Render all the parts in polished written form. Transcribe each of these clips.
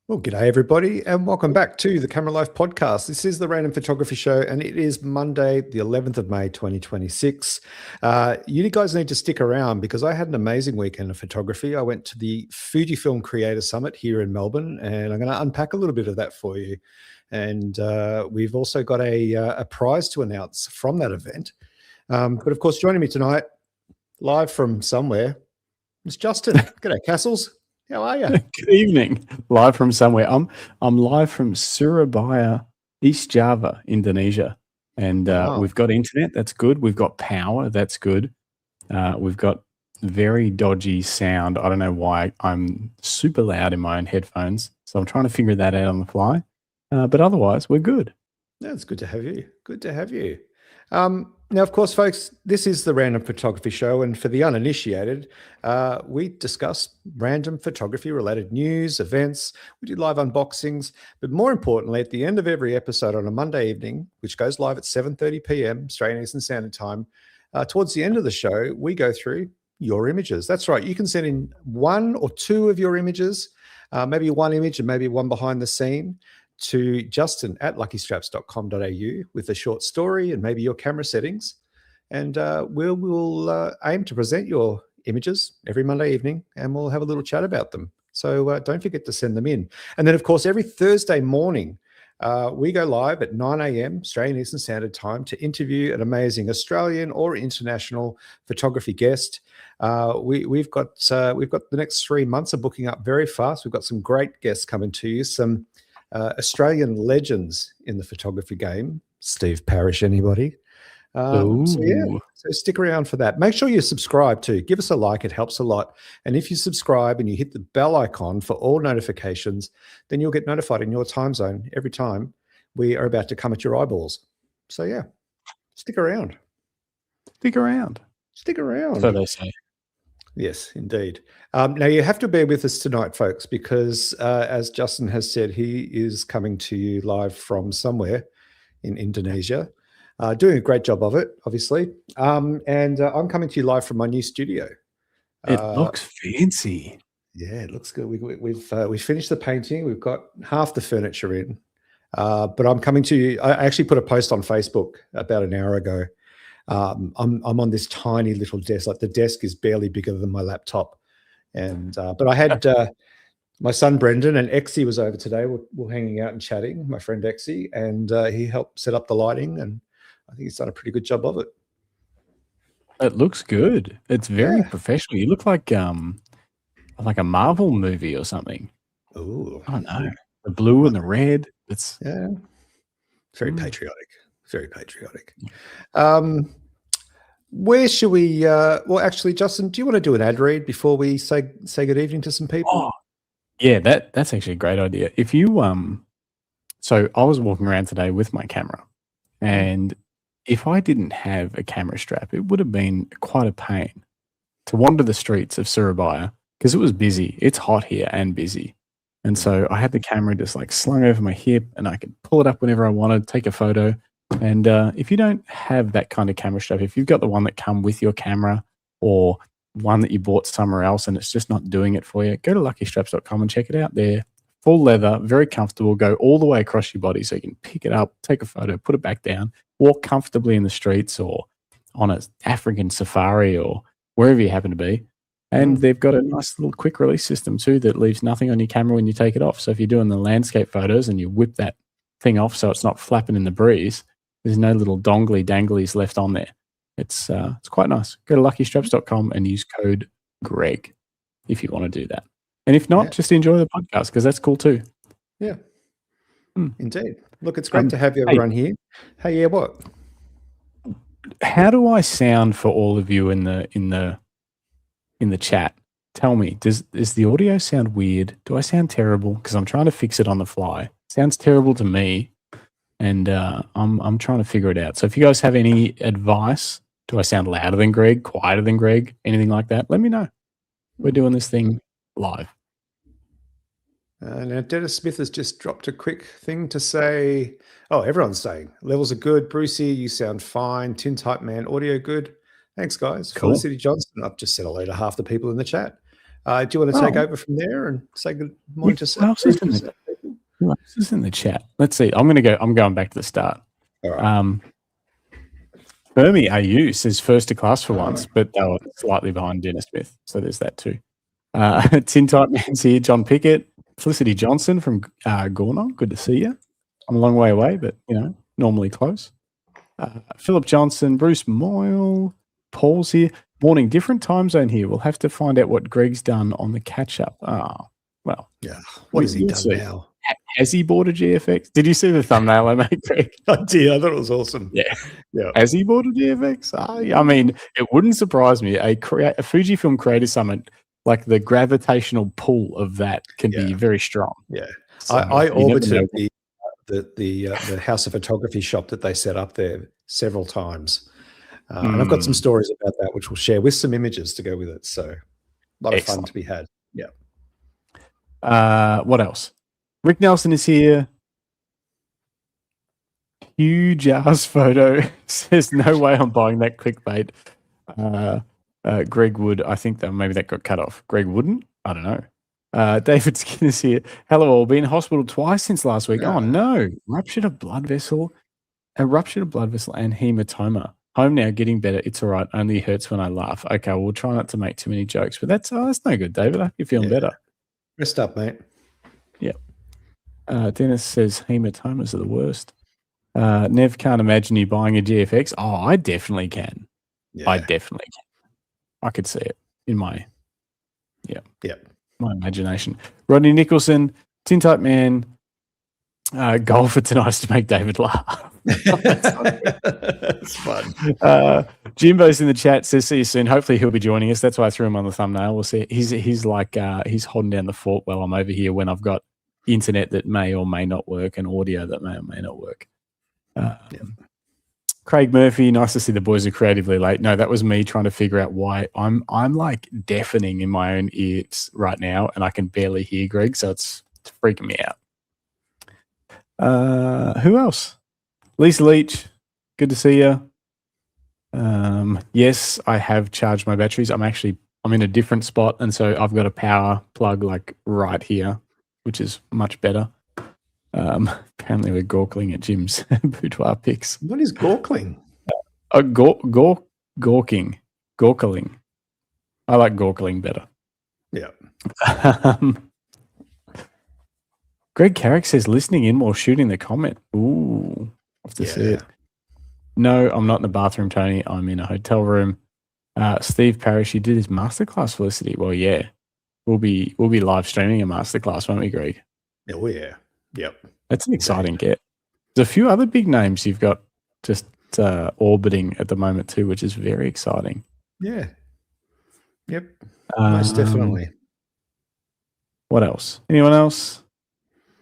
Well, g'day everybody, and welcome back to the Camera Life podcast. This is the Random Photography Show, and it is Monday, the 11th of May, 2026. You guys need to stick around because I had an amazing weekend of photography. I went to the Fujifilm Creator Summit here in Melbourne, and I'm going to unpack a little bit of that for you. And we've also got a prize to announce from that event. But of course, joining me tonight, live from somewhere, is Justin. G'day, Castles. How are you? Good evening. Live from somewhere. I'm live from Surabaya, East Java, Indonesia, and Wow. we've got internet. That's good. We've got power. That's good. We've got very dodgy sound. I don't know why. I'm super loud in my own headphones, so I'm trying to figure that out on the fly. But otherwise, we're good. Yeah, it's good to have you. Good to have you. Now, of course, folks, this is the Random Photography Show, and for the uninitiated, we discuss random photography-related news, events. We do live unboxings, but more importantly, at the end of every episode on a Monday evening, which goes live at 7:30 p.m. Australian Eastern Standard Time, towards the end of the show, we go through your images. That's right. You can send in one or two of your images, maybe one image and maybe one behind the scene, to Justin at luckystraps.com.au with a short story and maybe your camera settings. And we'll aim to present your images every Monday evening, and we'll have a little chat about them. So don't forget to send them in. And then, of course, every Thursday morning, we go live at 9 a.m. Australian Eastern Standard Time to interview an amazing Australian or international photography guest. We've got the next 3 months are booking up very fast. We've got some great guests coming to you, some Australian legends in the photography game. Steve Parrish, anybody? So stick around for that. Make sure you subscribe too. Give us a like, it helps a lot. And if you subscribe and you hit the bell icon for all notifications, then you'll get notified in your time zone every time we are about to come at your eyeballs. So yeah, stick around. Stick around. Stick around. So they say. Yes, indeed. Now, you have to bear with us tonight, folks, because as Justin has said, he is coming to you live from somewhere in Indonesia, doing a great job of it, obviously. And I'm coming to you live from my new studio. It looks fancy. Yeah, it looks good. We've finished the painting. We've got half the furniture in. But I'm coming to you. I actually put a post on Facebook about an hour ago. I'm on this tiny little desk. Like the desk is barely bigger than my laptop, and but I had my son Brendan and Exie was over today. We're hanging out and chatting. My friend Exie, and he helped set up the lighting, and I think he's done a pretty good job of it. It looks good. It's very professional. You look like a Marvel movie or something. Oh, I don't know. The blue and the red. It's very patriotic. Very patriotic. Where should we? Well, actually, Justin, do you want to do an ad read before we say good evening to some people? Oh, yeah, that's actually a great idea. If you so I was walking around today with my camera, and if I didn't have a camera strap, it would have been quite a pain to wander the streets of Surabaya because it was busy. It's hot here and busy. And so I had the camera just like slung over my hip, and I could pull it up whenever I wanted, take a photo. And if you don't have that kind of camera strap, if you've got the one that come with your camera or one that you bought somewhere else and it's just not doing it for you, go to luckystraps.com and check it out. They're full leather, very comfortable, go all the way across your body so you can pick it up, take a photo, put it back down, walk comfortably in the streets or on an African safari or wherever you happen to be. And they've got a nice little quick release system too that leaves nothing on your camera when you take it off. So if you're doing the landscape photos and you whip that thing off so it's not flapping in the breeze, there's no little dongly danglies left on there. It's quite nice. Go to luckystraps.com and use code Greg if you want to do that. And if not, just enjoy the podcast because that's cool too. Yeah, indeed. Look, it's great to have everyone here. Hey, yeah, what? How do I sound for all of you in the chat? Tell me, does the audio sound weird? Do I sound terrible? Because I'm trying to fix it on the fly. Sounds terrible to me. And I'm trying to figure it out. So if you guys have any advice, do I sound louder than Greg, quieter than Greg, anything like that? Let me know. We're doing this thing live. Now, Dennis Smith has just dropped a quick thing to say, everyone's saying levels are good. Brucey, you sound fine. Tin Type Man, audio good. Thanks, guys. Cool. Felicity Johnson, I've just said hello to half the people in the chat. Do you want to take Oh. over from there and say good morning to Who else is in the chat? Let's see. I'm going back to the start. All right. Fermi AU says first to class for once, but they were slightly behind Dennis Smith. So there's that too. Tin Type Man's here. John Pickett, Felicity Johnson from Gornong. Good to see you. I'm a long way away, but normally close. Philip Johnson, Bruce Moyle, Paul's here. Morning, different time zone here. We'll have to find out what Greg's done on the catch up. Oh, well. Yeah. What has he done now? Has he bought a GFX? Did you see the thumbnail I made, Greg? I did. I thought it was awesome. Yeah. Has he bought a GFX? I mean, it wouldn't surprise me. A Fujifilm Creator Summit, like the gravitational pull of that can be very strong. Yeah. So I orbited the House of Photography shop that they set up there several times. And I've got some stories about that, which we'll share with some images to go with it. So a lot of fun to be had. Yeah. What else? Rick Nelson is here. Huge ass photo says, no way I'm buying that clickbait. Greg Wood, I think that maybe that got cut off. Greg wouldn't? I don't know. David Skin is here. Hello all. Been in hospital twice since last week. Oh no. Ruptured a blood vessel and hematoma. Home now, getting better. It's all right. Only hurts when I laugh. Okay, we'll try not to make too many jokes, but that's no good, David. I hope you're feeling better. Rest up, mate. Yeah. Dennis says hematomas are the worst. Nev can't imagine you buying a GFX. Oh, I definitely can. Yeah. I definitely can. I could see it in my my imagination. Rodney Nicholson, Tin Type Man, goal for tonight is to make David laugh. It's fun. Jimbo's in the chat, says see you soon. Hopefully he'll be joining us. That's why I threw him on the thumbnail. We'll see. He's like he's holding down the fort while I'm over here when I've got internet that may or may not work and audio that may or may not work. Craig Murphy, nice to see the boys are creatively late. No, that was me trying to figure out why I'm like deafening in my own ears right now, and I can barely hear Greg, so it's freaking me out. Who else? Lisa Leach, good to see you. Yes, I have charged my batteries. I'm in a different spot, and so I've got a power plug like right here, which is much better. Apparently we're gawkling at Jim's boudoir pics. What is gawkling? Gawking. Gawkling. I like gawkling better. Yeah. Greg Carrick says listening in while shooting the comment. Ooh. Have to see it. No, I'm not in the bathroom, Tony. I'm in a hotel room. Steve Parrish, you did his masterclass, Felicity. Well, yeah. We'll be live streaming a masterclass, won't we, Greg? Oh, yeah. Yep. That's an exciting get. There's a few other big names you've got just orbiting at the moment too, which is very exciting. Yeah. Yep. Most definitely. What else? Anyone else?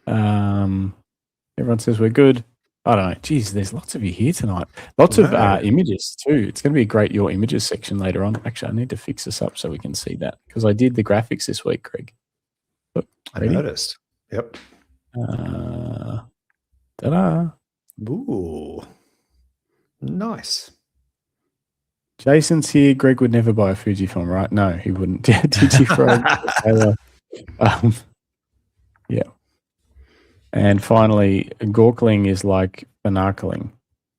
Everyone says we're good. I don't know. Geez, there's lots of you here tonight. Lots of images too. It's going to be a great Your Images section later on. Actually, I need to fix this up so we can see that because I did the graphics this week, Greg. Look, I noticed. Yep. Ta-da. Ooh. Nice. Jason's here. Greg would never buy a Fujifilm, right? No, he wouldn't. Did you throw yeah. And finally, gawkling is like binacling.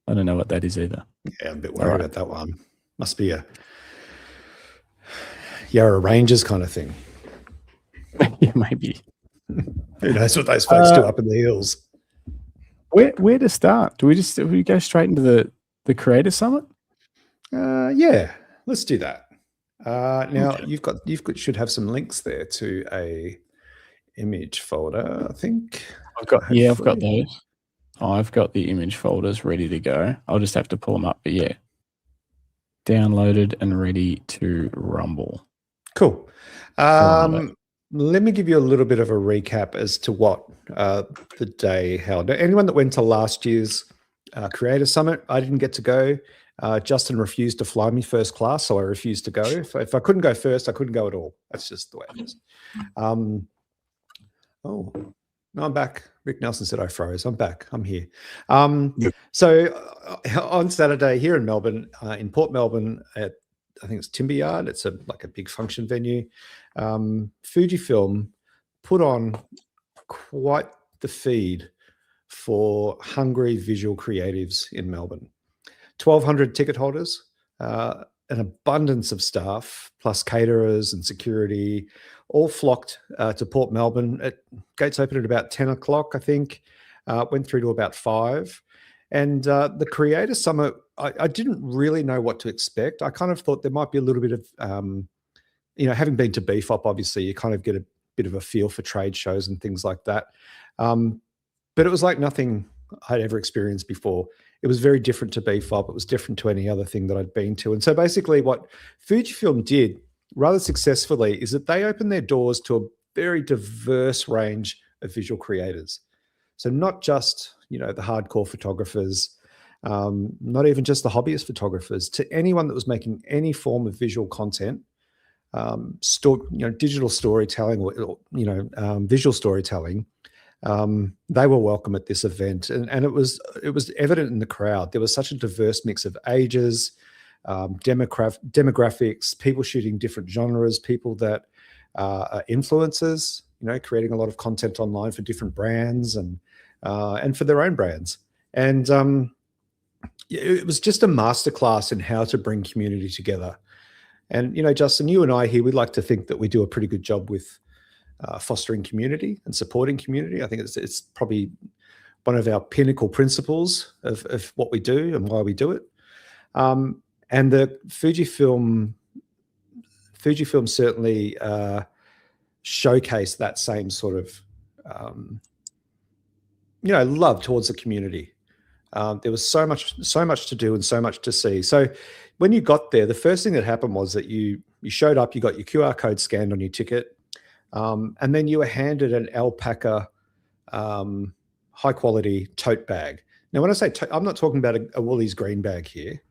I don't know what that is either. Yeah, I'm a bit worried about that one. Must be a Yarra Rangers kind of thing. Yeah, maybe. Who knows what those folks do up in the hills? Where to start? Do we go straight into the Creator Summit? Yeah, let's do that. Now you've got should have some links there to a image folder, I think. I've got those. I've got the image folders ready to go. I'll just have to pull them up, but yeah. Downloaded and ready to rumble. Cool. Let me give you a little bit of a recap as to what the day held. Anyone that went to last year's Creator Summit, I didn't get to go. Justin refused to fly me first class, so I refused to go. If I couldn't go first, I couldn't go at all. That's just the way it is. Oh, no, I'm back. Rick Nelson said I froze. I'm back. I'm here. So on Saturday here in Melbourne, in Port Melbourne at I think it's Timber Yard. It's like a big function venue. Fujifilm put on quite the feed for hungry visual creatives in Melbourne. 1,200 ticket holders, an abundance of staff, plus caterers and security, all flocked to Port Melbourne. Gates opened at about 10 o'clock, I think, went through to about 5. And the Creator Summit, I didn't really know what to expect. I kind of thought there might be a little bit of, having been to BFOP, obviously, you kind of get a bit of a feel for trade shows and things like that. But it was like nothing I'd ever experienced before. It was very different to BFOP. It was different to any other thing that I'd been to. And so basically what Fujifilm did rather successfully is that they opened their doors to a very diverse range of visual creators. So not just, the hardcore photographers, not even just the hobbyist photographers, to anyone that was making any form of visual content, digital storytelling or, visual storytelling. They were welcome at this event, and it was evident in the crowd. There was such a diverse mix of ages, demographics, people shooting different genres, people that are influencers, creating a lot of content online for different brands and for their own brands. And it was just a masterclass in how to bring community together. And Justin, you and I here, we'd like to think that we do a pretty good job with fostering community and supporting community. I think it's probably one of our pinnacle principles of what we do and why we do it. And the Fujifilm certainly showcased that same sort of love towards the community. There was so much to do and so much to see. So when you got there, the first thing that happened was that you showed up, you got your QR code scanned on your ticket, and then you were handed an alpaca high quality tote bag. Now, when I say I'm not talking about a Woolies green bag here.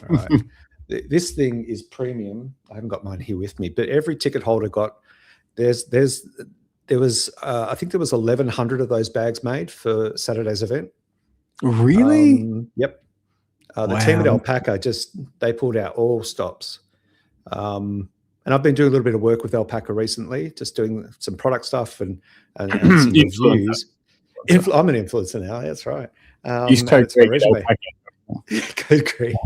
All right. This thing is premium. I haven't got mine here with me, but every ticket holder got, there was I think there was 1,100 of those bags made for Saturday's event. Really? Yep. The team at Alpaca they pulled out all stops. And I've been doing a little bit of work with Alpaca recently, just doing some product stuff and some reviews. I'm an influencer now. That's right. Use code my resume. Code Creek.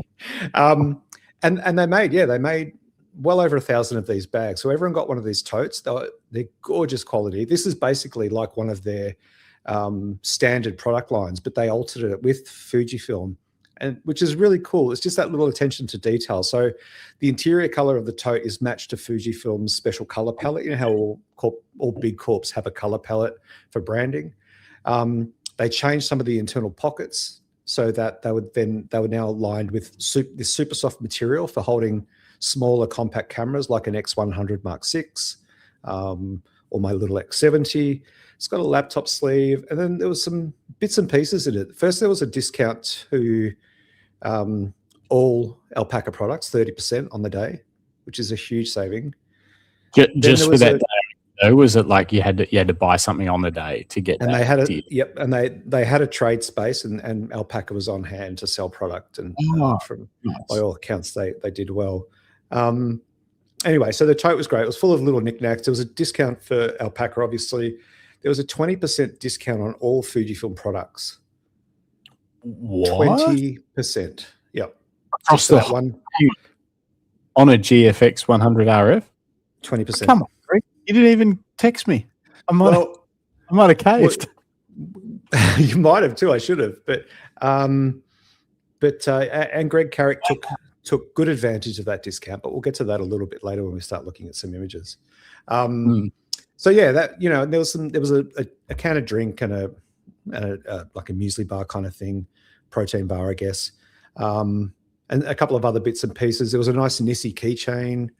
And they made well over 1,000 of these bags. So everyone got one of these totes. They're gorgeous quality. This is basically like one of their standard product lines, but they altered it with Fujifilm, and which is really cool. It's just that little attention to detail. So the interior color of the tote is matched to Fujifilm's special color palette. You know how all big corps have a color palette for branding. They changed some of the internal pockets so that they were now aligned with this super soft material for holding smaller compact cameras like an X100 Mark VI or my little X70. It's got a laptop sleeve, and then there was some bits and pieces in it. First, there was a discount to all Alpaca products, 30% on the day, which is a huge saving. Just for that day, was it like you had to buy something on the day to get? And they had they had a trade space, and Alpaca was on hand to sell product, and by all accounts, they did well. Anyway, so the tote was great. It was full of little knickknacks. There was a discount for Alpaca, obviously. There was a 20% discount on all Fujifilm products. What? 20%. Yep. Across the one on a GFX 100 RF? 20%. Come on, Rick. You didn't even text me. I might have caved. Well, you might have too. I should have. But and Greg Carrick took good advantage of that discount, but we'll get to that a little bit later when we start looking at some images. So yeah, that there was a can of drink and a like a muesli bar kind of thing, protein bar, I guess, and a couple of other bits and pieces. There was a nice Nissi keychain.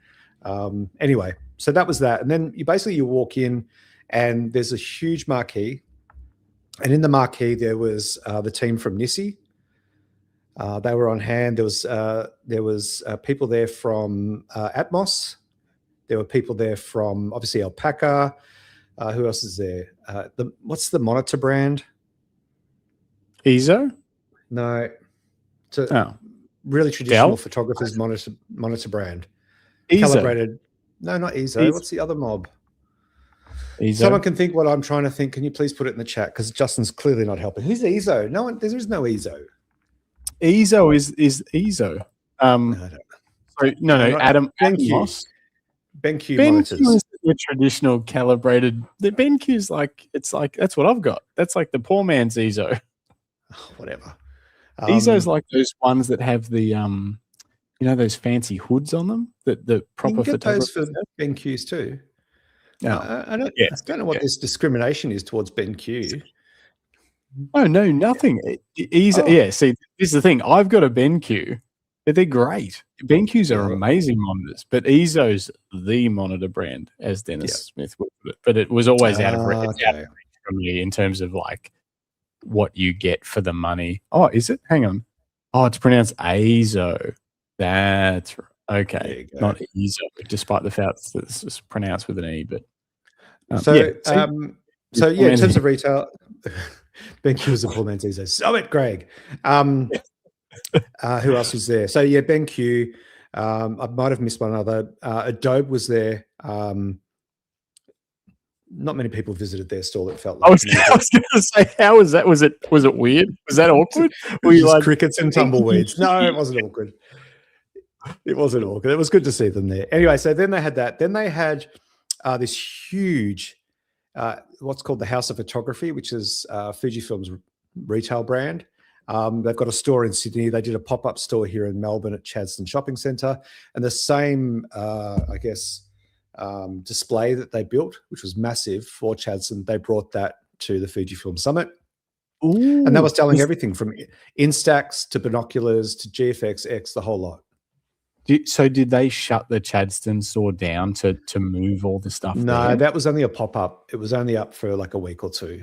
Anyway, so that was that, and then you walk in, and there's a huge marquee, and in the marquee there was the team from Nissi. They were on hand. There was people there from Atmos. There were people there from obviously Alpaca. Who else is there? What's the monitor brand? EZO? No. really traditional photographer's monitor brand. EZO. Calibrated. No, not EZO. What's the other mob? EZO. Someone can think what I'm trying to think. Can you please put it in the chat? Because Justin's clearly not helping. Who's EZO? No one. There is no EZO. EZO is EZO. No, Adam Moss. BenQ monitors. BenQ is the traditional calibrated. The BenQ is like that's what I've got. That's like the poor man's EZO. Oh, whatever. EZO's like those ones that have the those fancy hoods on them. The proper you can get those photographers for BenQs too. No, I don't know what this discrimination is towards BenQ. Oh no, nothing. EZO. Yeah, see, this is the thing. I've got a BenQ. They're great. BenQs are amazing monitors, but EZO's the monitor brand, as Dennis Smith would put it. But it was always out of reach from me in terms of like what you get for the money. Oh, is it? Hang on. Oh, it's pronounced EZO. That's okay. Not EZO, despite the fact that it's pronounced with an E. But in terms of retail, BenQ is a poor man's EZO. Summit, Greg. Who else was there? So yeah, BenQ. I might have missed one other. Adobe was there. Not many people visited their stall. It felt like. I was going to say, how was that? Was it weird? Was that awkward? Were you like crickets and tumbleweeds? No, it wasn't awkward. It wasn't awkward. It was good to see them there. Anyway, so then they had that. Then they had this huge, what's called the House of Photography, which is Fujifilm's retail brand. They've got a store in Sydney. They did a pop-up store here in Melbourne at Chadstone Shopping Centre, and the same, display that they built, which was massive for Chadstone, they brought that to the Fujifilm Summit. Ooh, and that was selling everything from Instax to binoculars to GFX X, the whole lot. So did they shut the Chadstone store down to move all the stuff? No, there? that was only a pop-up. It was only up for like a week or two.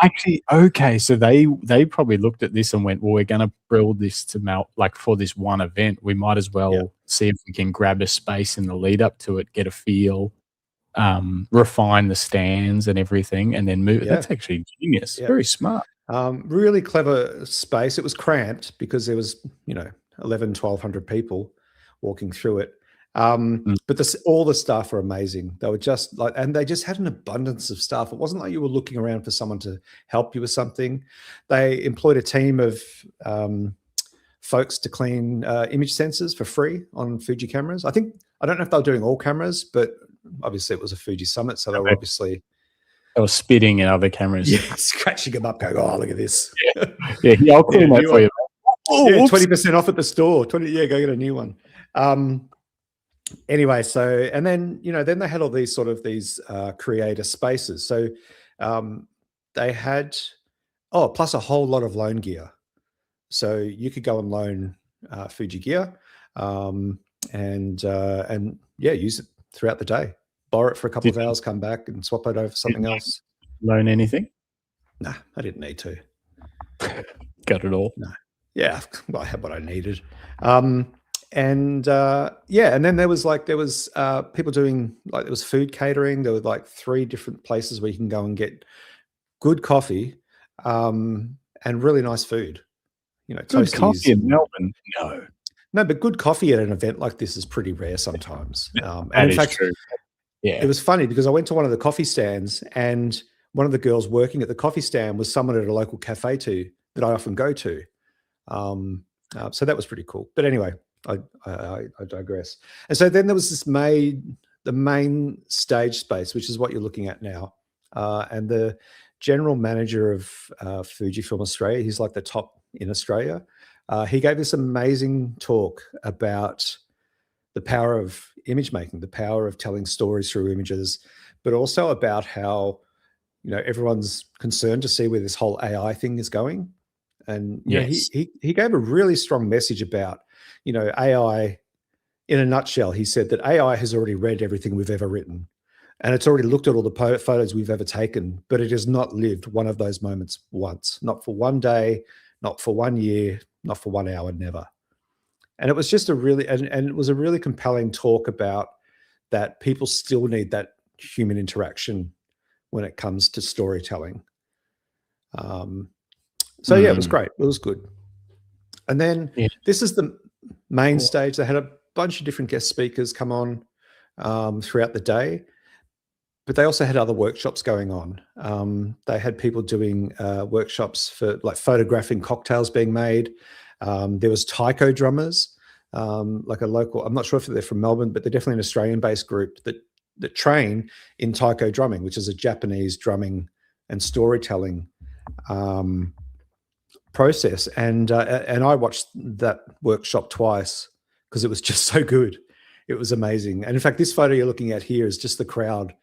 Actually, okay. So they probably looked at this and went, well, we're going to build this to for this one event. We might as well see if we can grab a space in the lead up to it, get a feel, refine the stands and everything, and then move. That's actually genius. Very smart. Really clever space. It was cramped because there was, 1,100 people walking through it. But all the staff were amazing. They were just and they just had an abundance of stuff. It wasn't like you were looking around for someone to help you with something. They employed a team of folks to clean image sensors for free on Fuji cameras. I don't know if they were doing all cameras, but obviously it was a Fuji Summit, so they were obviously they were spitting in other cameras. Yeah, scratching them up, going, oh, look at this. Yeah, I'll clean that for you. Oh, 20% off at the store. Go get a new one. Anyway, so and then then they had all these these creator spaces. So they had plus a whole lot of loan gear. So you could go and loan Fuji gear, and use it throughout the day. Borrow it for a couple of hours, come back and swap it over for something else. Loan anything? Nah, I didn't need to. Got it all. No. Yeah, well, I had what I needed. And then there was people doing there was food catering. There were 3 different places where you can go and get good coffee and really nice food. Good coffee in Melbourne? No, but good coffee at an event like this is pretty rare sometimes. And in fact, true. Yeah, it was funny because I went to one of the coffee stands and one of the girls working at the coffee stand was someone at a local cafe that I often go to. So that was pretty cool. But anyway, I digress. And so then there was the main stage space, which is what you're looking at now. And the general manager of Fujifilm Australia, he's like the top in Australia. He gave this amazing talk about the power of image making, the power of telling stories through images, but also about how, everyone's concerned to see where this whole AI thing is going. And he gave a really strong message about, AI in a nutshell. He said that AI has already read everything we've ever written and it's already looked at all the photos we've ever taken, but it has not lived one of those moments once, not for one day, not for 1 year, not for 1 hour, never. And it was just and it was a really compelling talk about that people still need that human interaction when it comes to storytelling. So yeah, it was great. It was good. And then Yeah. this is the main Cool. stage. They had a bunch of different guest speakers come on throughout the day, but they also had other workshops going on. They had people doing workshops for like photographing cocktails being made. There was Taiko drummers, like a local, I'm not sure if they're from Melbourne, but they're definitely an Australian-based group that train in Taiko drumming, which is a Japanese drumming and storytelling process. And I watched that workshop twice because it was just so good. It was amazing. And in fact, this photo you're looking at here is just the crowd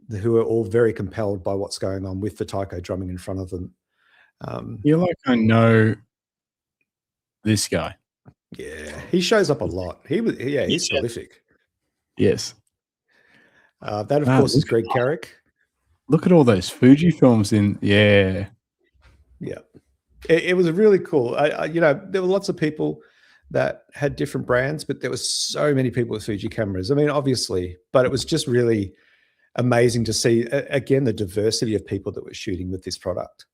who are all very compelled by what's going on with the taiko drumming in front of them. You're like, I know this guy. Yeah, he shows up a lot. He's prolific. Yes. That, of course, is Greg Carrick. Look at all those Fujifilms in. Yeah. Yeah. It was really cool. You know, there were lots of people that had different brands, but there were so many people with Fuji cameras. I mean, obviously, but it was just really amazing to see, again, the diversity of people that were shooting with this product,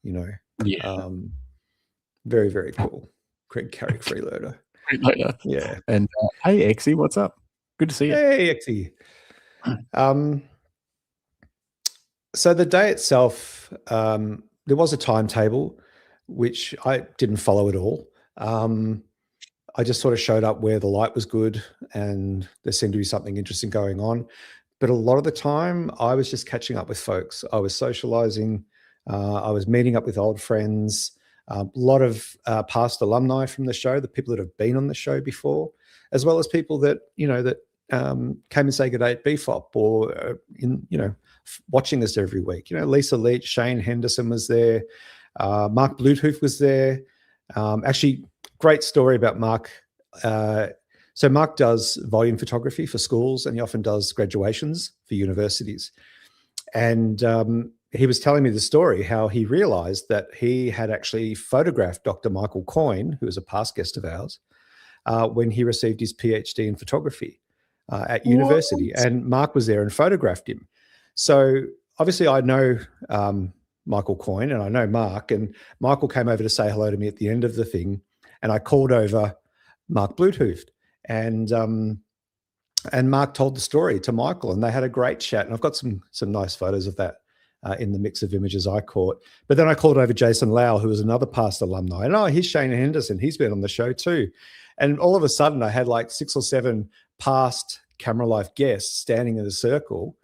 you know. Yeah. Very, very cool. Greg Carrick freeloader. Yeah. And hey, Exy, what's up? Good to see you. Hey, Exy. So the day itself, there was a timetable, which I didn't follow at all. I just sort of showed up where the light was good and there seemed to be something interesting going on. But a lot of the time, I was just catching up with folks. I was socializing. I was meeting up with old friends. A lot of past alumni from the show, the people that have been on the show before, as well as people that, you know, that came and say good day at BFOP or, watching us every week. You know, Lisa Leach, Shane Henderson was there. Mark Bluetooth was there. Actually, great story about Mark. So Mark does volume photography for schools and he often does graduations for universities. And he was telling me the story, how he realized that he had actually photographed Dr. Michael Coyne, who was a past guest of ours, when he received his PhD in photography at university. And Mark was there and photographed him. So obviously I know Michael Coyne and I know Mark, and Michael came over to say hello to me at the end of the thing. And I called over Mark Bluetooth and Mark told the story to Michael and they had a great chat. And I've got some nice photos of that in the mix of images I caught. But then I called over Jason Lau, who was another past alumni. And here's Shane Henderson. He's been on the show too. And all of a sudden I had like 6 or 7 past Camera Life guests standing in a circle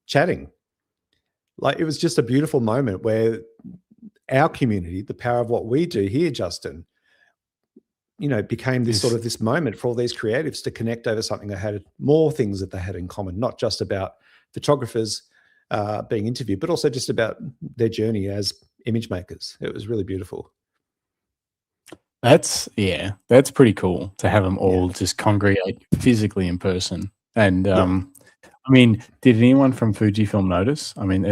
chatting. Like it was just a beautiful moment where our community, the power of what we do here, Justin, you know, became this sort of this moment for all these creatives to connect over something that had more things that they had in common, not just about photographers being interviewed, but also just about their journey as image makers. It was really beautiful. That's pretty cool to have them all just congregate physically in person. And I mean, did anyone from Fujifilm notice? I mean,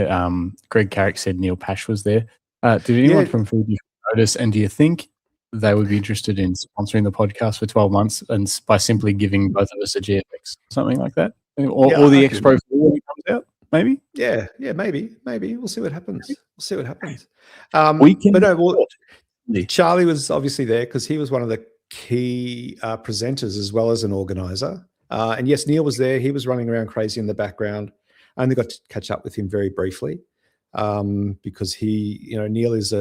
Greg Carrick said Neil Pash was there. Did anyone from Fujifilm notice? And do you think they would be interested in sponsoring the podcast for 12 months and by simply giving both of us a GFX, something like that? Or the X Pro 4 when it comes out, maybe? Yeah, maybe. We'll see what happens. Charlie was obviously there because he was one of the key presenters as well as an organizer. And yes, Neil was there. He was running around crazy in the background. I only got to catch up with him very briefly because Neil is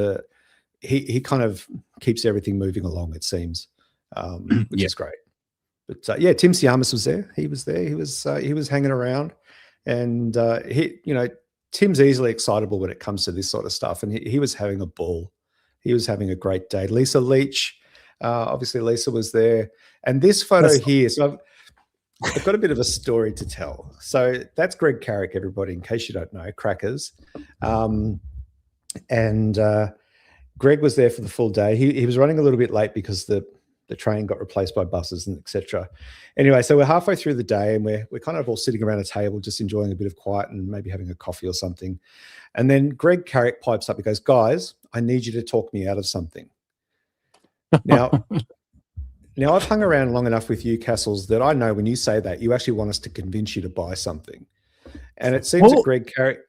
he kind of keeps everything moving along, it seems, which is great. But Tim Siamas was there. He was there. He was hanging around, and Tim's easily excitable when it comes to this sort of stuff, and he was having a ball. He was having a great day. Lisa Leach, obviously Lisa was there, and this photo here. So I've got a bit of a story to tell. So that's Greg Carrick, everybody, in case you don't know, crackers, and Greg was there for the full day. He was running a little bit late because the train got replaced by buses and etc. Anyway, so we're halfway through the day and we're kind of all sitting around a table just enjoying a bit of quiet and maybe having a coffee or something. And then Greg Carrick pipes up. He goes, "Guys, I need you to talk me out of something." Now I've hung around long enough with you, Castles, that I know when you say that, you actually want us to convince you to buy something. And it seems that Greg Carrick...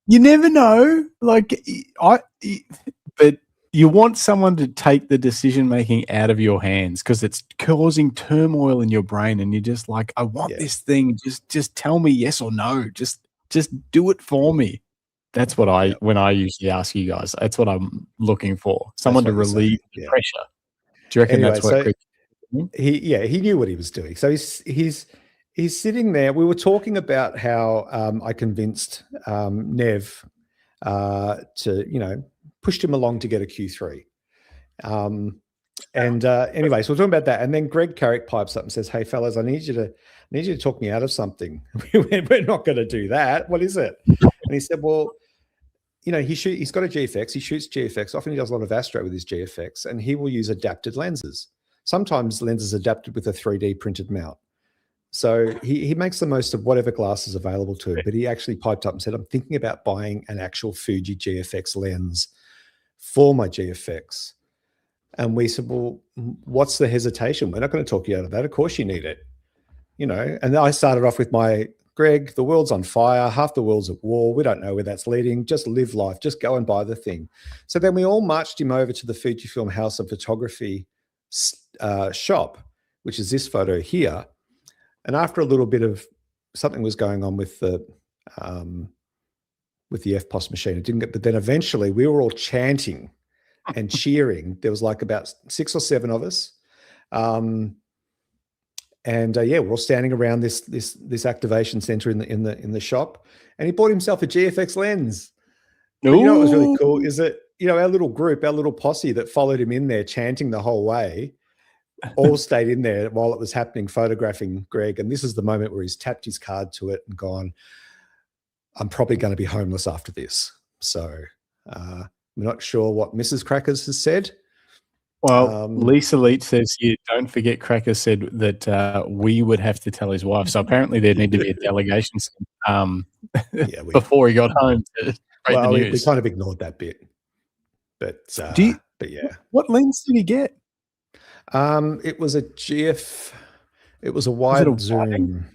You never know. But you want someone to take the decision making out of your hands because it's causing turmoil in your brain, and you're just like, I want this thing. Just tell me yes or no. Just do it for me. That's what when I usually ask you guys. That's what I'm looking for. Someone to relieve the pressure. Do you reckon that's what Chris? He knew what he was doing. So he's sitting there. We were talking about how I convinced Nev to pushed him along to get a Q3. Anyway, so we're talking about that. And then Greg Carrick pipes up and says, "Hey fellas, I need you to talk me out of something." We're not going to do that. What is it? And he said, well, he's got a GFX. He shoots GFX. Often he does a lot of astro with his GFX, and he will use adapted lenses. Sometimes lenses adapted with a 3D printed mount. So he makes the most of whatever glass is available to him. But he actually piped up and said, I'm thinking about buying an actual Fuji GFX lens for my GFX. And we said, well, what's the hesitation? We're not going to talk you out of that. Of course you need it. And I started off with Greg, the world's on fire. Half the world's at war. We don't know where that's leading. Just live life. Just go and buy the thing. So then we all marched him over to the Fujifilm House of Photography shop, which is this photo here. And after a little bit of something was going on with the FPOS machine, it didn't get. But then eventually we were all chanting and cheering. There was like about 6 or 7 of us, we're all standing around this activation center in the shop. And he bought himself a GFX lens. But what was really cool is that our little group, our little posse that followed him in there, chanting the whole way, all stayed in there while it was happening, photographing Greg. And this is the moment where he's tapped his card to it and gone, I'm probably going to be homeless after this. So I'm not sure what Mrs. Crackers has said. Well, Lisa Leach says here, don't forget Crackers said that we would have to tell his wife. So apparently there need to be a delegation before he got home to break the news. We kind of ignored that bit. But yeah. What lens did he get? It was a GF. It was a wide zoom.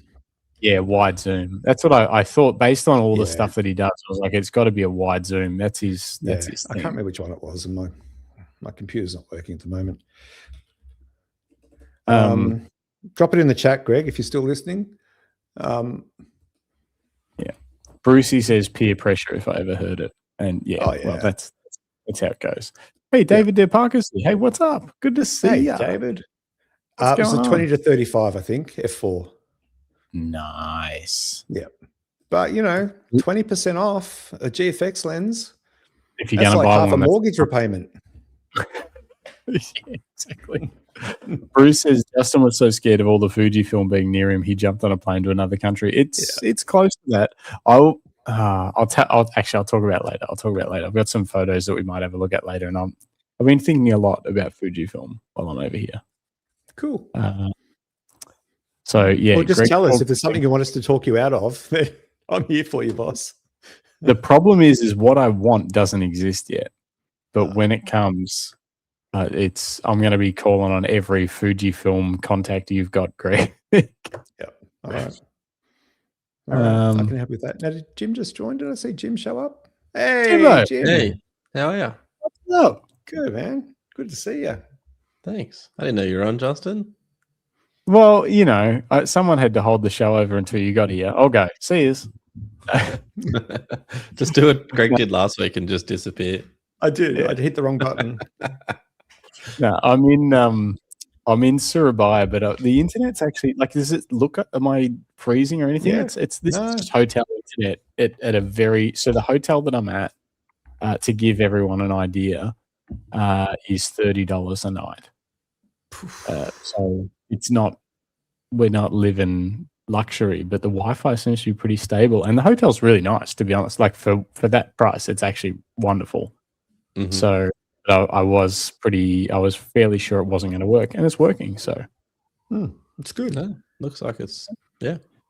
Yeah, wide zoom. That's what I thought. Based on all the stuff that he does, I was like, it's got to be a wide zoom. That's his thing. I can't remember which one it was, and my computer's not working at the moment. Drop it in the chat, Greg, if you're still listening. Brucey says peer pressure if I ever heard it, and well, that's how it goes. Hey, David DeParkers. Hey, what's up? Good to see you, David. It was a 20 to 35, I think, f4. Nice. Yeah. But, 20% off a GFX lens. If you're going to buy half a mortgage repayment. Yeah, exactly. Bruce says Justin was so scared of all the Fujifilm being near him, he jumped on a plane to another country. It's close to that. I'll talk about it later. I've got some photos that we might have a look at later, and I've been thinking a lot about Fujifilm while I'm over here. Cool. So yeah, well, just tell us if there's something you want us to talk you out of. I'm here for you, boss. The problem is what I want doesn't exist yet, but when it comes, I'm going to be calling on every Fujifilm contact you've got, Greg. Yep. All right. I can help with that. Now, did Jim just join? Did I see Jim show up? Hey, Jim. Hey, how are you? What's up? Good, man. Good to see you. Thanks. I didn't know you were on, Justin. Well, someone had to hold the show over until you got here. I'll go. See yous. Just do what Greg did last week and just disappear. I did. Yeah. I hit the wrong button. No, I'm in Surabaya, but the internet's actually like. Does it look? Am I freezing or anything? Yeah. It's this is just hotel internet at a very. So the hotel that I'm at, to give everyone an idea, is $30 a night. So it's not. We're not living luxury, but the Wi-Fi seems to be pretty stable, and the hotel's really nice, to be honest. Like for that price, it's actually wonderful. Mm-hmm. So I was fairly sure it wasn't going to work, and it's working. So it's good. No, looks like it's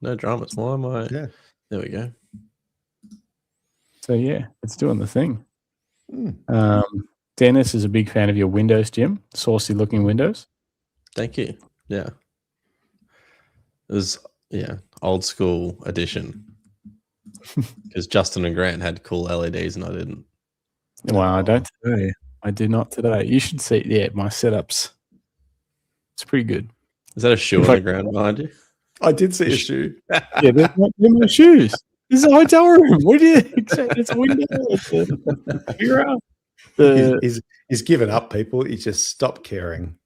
no dramas. Why am I? Yeah, there we go. So yeah, it's doing the thing. Dennis is a big fan of your windows, Jim. Saucy looking windows. Thank you. Yeah, it was old school edition because Justin and Grant had cool LEDs and I didn't. Well, I don't. I did not today. You should see. Yeah, my setups. It's pretty good. Is that a shoe on the ground behind you? I did see a shoe. Yeah, they're my shoes. This is a hotel room. What do you expect? It's a window. It's a mirror. He's given up, people. He just stopped caring.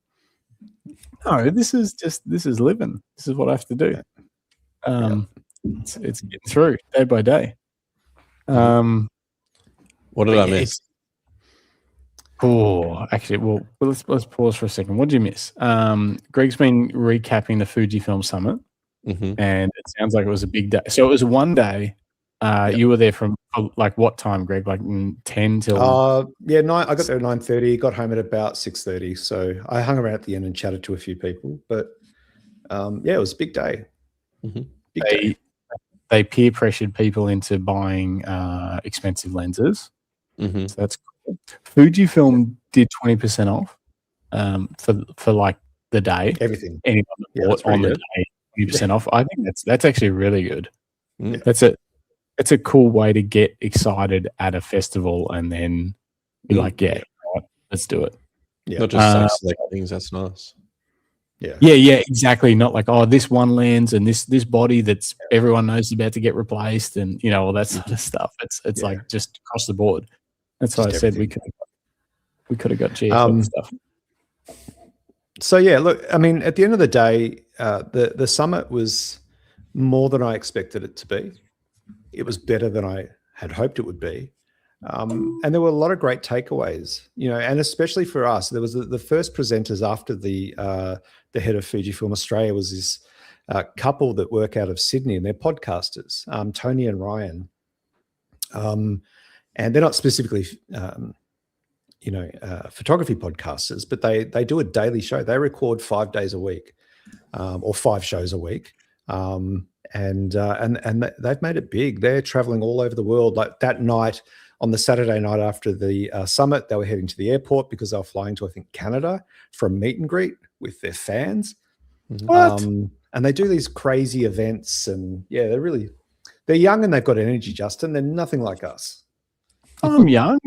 No, this is living. This is what I have to do. It's getting through day by day. What did I miss? Oh, actually, well, let's pause for a second. What did you miss? Greg's been recapping the Fujifilm Summit, and it sounds like it was a big day. So it was one day. You were there from like what time, Greg? Like 10 till? I got there at 9:30. Got home at about 6:30. So I hung around at the end and chatted to a few people. But it was a big day. Big day. They peer pressured people into buying expensive lenses. So that's cool. Fujifilm did 20% off for like the day. Everything. Anyone that bought on the day, 20% off. I think that's actually really good. Yeah. That's a cool way to get excited at a festival and then be like, yeah, right, let's do it. Yeah. Not just select things. That's nice. Yeah, exactly. Not like, oh, this one lens and this body that's everyone knows is about to get replaced and all that sort of stuff. It's like just across the board. That's why I said we could have got GF stuff. So yeah, look, I mean, at the end of the day, the summit was more than I expected it to be. It was better than I had hoped it would be. And there were a lot of great takeaways, and especially for us, there was the first presenters after the head of Fujifilm Australia was this couple that work out of Sydney, and they're podcasters, Tony and Ryan. And they're not specifically, photography podcasters, but they do a daily show. They record 5 days a week, or 5 shows a week. And they've made it big. They're traveling all over the world. Like that night, on the Saturday night after the summit, they were heading to the airport because they were flying to, I think, Canada for a meet and greet with their fans. What? And they do these crazy events, and they're young and they've got energy, Justin. They're nothing like us. I'm young.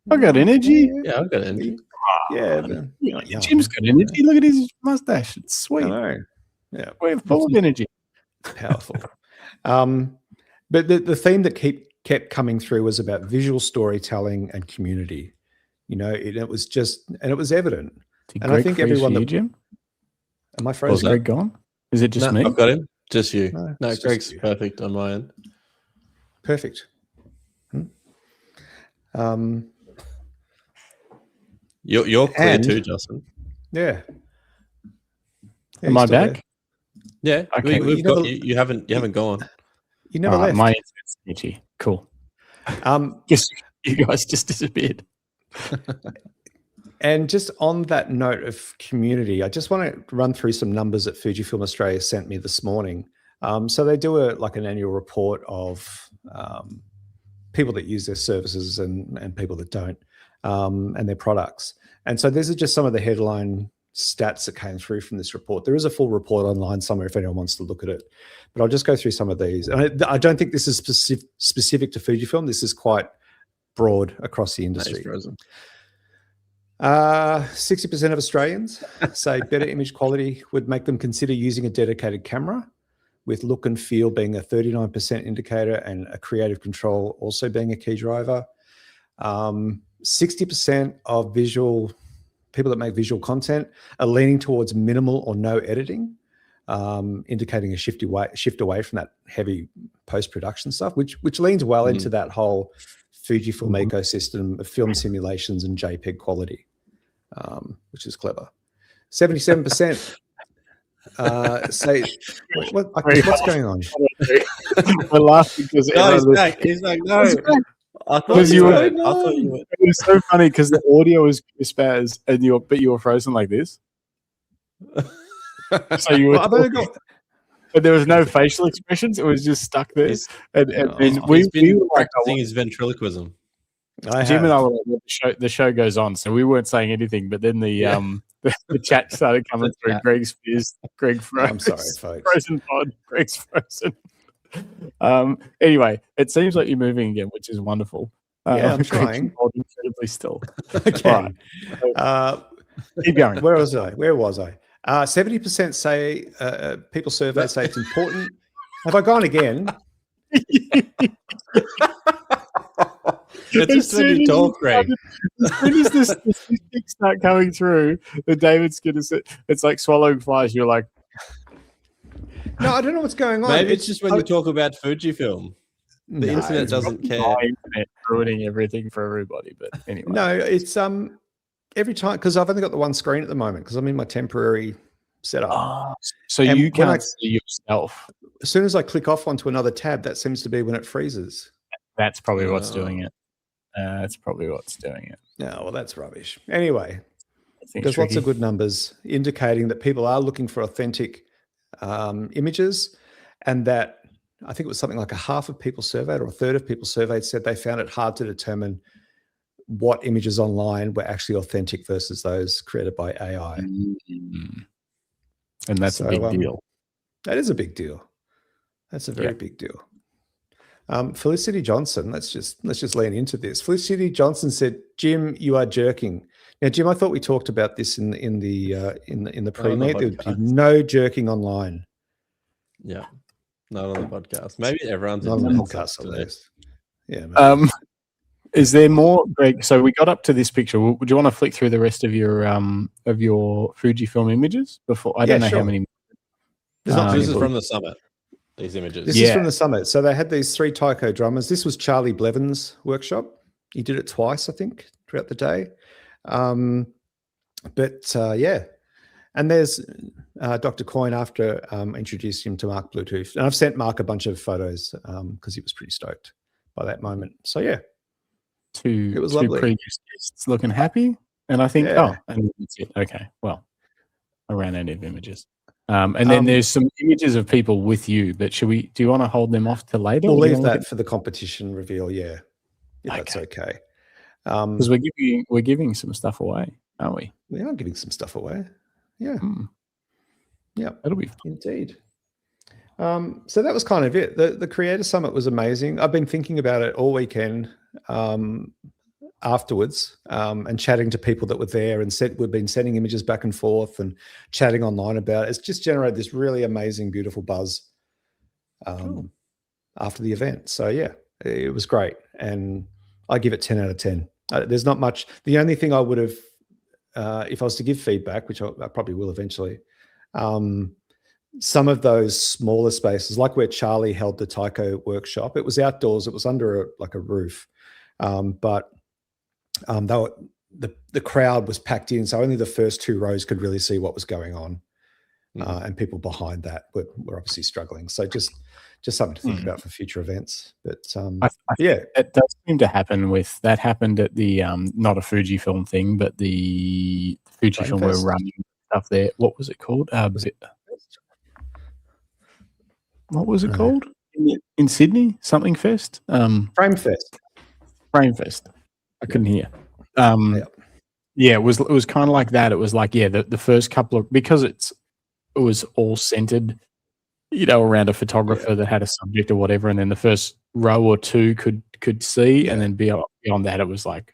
I got energy. Yeah, I've got energy. Jim's got energy. Look at his mustache. It's sweet. I know. Yeah, we're full of energy. Powerful. But the theme that kept coming through was about visual storytelling and community. It was evident. And I think everyone Jim? Am I frozen? Is Greg gone? Is it just me? I've got him. Just you. No, it's Greg's perfect on my end. Perfect. You're clear too, Justin. Yeah. Am I back? Yeah. Okay. We've got you. You haven't gone. You never left. My internet's itchy. Cool. Guess you guys just disappeared. And just on that note of community, I just want to run through some numbers that Fujifilm Australia sent me this morning. So they do an annual report of people that use their services and people that don't, and their products. And so these are just some of the headline stats that came through from this report. There is a full report online somewhere if anyone wants to look at it, but I'll just go through some of these. And I don't think this is specific to Fujifilm. This is quite broad across the industry. 60% of Australians say better image quality would make them consider using a dedicated camera, with look and feel being a 39% indicator and a creative control also being a key driver. 60% of people that make visual content are leaning towards minimal or no editing, indicating a shift away from that heavy post-production stuff, which leans well into that whole Fujifilm ecosystem of film simulations and JPEG quality, which is clever. 77% say, what's going on? We're laughing because he's like, no. I thought Because you were. it was so funny because the audio was crisp as, and you were frozen like this. So you were, but there was no facial expressions. It was just stuck there. And He's been were practicing his ventriloquism. Jim and I were like, the show goes on, so we weren't saying anything. But then the chat started coming through. Greg's fizz. Greg froze. I'm sorry, folks. Frozen pod. Greg's frozen. Anyway, it seems like you're moving again, which is wonderful. Yeah, I'm Greg can trying. hold incredibly still. Okay. Right. Keep going. Where was I? 70% say people surveyed say it's important. Have I gone again? It's just when you talk, Greg. As soon as the statistics start coming through, the David's gonna say it's like swallowing flies. You're like, No, I don't know what's going on. Maybe it's just when you talk about Fujifilm. The internet doesn't care. my internet ruining everything for everybody. But anyway, No, it's every time, because I've only got the one screen at the moment because I'm in my temporary setup. So And you when can't see yourself. As soon as I click off onto another tab, that seems to be when it freezes. That's probably what's doing it. That's probably what's doing it. No, well, that's rubbish. Anyway, there's tricky. lots of good numbers indicating that people are looking for authentic images, and that I think it was something like a half of people surveyed or a third of people surveyed said they found it hard to determine what images online were actually authentic versus those created by AI. Mm-hmm. And that's a big deal. That is a big deal. That's a very big deal. Felicity Johnson, let's just lean into this. Felicity Johnson said, "Jim, you are jerking." Now, Jim, I thought we talked about this in the pre-meet. There would be no jerking online. Yeah, not on the podcast. Maybe everyone's Not on the podcast, at least. Yeah. Maybe. Is there more, Greg? So we got up to this picture. Would you want to flick through the rest of your Fujifilm images before? I don't know how many. This is from the summit. These images. This is from the summit. So they had these 3 Taiko drummers. This was Charlie Blevins' workshop. He did it twice, I think, throughout the day. Yeah. And there's Dr. Coyne after introducing him to Mark Bluetooth. And I've sent Mark a bunch of photos because he was pretty stoked by that moment. So, yeah. It was lovely. Previous guests looking happy. And I think, and that's it. Okay. Well, I ran out of images. And then there's some images of people with you, but do you want to hold them off to later? We'll leave that for the competition reveal, if that's okay. Because we're giving some stuff away, aren't we? We are giving some stuff away. Yeah. Yeah. That'll be fun. Indeed. So that was kind of it. The Creator Summit was amazing. I've been thinking about it all weekend afterwards and chatting to people that were there, and we've been sending images back and forth and chatting online about it. It's just generated this really amazing, beautiful buzz after the event. So yeah, it was great. And I give it 10 out of 10. There's not much. The only thing I would have, if I was to give feedback, which I probably will eventually, some of those smaller spaces, like where Charlie held the Taiko workshop, it was outdoors. It was under a roof. But the crowd was packed in, so only the first 2 rows could really see what was going on, and people behind that were obviously struggling. So just something to think about for future events. But it does seem to happen with that. Happened at the not a Fujifilm thing, but the Fujifilm were running stuff there. What was it called? What was it called in Sydney? Something Fest. Frame Fest. Frame Fest. I couldn't hear. Yeah, it was kind of like that. It was like, the first couple of, because it was all centered, around a photographer that had a subject or whatever, and then the first row or 2 could see, and then beyond that, it was like,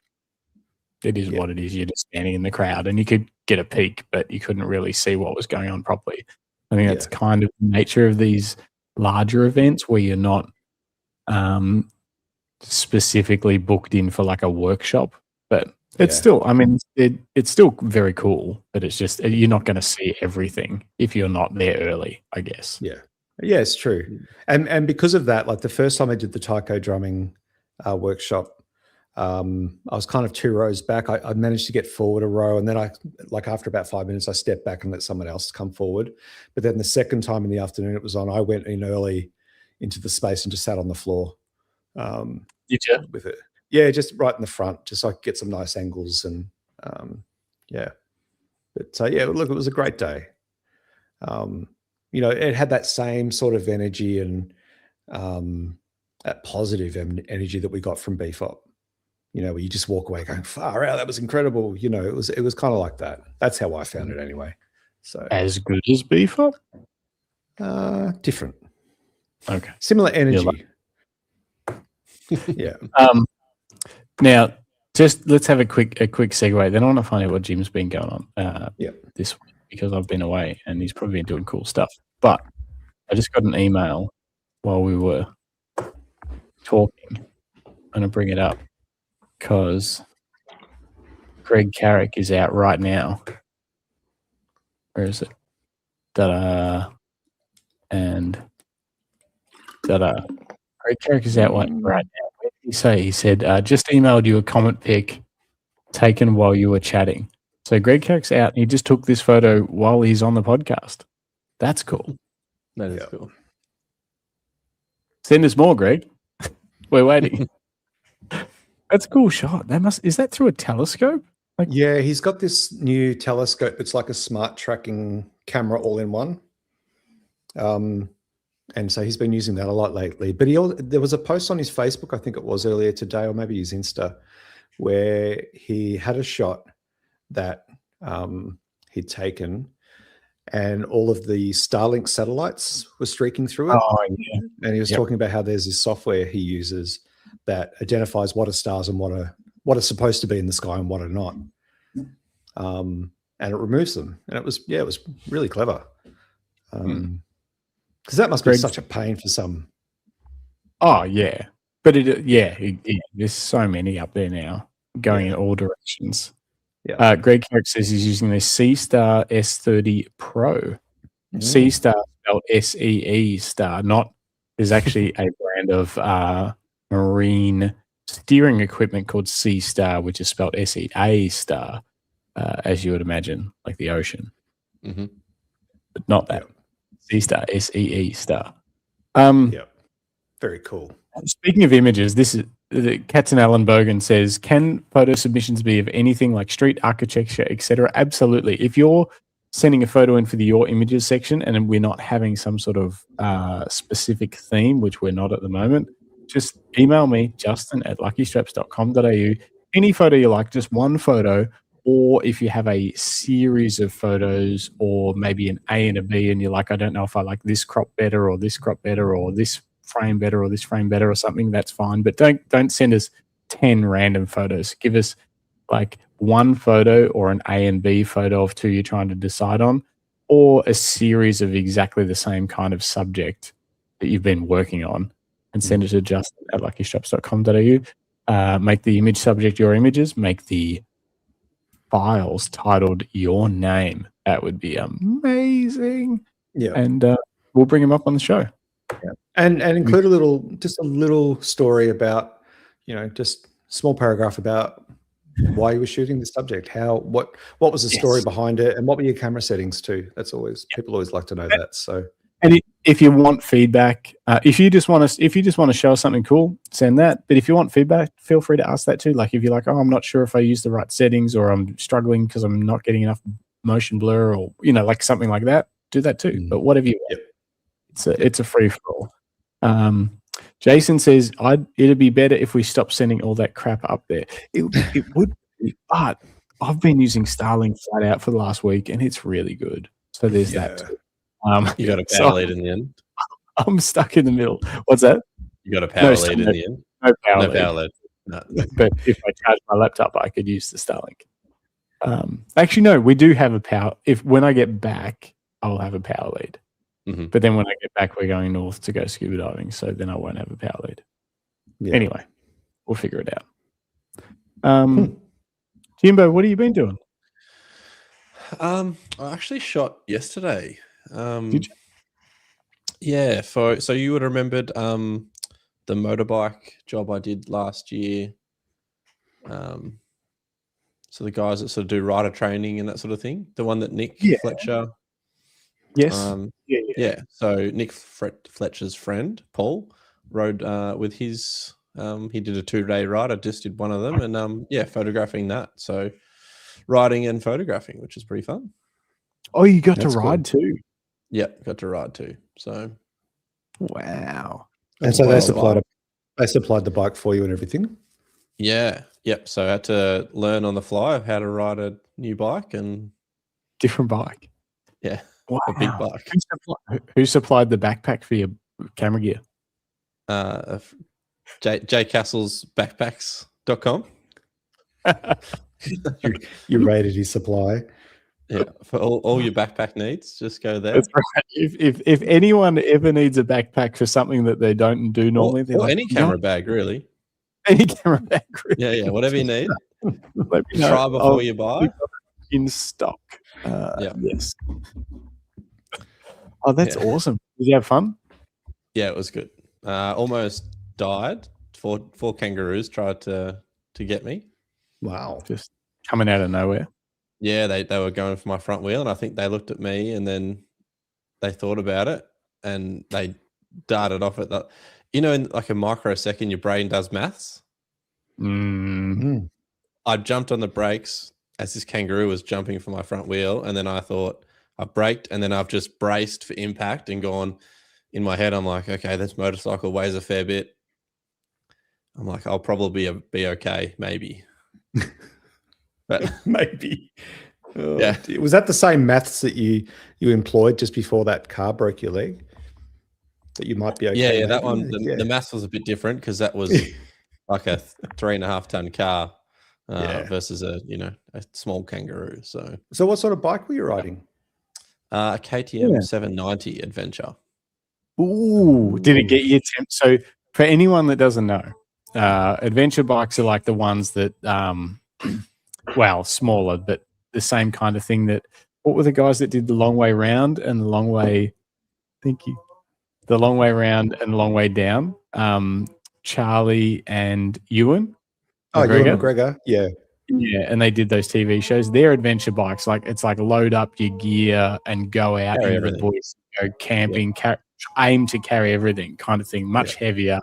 it is what it is. You're just standing in the crowd, and you could get a peek, but you couldn't really see what was going on properly. I think that's kind of the nature of these larger events where you're not specifically booked in for like a workshop, but it's still, I mean, it's still very cool, but it's just, you're not going to see everything if you're not there early, I guess. Yeah, it's true. And because of that, like the first time I did the Taiko drumming workshop, I was kind of 2 rows back. I managed to get forward a row, and then after about 5 minutes, I stepped back and let someone else come forward. But then the second time in the afternoon it was on, I went in early into the space and just sat on the floor. Did you? With it? Yeah, just right in the front, just so I could get some nice angles. And But look, it was a great day. It had that same sort of energy and that positive energy that we got from BFOP. Where you just walk away going, far out, that was incredible. It was kind of like that. That's how I found it anyway. So as good as BFOP? Different. Okay. Similar energy. Yeah. Now, just let's have a quick segue. Then I want to find out what Jim's been going on this week, because I've been away and he's probably been doing cool stuff. But I just got an email while we were talking. I'm going to bring it up because Greg Carrick is out right now. Where is it? Da-da. And da-da. Greg Carrick is out right now. What did he say? He said, just emailed you a comment pic taken while you were chatting. So Greg Carrick's out and he just took this photo while he's on the podcast. That's cool. That is cool. Send us more, Greg. We're waiting. That's a cool shot. Is that through a telescope? Yeah, he's got this new telescope. It's like a smart tracking camera all in one. And so he's been using that a lot lately. But there was a post on his Facebook, I think it was earlier today, or maybe his Insta, where he had a shot that he'd taken, and all of the Starlink satellites were streaking through it. Oh, yeah. And he was talking about how there's this software he uses that identifies what are stars and what are supposed to be in the sky and what are not. And it removes them. And it was really clever. Because that must be such a pain for some. Oh, yeah. But there's so many up there now going in all directions. Yeah. Greg Carrick says he's using the C-Star S30 Pro. C-Star spelled S-E-E Star, there's actually a brand of marine steering equipment called C-Star, which is spelled S-E-A Star, as you would imagine, like the ocean. Mm-hmm. But not that. C-Star, S-E-E Star. Very cool. Speaking of images, this is Katzen Allen Bogan says, can photo submissions be of anything like street architecture, etc.? Absolutely. If you're sending a photo in for the Your Images section and we're not having some sort of specific theme, which we're not at the moment, just email me, justin@luckystraps.com.au. Any photo you like, just one photo, or if you have a series of photos or maybe an A and a B and you're like, I don't know if I like this crop better or this crop better or this frame better or this frame better or something, that's fine. But don't send us 10 random photos. Give us like one photo or an A and B photo of two you're trying to decide on, or a series of exactly the same kind of subject that you've been working on, and send it to justin@luckystraps.com.au. Make the image subject your images. Make the files titled your name. That would be amazing. Yeah. And we'll bring them up on the show. Yeah. And include a little story about, just small paragraph about why you were shooting the subject, what was the story behind it, and what were your camera settings too. That's always, people always like to know that. So, and if you want feedback, if you just want to show us something cool, send that. But if you want feedback, feel free to ask that too. Like if you're like, oh, I'm not sure if I use the right settings, or I'm struggling because I'm not getting enough motion blur, or like something like that, do that too. But whatever you want. It's a free for all. Jason says it'd be better if we stopped sending all that crap up there. It would be, but I've been using Starlink flat out for the last week, and it's really good. So there's that too. You got a power lead in the end. I'm stuck in the middle. What's that? You got a power lead in the end. No power lead. No. But if I charge my laptop, I could use the Starlink. Actually, no, we do have a power. When I get back, I'll have a power lead. Mm-hmm. But then when I get back, we're going north to go scuba diving, so then I won't have a power lead. Yeah. Anyway, we'll figure it out. Jimbo, what have you been doing? I actually shot yesterday. Did you? Yeah, so you would have remembered the motorbike job I did last year. So the guys that sort of do rider training and that sort of thing, the one that Nick Fletcher. Yes. Yeah. So Nick Fletcher's friend, Paul, rode with his, he did a 2-day ride. I just did one of them, and photographing that. So riding and photographing, which is pretty fun. Oh, you got to ride too? Yeah, got to ride too. So wow. And so they supplied the bike for you and everything? Yeah. Yep. So I had to learn on the fly of how to ride a new bike and different bike. Yeah. Wow. A big bike. Who supplied the backpack for your camera gear? Jay Castle's backpacks. Taiko.com. You rated his supply. Yeah, for all your backpack needs, just go there. That's right. If anyone ever needs a backpack for something that they don't do normally, they're or like, any camera bag, really. any camera bag. Really. Yeah, whatever you need. Let me know. Try before you buy. In stock. Yeah. Yes. Oh, that's awesome. Did you have fun? Yeah, it was good. Almost died. Four kangaroos tried to get me. Wow. Just coming out of nowhere. Yeah, they were going for my front wheel, and I think they looked at me, and then they thought about it, and they darted off at that. You know, in like a microsecond, your brain does maths. Mm. I jumped on the brakes as this kangaroo was jumping for my front wheel, and then I thought I braked, and then I've just braced for impact and gone. In my head, I'm like, okay, this motorcycle weighs a fair bit. I'm like, I'll probably be okay, maybe. But Maybe. Oh, yeah. dear. Was that the same maths that you employed just before that car broke your leg? That you might be okay? Yeah, that maybe? one. The maths was a bit different because that was like a 3.5 ton car versus a small kangaroo. So what sort of bike were you riding? A KTM 790 Adventure. Ooh, did it get you temp? So for anyone that doesn't know, adventure bikes are like the ones that, well, smaller, but the same kind of thing that, what were the guys that did the long way round and the long way, thank you, the long way round and the long way down? Charlie and Ewan. Oh, Ewan McGregor. Yeah. Yeah, and they did those TV shows. They're adventure bikes. Like, it's like load up your gear and go out into the bush, go camping, aim to carry everything kind of thing. Much heavier,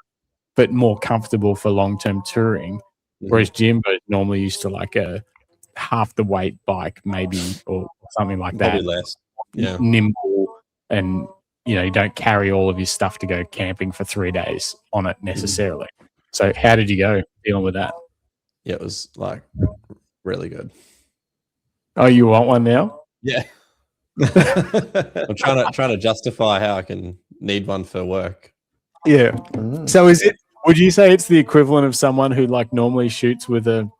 but more comfortable for long-term touring. Whereas Jimbo normally used to like a half the weight bike, maybe, or something like Probably that. less. Yeah. Nimble, and you don't carry all of your stuff to go camping for 3 days on it necessarily. So how did you go dealing with that? Yeah, it was like really good. Oh, you want one now? Yeah. I'm trying to justify how I can need one for work. Yeah. So would you say it's the equivalent of someone who like normally shoots with a,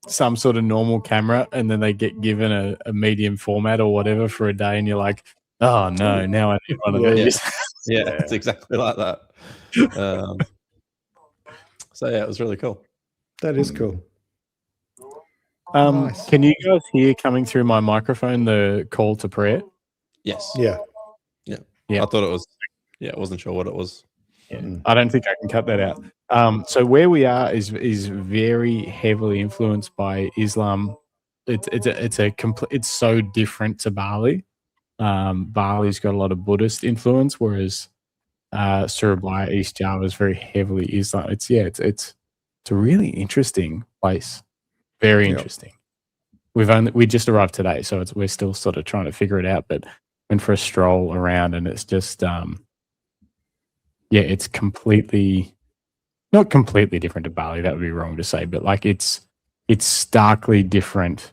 some sort of normal camera, and then they get given a medium format or whatever for a day, and you're like, oh no, now I need one of these. Yeah, it's exactly like that. So yeah, it was really cool. That is cool. Nice. Can you guys hear coming through my microphone the call to prayer? Yes. Yeah. I thought it was. Yeah, I wasn't sure what it was. Yeah. I don't think I can cut that out. So where we are is very heavily influenced by Islam. It's so different to Bali. Bali's got a lot of Buddhist influence, whereas Surabaya, East Java is very heavily Islam. It's a really interesting place. Very interesting. We just arrived today, so we're still sort of trying to figure it out. But went for a stroll around, and it's just it's not completely different to Bali. That would be wrong to say, but like it's starkly different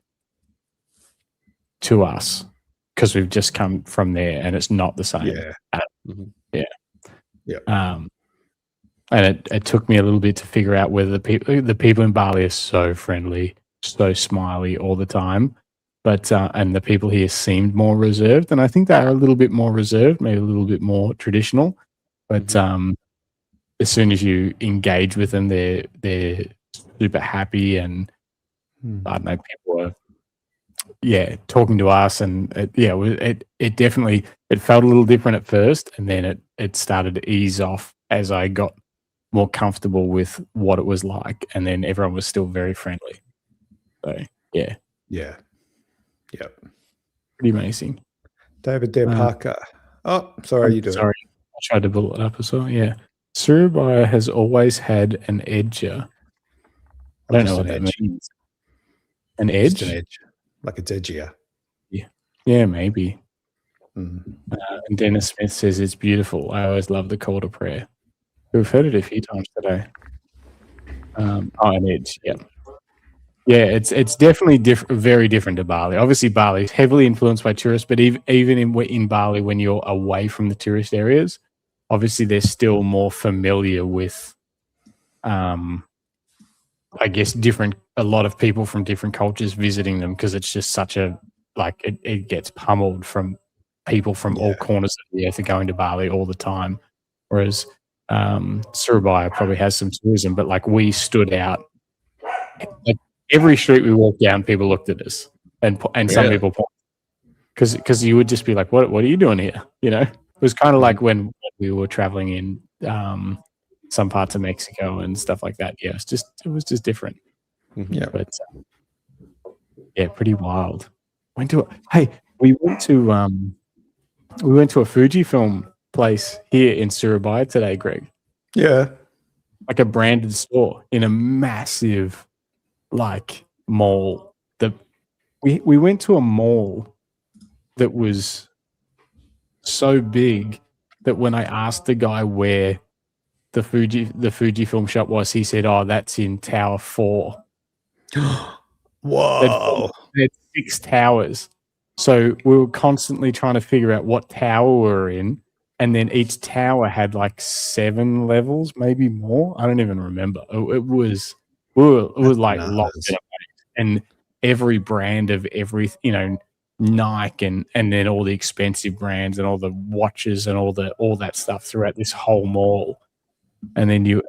to us because we've just come from there, and it's not the same. And it took me a little bit to figure out whether the people in Bali are so friendly, so smiley all the time, but and the people here seemed more reserved, and I think they are a little bit more reserved, maybe a little bit more traditional. But as soon as you engage with them, they're super happy, and I don't know, people are talking to us, and it definitely felt a little different at first, and then it started to ease off as I got more comfortable with what it was like, and then everyone was still very friendly. So pretty amazing. David Parker. Oh, sorry, you do it. Sorry, I tried to pull it up as well. Yeah, Surabaya has always had an edger. I don't know what that means. An edge? Just an edge, like it's edgier. Yeah, maybe. And Dennis Smith says it's beautiful. I always love the call to prayer. We've heard it a few times today. An edge, yeah. Yeah, it's definitely very different to Bali. Obviously, Bali is heavily influenced by tourists, but even in Bali, when you're away from the tourist areas, obviously they're still more familiar with I guess, a lot of people from different cultures visiting them, because it's just such a, like, it gets pummeled from people from all corners of the earth are going to Bali all the time. Whereas Surabaya probably has some tourism, but like we stood out. Like every street we walked down, people looked at us, and some people because you would just be like, what are you doing here? You know, it was kind of like when we were traveling in some parts of Mexico and stuff like that. Yeah, it was just different. Yeah, but yeah, pretty wild. We went to a Fujifilm place here in Surabaya today, Greg. Yeah. Like a branded store in a massive like mall. We went to a mall that was so big that when I asked the guy where the Fujifilm shop was, he said, "Oh, that's in Tower 4." Whoa. They had 6 towers. So we were constantly trying to figure out what tower we were in. And then each tower had like 7 levels, maybe more. I don't even remember. It was like locked in. And every brand of Nike and then all the expensive brands and all the watches and all that stuff throughout this whole mall. And then you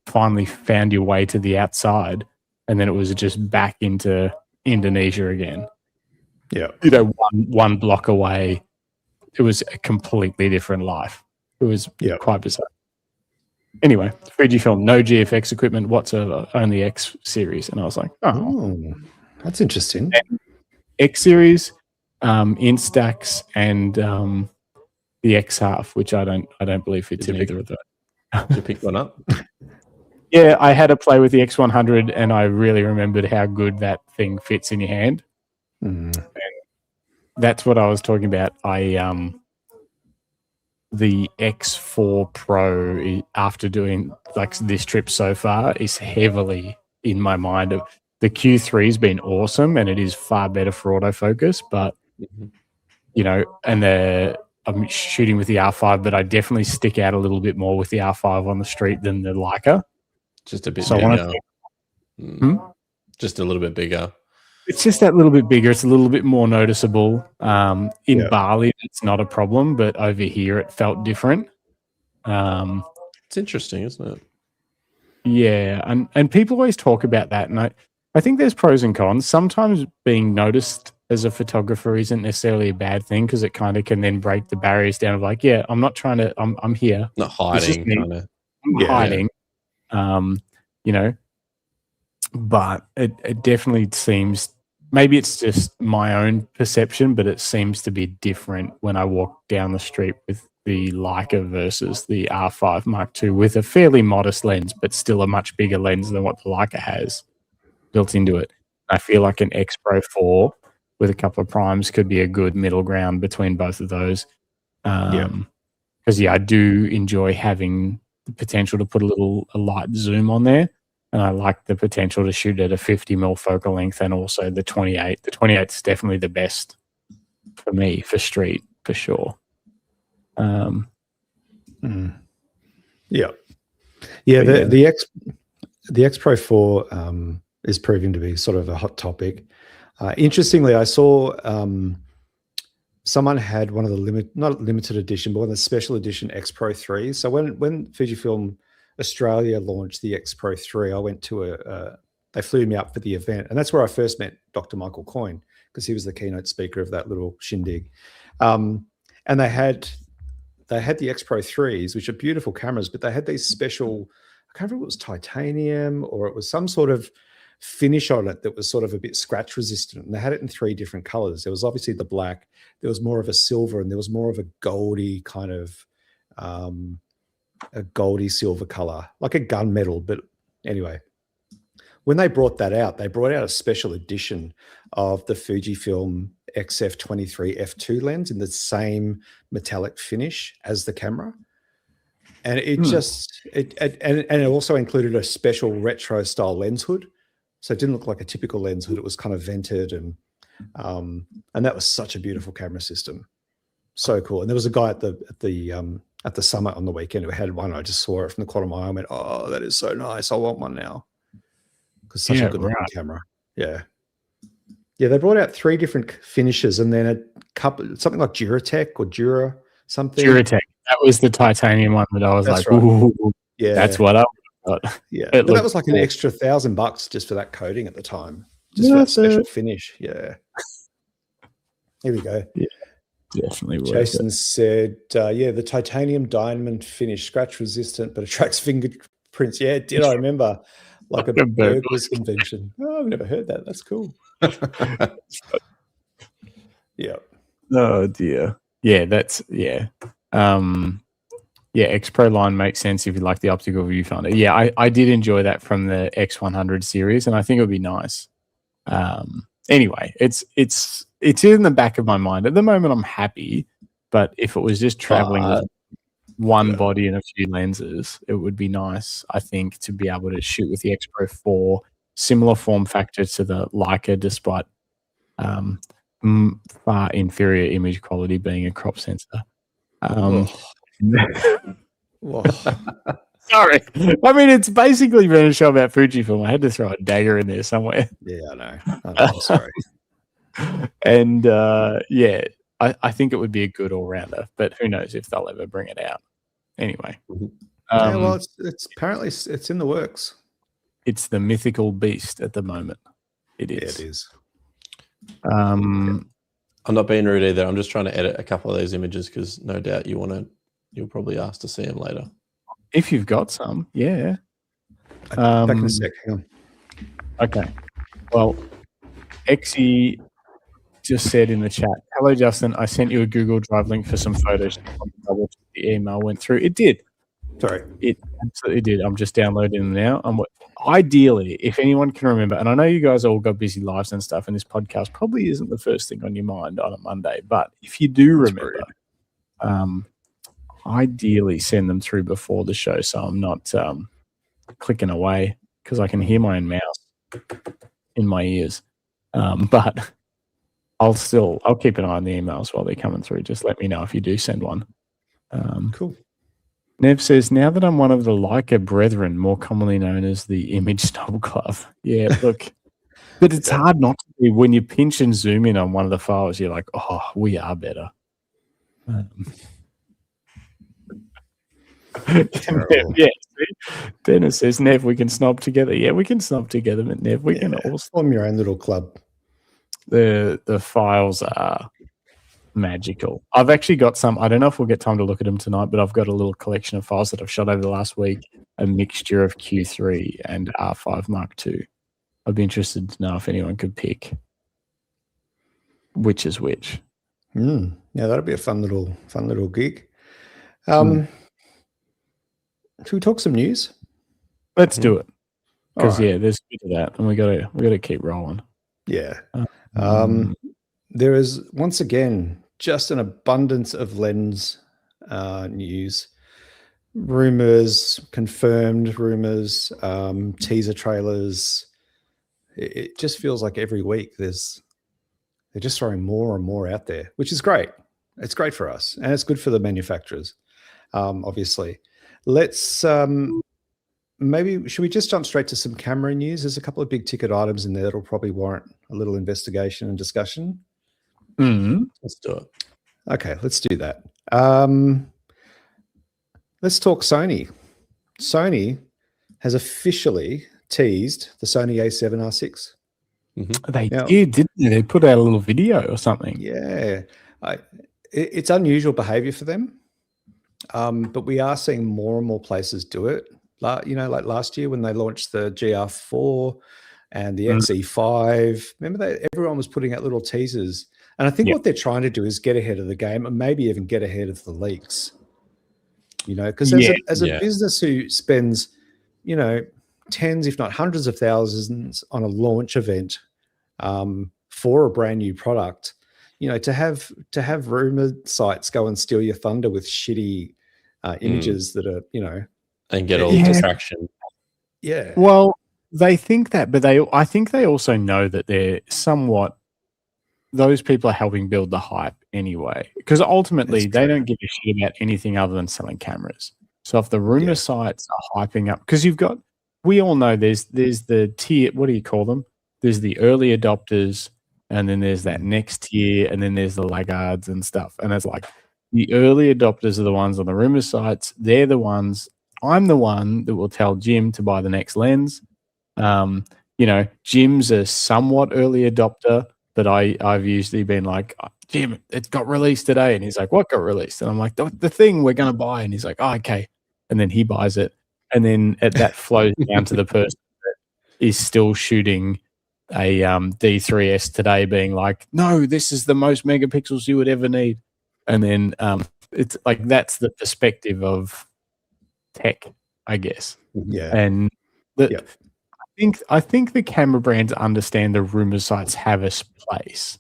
finally found your way to the outside, and then it was just back into Indonesia again. Yeah. One block away. It was a completely different life. It was quite bizarre. Anyway, Fujifilm, no GFX equipment whatsoever, only X series. And I was like, oh, that's interesting. X series, Instax, and the X half, which I don't believe fits in either of those. Did you pick one up? Yeah, I had a play with the X100, and I really remembered how good that thing fits in your hand. And that's what I was talking about. The X4 Pro, after doing like this trip so far, is heavily in my mind. The Q3 has been awesome, and it is far better for autofocus, but and I'm shooting with the R5, but I definitely stick out a little bit more with the R5 on the street than the Leica. Just a bit bigger. Just a little bit bigger. It's just that little bit bigger. It's a little bit more noticeable. In Bali, it's not a problem, but over here it felt different. It's interesting, isn't it? Yeah, and people always talk about that, and I think there's pros and cons. Sometimes being noticed as a photographer isn't necessarily a bad thing, because it kind of can then break the barriers down of like, I'm not trying to, I'm here. Not hiding. I'm hiding. But it definitely seems, maybe it's just my own perception, but it seems to be different when I walk down the street with the Leica versus the R5 Mark II with a fairly modest lens, but still a much bigger lens than what the Leica has built into it. I feel like an X Pro 4 with a couple of primes could be a good middle ground between both of those. Because I do enjoy having the potential to put a light zoom on there, and I like the potential to shoot at a 50mm focal length, and also the 28. The 28 is definitely the best for me for street, for sure. The X Pro 4 is proving to be sort of a hot topic. Interestingly, I saw someone had one of the not limited edition, but one of the special edition X Pro 3. So when Fujifilm Australia launched the X Pro 3, I went to they flew me up for the event, and that's where I first met Dr. Michael Coyne, because he was the keynote speaker of that little shindig. And they had the X Pro 3s, which are beautiful cameras, but they had these special, I can't remember if it was titanium or it was some sort of finish on it that was sort of a bit scratch resistant. And they had it in 3 different colors. There was obviously the black, there was more of a silver, and there was more of a goldy kind of a goldy silver color, like a gunmetal. But anyway, when they brought that out, they brought out a special edition of the Fujifilm XF23 f2 lens in the same metallic finish as the camera. And it it also included a special retro style lens hood. So it didn't look like a typical lens hood. It was kind of vented, and that was such a beautiful camera system. So cool. And there was a guy at the summit on the weekend who had one. I just saw it from the corner of my eye and went, "Oh, that is so nice. I want one now." because such Yeah, a good looking right. camera. Yeah. Yeah, they brought out 3 different finishes and then a couple, something like Duratech or Dura something. Duratech. That was the titanium one that I was That's like, right. ooh, Yeah. that's what I thought. Yeah. It But that was looked like an cool. extra $1,000 just for that coating at the time. Just for that special finish. Yeah. Here we go. Yeah, definitely worth Jason it. said, yeah, the titanium diamond finish, scratch resistant, but attracts fingerprints. Yeah, did I remember? Like a burglar's convention. Oh, I've never heard that. That's cool. Yeah. Oh dear. Yeah, that's yeah. Yeah, X Pro line makes sense if you like the optical viewfinder. Yeah, I did enjoy that from the X100 series, and I think it would be nice. Anyway, it's in the back of my mind. At the moment, I'm happy, but if it was just traveling with one body and a few lenses, it would be nice, I think, to be able to shoot with the X Pro 4, similar form factor to the Leica, despite far inferior image quality being a crop sensor. Sorry. I mean, it's basically been a show about Fujifilm. I had to throw a dagger in there somewhere. Yeah, I know. I'm sorry. And yeah, I think it would be a good all-rounder, but who knows if they'll ever bring it out. Anyway. Yeah, well, it's apparently it's in the works. It's the mythical beast at the moment. It is. Yeah, it is. I'm not being rude either. I'm just trying to edit a couple of those images because no doubt you'll probably ask to see them later. If you've got some, yeah. Back in a sec. Hang on. Okay. Well, Exy just said in the chat, hello, Justin. I sent you a Google Drive link for some photos. The email went through. It did. Sorry. It absolutely did. I'm just downloading them now. Ideally, if anyone can remember, and I know you guys all got busy lives and stuff, and this podcast probably isn't the first thing on your mind on a Monday, but if you do remember, ideally send them through before the show so I'm not clicking away because I can hear my own mouse in my ears. But I'll keep an eye on the emails while they're coming through. Just let me know if you do send one. Cool. Nev says, now that I'm one of the Leica brethren, more commonly known as the Image Snob Club. Yeah, look, but it's hard not to be when you pinch and zoom in on one of the files. You're like, oh, we are better. Yeah, Dennis says, Nev, we can snob together. Yeah, we can snob together, but Nev, we can all form your own little club. The files are magical. I've actually got some. I don't know if we'll get time to look at them tonight, but I've got a little collection of files that I've shot over the last week, a mixture of Q3 and R5 Mark II. I'd be interested to know if anyone could pick which is which. Yeah, that'll be a fun little gig. Should we talk some news? Let's do it. Because right. yeah, there's a bit of that, and we gotta keep rolling. Yeah. There is once again just an abundance of lens news, rumors, confirmed rumors, teaser trailers. It just feels like every week they're just throwing more and more out there, which is great. It's great for us, and it's good for the manufacturers. Obviously, let's maybe should we just jump straight to some camera news? There's a couple of big ticket items in there that'll probably warrant a little investigation and discussion. Let's do it. Okay, let's do that. Let's talk Sony. Sony has officially teased the Sony A7R6. They did, didn't they? They put out a little video or something. Yeah, it's unusual behavior for them, but we are seeing more and more places do it. Like last year when they launched the GR4 and the XE5. Remember that everyone was putting out little teasers. And I think what they're trying to do is get ahead of the game and maybe even get ahead of the leaks. Because as a business who spends, tens, if not hundreds of thousands on a launch event for a brand new product, to have rumored sites go and steal your thunder with shitty images that are, and get all the traction. Yeah. Well, they think that, but I think they also know that they're somewhat. Those people are helping build the hype anyway, because ultimately they don't give a shit about anything other than selling cameras. So if the rumor sites are hyping up, because you've got we all know there's the tier. What do you call them? There's the early adopters, and then there's that next tier, and then there's the laggards and stuff. And it's like the early adopters are the ones on the rumor sites. They're the ones. I'm the one that will tell Jim to buy the next lens. Jim's a somewhat early adopter, but I've usually been like, Jim, it got released today. And he's like, what got released? And I'm like, the thing we're going to buy. And he's like, oh, okay. And then he buys it. And then that flows down to the person that is still shooting a D3S today being like, no, this is the most megapixels you would ever need. And then it's like, that's the perspective of tech, I guess. Yeah. And I think the camera brands understand the rumor sites have a place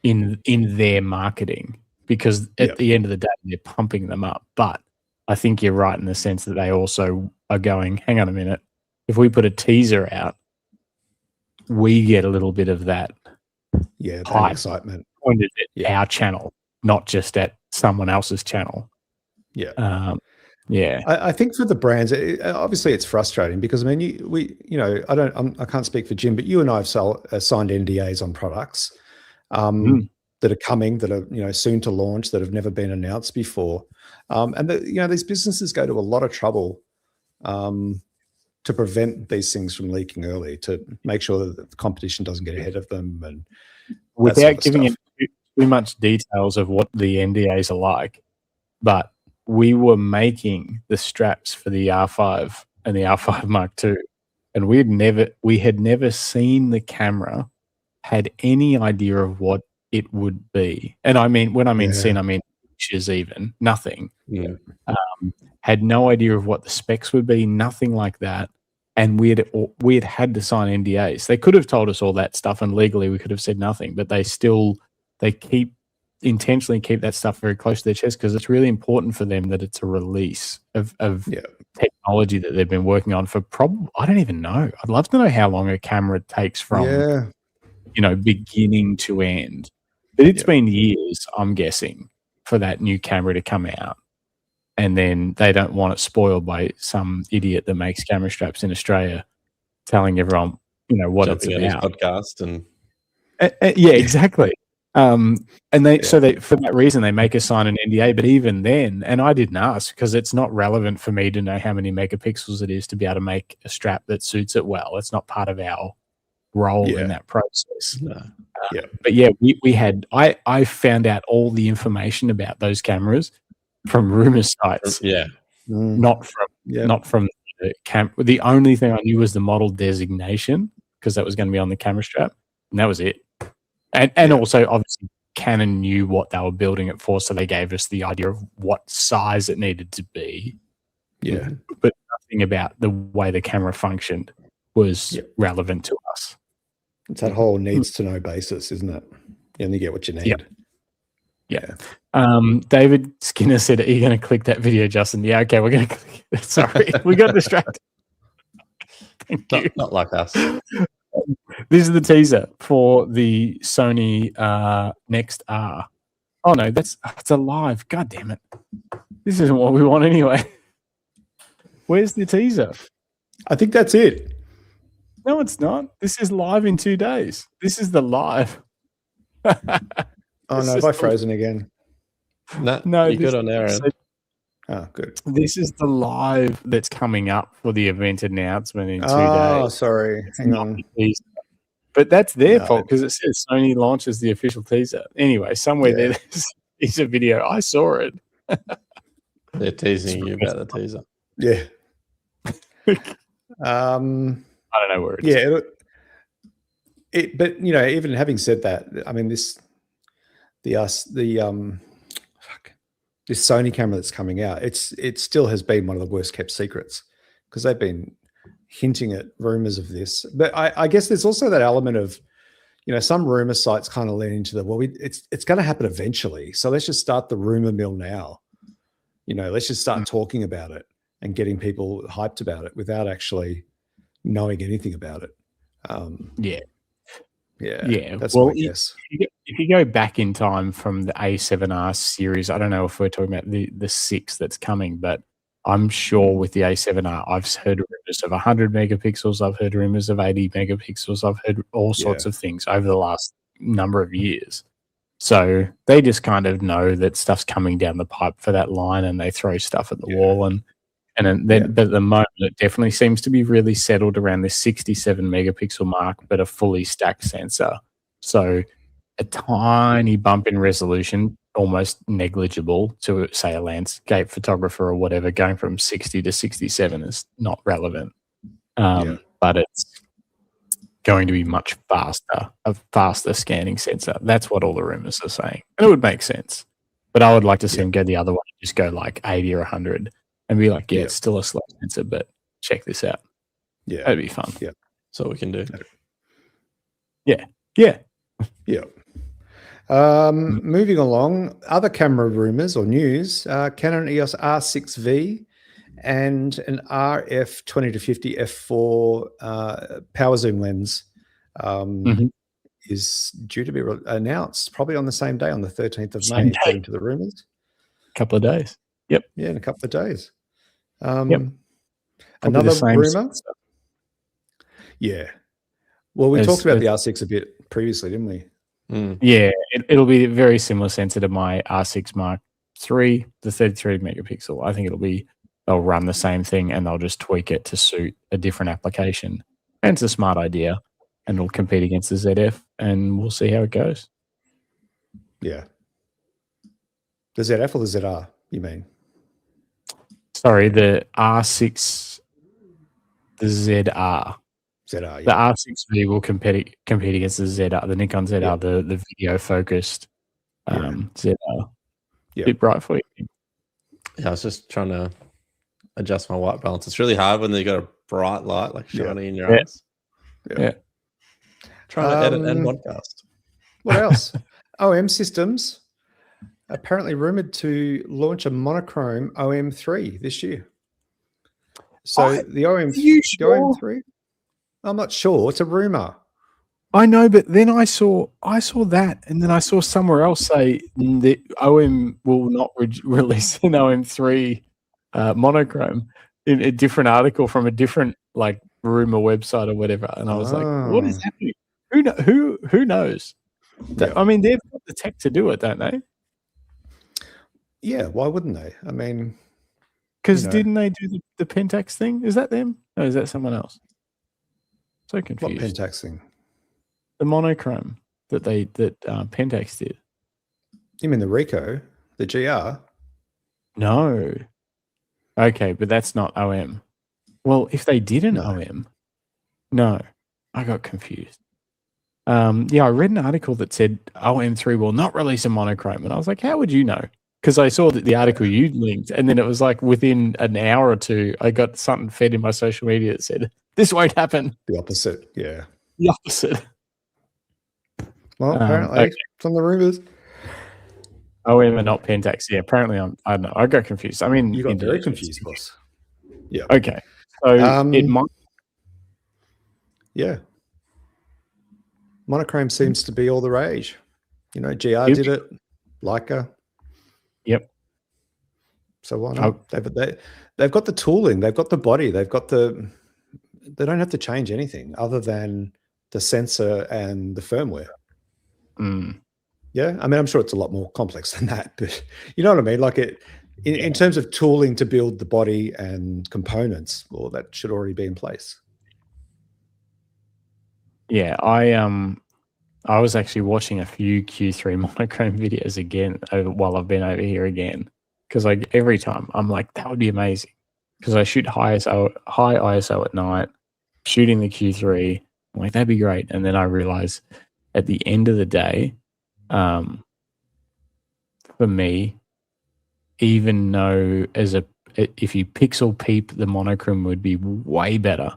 in their marketing, because at the end of the day they're pumping them up. But I think you're right in the sense that they also are going, hang on a minute, if we put a teaser out, we get a little bit of that that excitement pointed at our channel, not just at someone else's channel. I think for the brands, obviously it's frustrating because I mean, I can't speak for Jim, but you and I have signed NDAs on products that are coming, that are soon to launch, that have never been announced before, and these businesses go to a lot of trouble to prevent these things from leaking early, to make sure that the competition doesn't get ahead of them, and without giving it too much details of what the NDAs are like, but we were making the straps for the R5 and the R5 Mark II, and we had never seen the camera, had any idea of what it would be. And I mean, when I mean seen, I mean pictures, even nothing. Had no idea of what the specs would be, nothing like that. And we had to sign NDAs. They could have told us all that stuff, and legally we could have said nothing, but they intentionally keep that stuff very close to their chest, because it's really important for them that it's a release of technology that they've been working on for I don't even know. I'd love to know how long a camera takes from beginning to end. But it's been years, I'm guessing, for that new camera to come out. And then they don't want it spoiled by some idiot that makes camera straps in Australia telling everyone, what it's about. Podcast and exactly. And for that reason, they make us sign an NDA. But even then, and I didn't ask, because it's not relevant for me to know how many megapixels it is to be able to make a strap that suits it well. It's not part of our role in that process. No. But I found out all the information about those cameras from rumor sites. Not from the camera. The only thing I knew was the model designation, because that was going to be on the camera strap, and that was it. And also, obviously, Canon knew what they were building it for, so they gave us the idea of what size it needed to be. But nothing about the way the camera functioned was relevant to us. It's that whole needs to know basis, isn't it? You only get what you need. David Skinner said, are you going to click that video, Justin? Yeah, okay, we're going to click it. Sorry, we got distracted. Thank you. Not like us. This is the teaser for the Sony Next R. Oh no, it's a live. God damn it. This isn't what we want anyway. Where's the teaser? I think that's it. No, it's not. This is live in 2 days. This is the live. Oh no, have I frozen again? No, you're good on our end. Oh, good. This is the live that's coming up for the event announcement in 2 days. Oh, sorry. Hang on. But that's their fault, because it says Sony launches the official teaser. Anyway, somewhere there's a video. I saw it. They're teasing you about the teaser. Yeah. I don't know where it is. But even having said that, I mean, this Sony camera that's coming out, it still has been one of the worst kept secrets, because they've been hinting at rumors of this. But I guess there's also that element of, some rumor sites kind of lean into it's going to happen eventually. So let's just start the rumor mill now. Let's just start talking about it and getting people hyped about it without actually knowing anything about it. That's my guess. If you go back in time from the A7R series, I don't know if we're talking about the 6 that's coming, but I'm sure with the A7R, I've heard rumors of 100 megapixels. I've heard rumors of 80 megapixels. I've heard all sorts of things over the last number of years. So they just kind of know that stuff's coming down the pipe for that line, and they throw stuff at the wall. But at the moment, it definitely seems to be really settled around this 67 megapixel mark, but a fully stacked sensor. So a tiny bump in resolution, almost negligible to, say, a landscape photographer or whatever, going from 60 to 67 is not relevant. But it's going to be much faster, a faster scanning sensor. That's what all the rumors are saying. And it would make sense. But I would like to see them go the other way, just go like 80 or 100 and be like, it's still a slow sensor, but check this out. Yeah. That'd be fun. Yeah. That's what we can do. Yeah. Yeah. Yeah. Moving along, other camera rumors or news, Canon EOS R6V and an RF 20 to 50 f4 power zoom lens is due to be announced probably on the same day, on the 13th of May, according to the rumors. A couple of days. Yep. Yeah, in a couple of days. Another rumor. Yeah. Well, we talked about the R6 a bit previously, didn't we? Yeah, it'll be a very similar sensor to my R6 Mark III, the 33 megapixel. I think they'll run the same thing and they'll just tweak it to suit a different application. And it's a smart idea, and it'll compete against the ZF, and we'll see how it goes. Yeah. The ZF or the ZR, you mean? Sorry, the R6, the ZR. ZR, The R6V will compete against the ZR, the Nikon ZR, the video focused ZR. Yeah. Bit bright for you. Yeah, I was just trying to adjust my white balance. It's really hard when you got a bright light like shining in your eyes. Yeah. Trying to edit and podcast. What else? OM Systems apparently rumored to launch a monochrome OM3 this year. So the OM3. I'm not sure. It's a rumor. I know, but then I saw that, and then I saw somewhere else say that OM will not release an OM3 monochrome in a different article from a different like rumor website or whatever. And I was like, "What is happening? Who knows?" I mean, they've got the tech to do it, don't they? Yeah. Why wouldn't they? I mean, because didn't they do the Pentax thing? Is that them? No, is that someone else? So confused. What Pentax thing? The monochrome that Pentax did. You mean the Ricoh, the GR? No. Okay, but that's not OM. Well, if they did an OM, no, I got confused. I read an article that said OM3 will not release a monochrome, and I was like, how would you know? Because I saw that the article you linked, and then it was like within an hour or two, I got something fed in my social media that said, this won't happen. The opposite, yeah. The opposite. Well, apparently, from the rumors. OM and not Pentax. Yeah, apparently I don't know. I got confused. I mean, you got very confused, boss. Yeah. Okay. So it might. Yeah. Monochrome seems to be all the rage. You know, GR did it. Leica. Yep. So why not? They've got the tooling. They've got the body. They don't have to change anything other than the sensor and the firmware. Yeah, I mean, I'm sure it's a lot more complex than that, but you know what I mean? Like in terms of tooling to build the body and components, well, that should already be in place. Yeah, I was actually watching a few Q3 monochrome videos again while I've been over here again, because like every time I'm like, that would be amazing, because I shoot high ISO at night, shooting the Q3. I'm like, that'd be great, and then I realize at the end of the day, for me, even though if you pixel peep, the monochrome would be way better,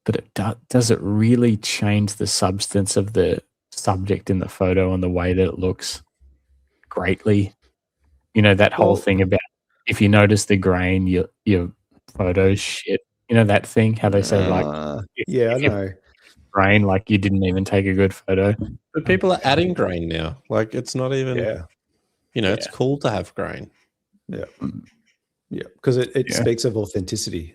but does it really change the substance of the subject in the photo and the way that it looks greatly? You know, that whole thing about if you notice the grain, your photo's shit. You know that thing, how they say like, I know. Grain, like you didn't even take a good photo. But people are adding grain now. Like it's not even, it's cool to have grain. Yeah. Yeah, because it Yeah. speaks of authenticity.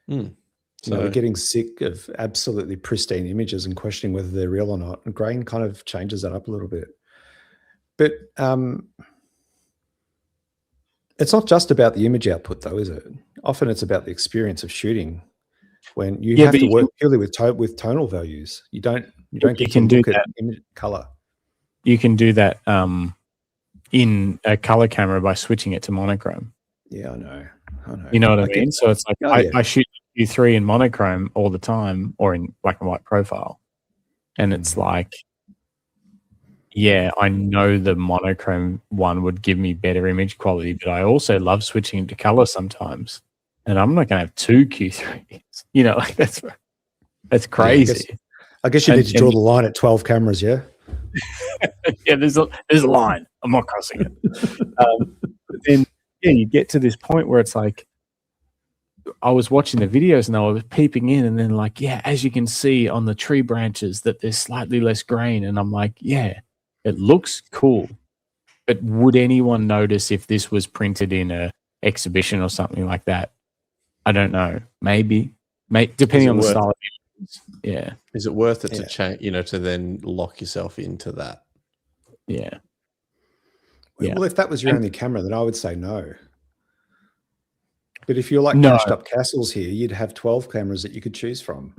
Mm. So we're So getting sick of absolutely pristine images and questioning whether they're real or not. And grain kind of changes that up a little bit. But it's not just about the image output, though, is it? Often it's about the experience of shooting. When you Yeah, have but to you work can, purely with tonal values, you don't you get to can do look at that. image color. You can do that in a color camera by switching it to monochrome. Yeah, I know. You know what I get mean? So it's like Oh, yeah. I shoot Q3 in monochrome all the time, or in black and white profile, and it's like, yeah, I know the monochrome one would give me better image quality, but I also love switching into color sometimes, and I'm not going to have two Q3s. You know, like that's crazy. I guess you need to draw And the line at 12 cameras, yeah? yeah, there's a line. I'm not crossing it. But then yeah, you get to this point where it's like, I was watching the videos and I was peeping in, and then like, yeah, as you can see on the tree branches that there's slightly less grain, and I'm like, yeah, it looks cool, but would anyone notice if this was printed in a exhibition or something like that? I don't know. Maybe, depending on the style of images. Yeah. is it worth it to Yeah. change, to then lock yourself into that? Yeah. Well, if that was your only camera, then I would say no. But if you're like No. mashed up castles here, you'd have 12 cameras that you could choose from.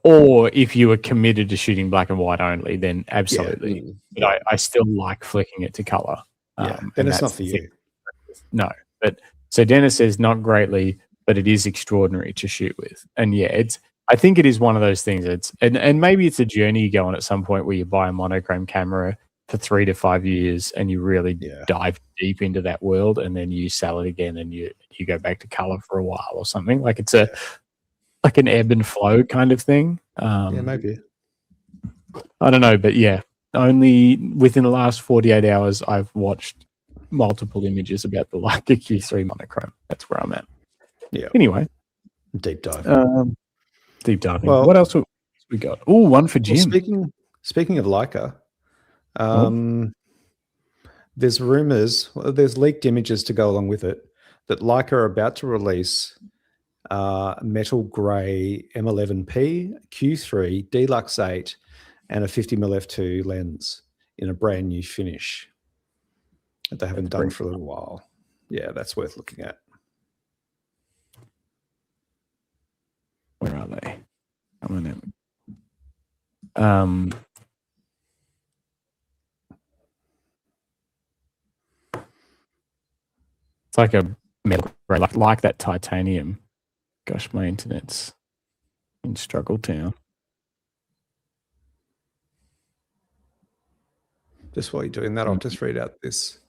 Or if you were committed to shooting black and white only, then absolutely. Yeah. But I still like flicking it to color. Yeah, and then it's not that's for the you. thing. No, but so Dennis says not greatly, but it is extraordinary to shoot with. And yeah, I think it is one of those things. And maybe it's a journey you go on at some point where you buy a monochrome camera for 3 to 5 years and you really dive deep into that world, and then you sell it again and you go back to color for a while or something. Like it's like an ebb and flow kind of thing. Yeah, maybe. I don't know, but yeah, only within the last 48 hours, I've watched multiple images about the Leica Q3 monochrome. That's where I'm at. Yeah. Anyway, Deep dive. Deep diving. Well, what else have we got? Oh, one for Jim. Speaking of Leica, there's rumors, there's leaked images to go along with it, that Leica are about to release metal grey M11P, Q3, Deluxe 8, and a 50mm f2 lens in a brand new finish that they haven't done for a little while. Yeah, that's worth looking at. Where are they? It's like a metal grey, like that titanium. Gosh, my internet's in struggle town. Just while you're doing that, I'll just read out this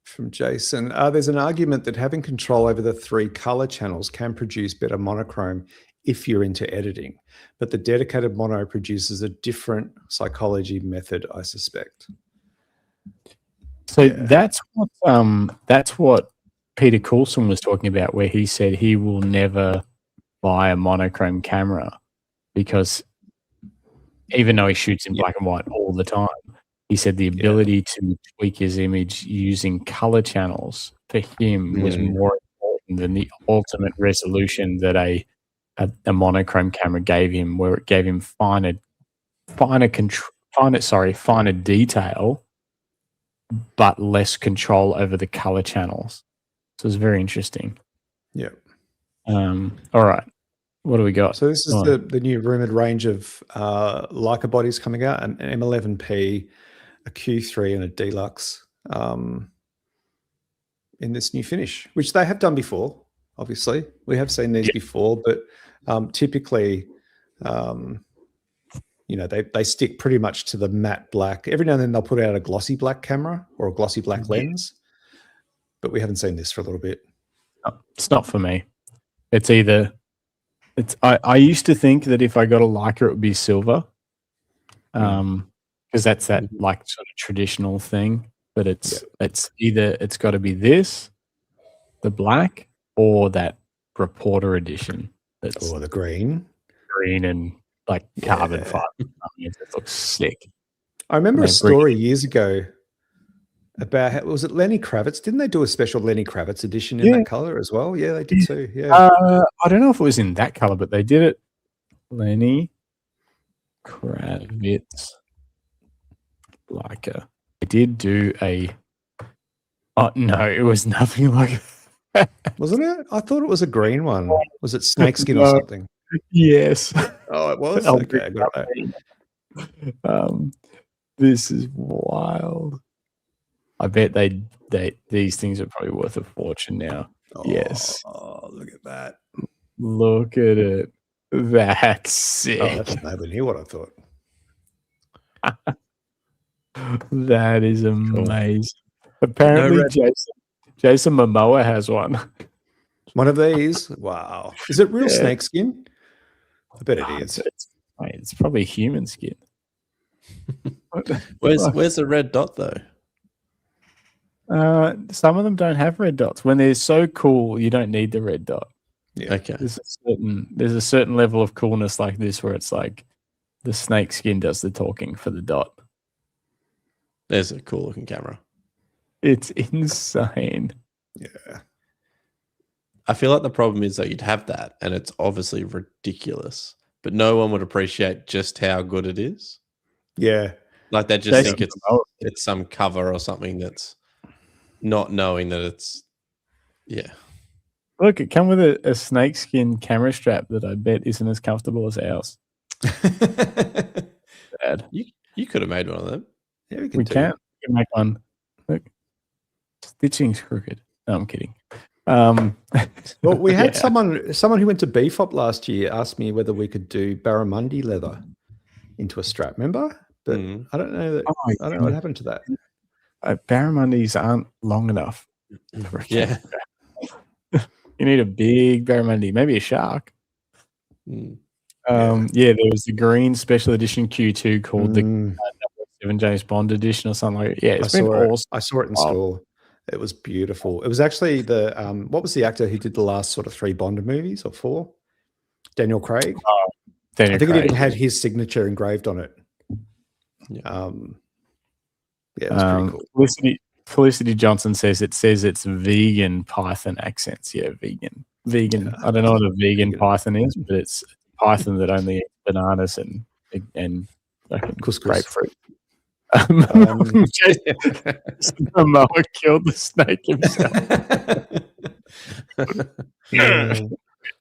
from Jason. There's an argument that having control over the 3 color channels can produce better monochrome if you're into editing, but the dedicated mono produces a different psychology method, I suspect. So that's what Peter Coulson was talking about, where he said he will never buy a monochrome camera because even though he shoots in black and white all the time, he said the ability to tweak his image using color channels for him was more important than the ultimate resolution that a monochrome camera gave him, where it gave him finer detail, but less control over the color channels. So it's very interesting. Yeah. All right. What do we got? So this is the new rumored range of Leica bodies coming out, an M11P, a Q3, and a Deluxe in this new finish, which they have done before. Obviously, we have seen these before, but typically, they stick pretty much to the matte black. Every now and then they'll put out a glossy black camera or a glossy black lens, but we haven't seen this for a little bit. No, it's not for me. It's either I used to think that if I got a Leica, it would be silver, because that's that like sort of traditional thing. But it's either it's got to be this, the black, or that reporter edition. That's the green and like carbon fiber. It looks sick. I remember a story years ago about was it Lenny Kravitz? Didn't they do a special Lenny Kravitz edition in Yeah. that color as well? Yeah, they did too. Yeah. I don't know if it was in that color, but they did it. Lenny Kravitz Leica. They did do a. Oh no, it was nothing like. Wasn't it? I thought it was a green one. Was it snakeskin or No. something? Yes. Oh, it was. I'll Okay, bring I it got up. that. This is wild. I bet these things are probably worth a fortune now. Yes. Oh, look at that. Look at it. That's sick. Oh, that's nowhere near what I thought. That is amazing. Apparently, red. Jason Momoa has one. One of these. Wow. Is it real snakeskin? I bet it is. It's probably human skin. Where's the red dot though? Some of them don't have red dots. When they're so cool, you don't need the red dot. Yeah. Okay. There's a certain level of coolness like this where it's like the snake skin does the talking for the dot. There's a cool looking camera. It's insane. Yeah. I feel like the problem is that you'd have that and it's obviously ridiculous, but no one would appreciate just how good it is. Yeah. Like they just think it's some cover or something that's not knowing that it's, yeah. Look, it come with a snakeskin camera strap that I bet isn't as comfortable as ours. Bad. You could have made one of them. Yeah, we We can make one. Look, stitching's crooked. No, I'm kidding. Well, we had someone who went to BFOP last year asked me whether we could do barramundi leather into a strap. Remember? But I don't know that. I don't know what happened to that. Barramundis aren't long enough. Yeah. You need a big barramundi, maybe a shark. Yeah, there was the green special edition Q2 called the 7 James Bond edition or something like that. Yeah, it's been awesome. I saw it in school. It was beautiful. It was actually the what was the actor who did the last sort of 3 Bond movies or 4? Daniel Craig. I think it even had his signature engraved on it. Yeah, it was pretty cool. Felicity Johnson says it's vegan python accents. Yeah, vegan. I don't know what a vegan python is, but it's python that only eats bananas and grapefruit. Momoa killed the snake himself.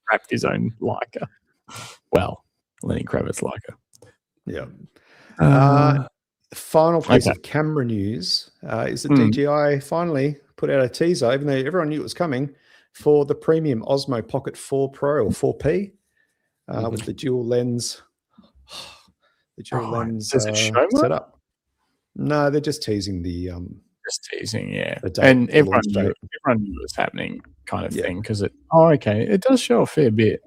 Wrapped his own Leica. Well, Lenny Kravitz Leica. Yeah. Final piece of camera news is that DJI finally put out a teaser, even though everyone knew it was coming, for the premium Osmo Pocket 4 Pro or 4P with the dual lens. The dual lens setup. No, they're just teasing the. Just teasing, yeah. And everyone knew it was happening, kind of thing, because it. Oh, okay, it does show a fair bit.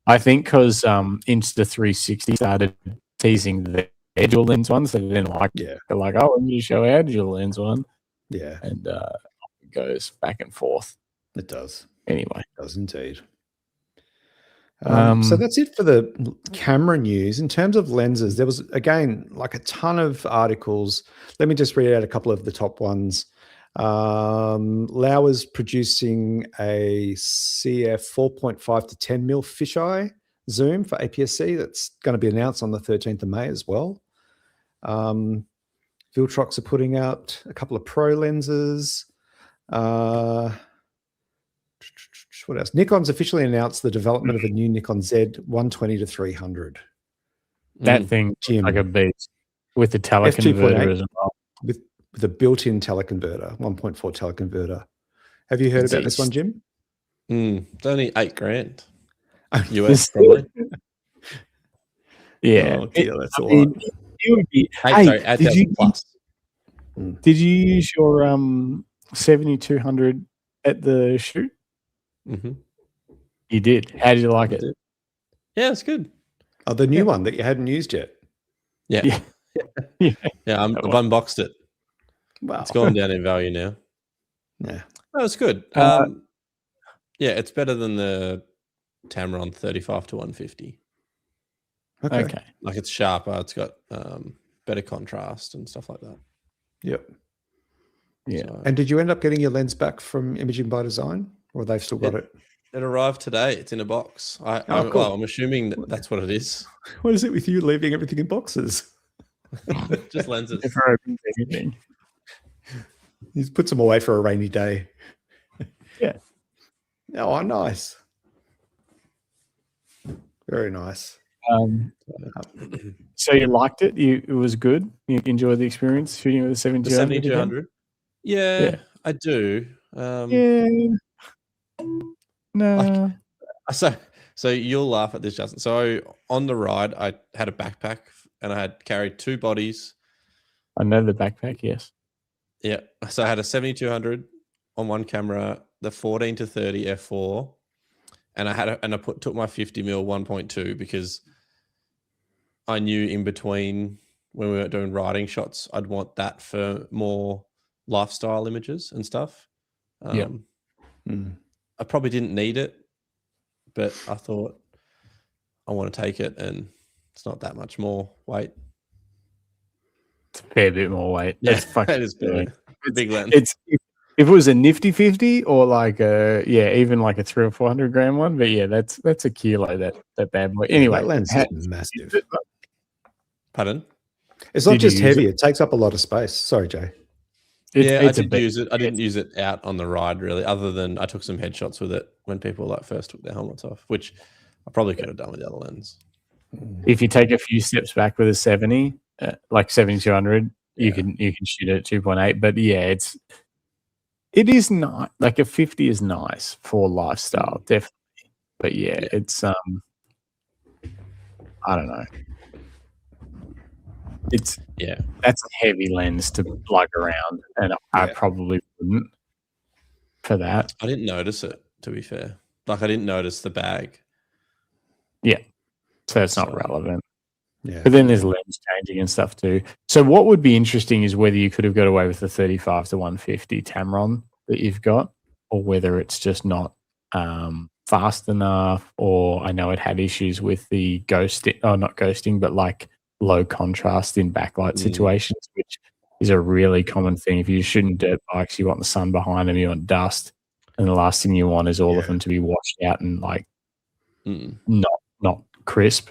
I think because Insta360 started teasing the dual lens ones, they didn't like. Yeah, they're like, oh, let me show our dual lens one. Yeah, and it goes back and forth. It does. Anyway, it does indeed. So that's it for the camera news. In terms of lenses, there was, again, like a ton of articles. Let me just read out a couple of the top ones. Lauer's producing a CF 4.5 to 10 mil fisheye zoom for APS-C. That's going to be announced on the 13th of May as well. Viltrox are putting out a couple of pro lenses. What else? Nikon's officially announced the development of a new Nikon Z 120 to 300. That thing, like a beast, with the teleconverter as well. With a built-in teleconverter, 1.4 teleconverter. Have you heard about this one, Jim? It's only $8,000 US, probably. Yeah, that's a lot. Did you use your 7200 at the shoot? Mm-hmm. You did. How did you like it? Yeah, it's good. Oh, the new one that you hadn't used yet. Yeah. I've unboxed it. Wow, it's gone down in value now. Yeah, no, it's good. It's better than the Tamron 35 to 150. Okay. Like it's sharper. It's got better contrast and stuff like that. Yep. Yeah. So And did you end up getting your lens back from Imaging by Design, or they've still got it? it arrived today. It's in a box. Oh, cool. Well, I'm assuming that's what it is. What is it with you leaving everything in boxes? Just lenses. Never opens anything. He puts them away for a rainy day. Yeah. Oh, nice. Very nice. So you liked it? It was good? You enjoyed the experience shooting with a The 7200? 7200. Yeah, I do. No. So you'll laugh at this, Justin. So on the ride, I had a backpack and I had carried 2 bodies. I know the backpack, yes. Yeah. So I had a 7200 on one camera, the 14 to 30 f4, and I took my 50mm 1.2 because I knew in between when we were doing riding shots, I'd want that for more lifestyle images and stuff. Yeah. I probably didn't need it, but I thought I want to take it, and it's not that much more weight. It's a fair bit more weight. Yeah, That's fucking it is big. Big lens. If it was a nifty 50 or like even like a 300 or 400 gram one, but yeah, that's a kilo, that bad boy. Anyway, that lens is massive. Pardon? It's not Did you just use heavy; it? it takes up a lot of space. Sorry, Jay. I did use it. I didn't use it out on the ride really, other than I took some headshots with it when people like first took their helmets off, which I probably could have done with the other lens. If you take a few steps back with a 70, like 7200, you can shoot it at 2.8. But yeah, it is not like a 50 is nice for lifestyle, definitely. But it's I don't know. That's a heavy lens to lug around, and I probably wouldn't for that. I didn't notice it, to be fair. Like I didn't notice the bag. Yeah, so it's not relevant. Yeah, but then there's lens changing and stuff too. So what would be interesting is whether you could have got away with the 35 to 150 Tamron that you've got, or whether it's just not fast enough. Or I know it had issues with the not ghosting, but like low contrast in backlight situations, which is a really common thing. If you're shooting dirt bikes, you want the sun behind them, you want dust, and the last thing you want is all of them to be washed out and like not crisp.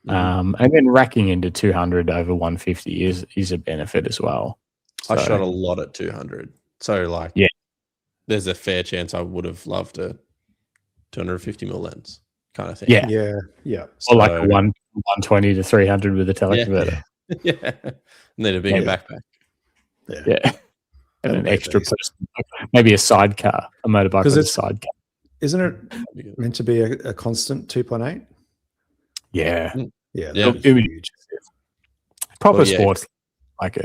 And then racking into 200 over 150 is a benefit as well. I shot a lot at 200, so like there's a fair chance I would have loved a 250mm lens kind of thing. Yeah. So, or like a 120 to 300 with a teleconverter. Yeah. Need a bigger backpack. Yeah. And an extra person, maybe a sidecar, a motorbike with a sidecar. Isn't it meant to be a constant 2.8? Yeah. Yeah. It would be huge. Proper sports. Like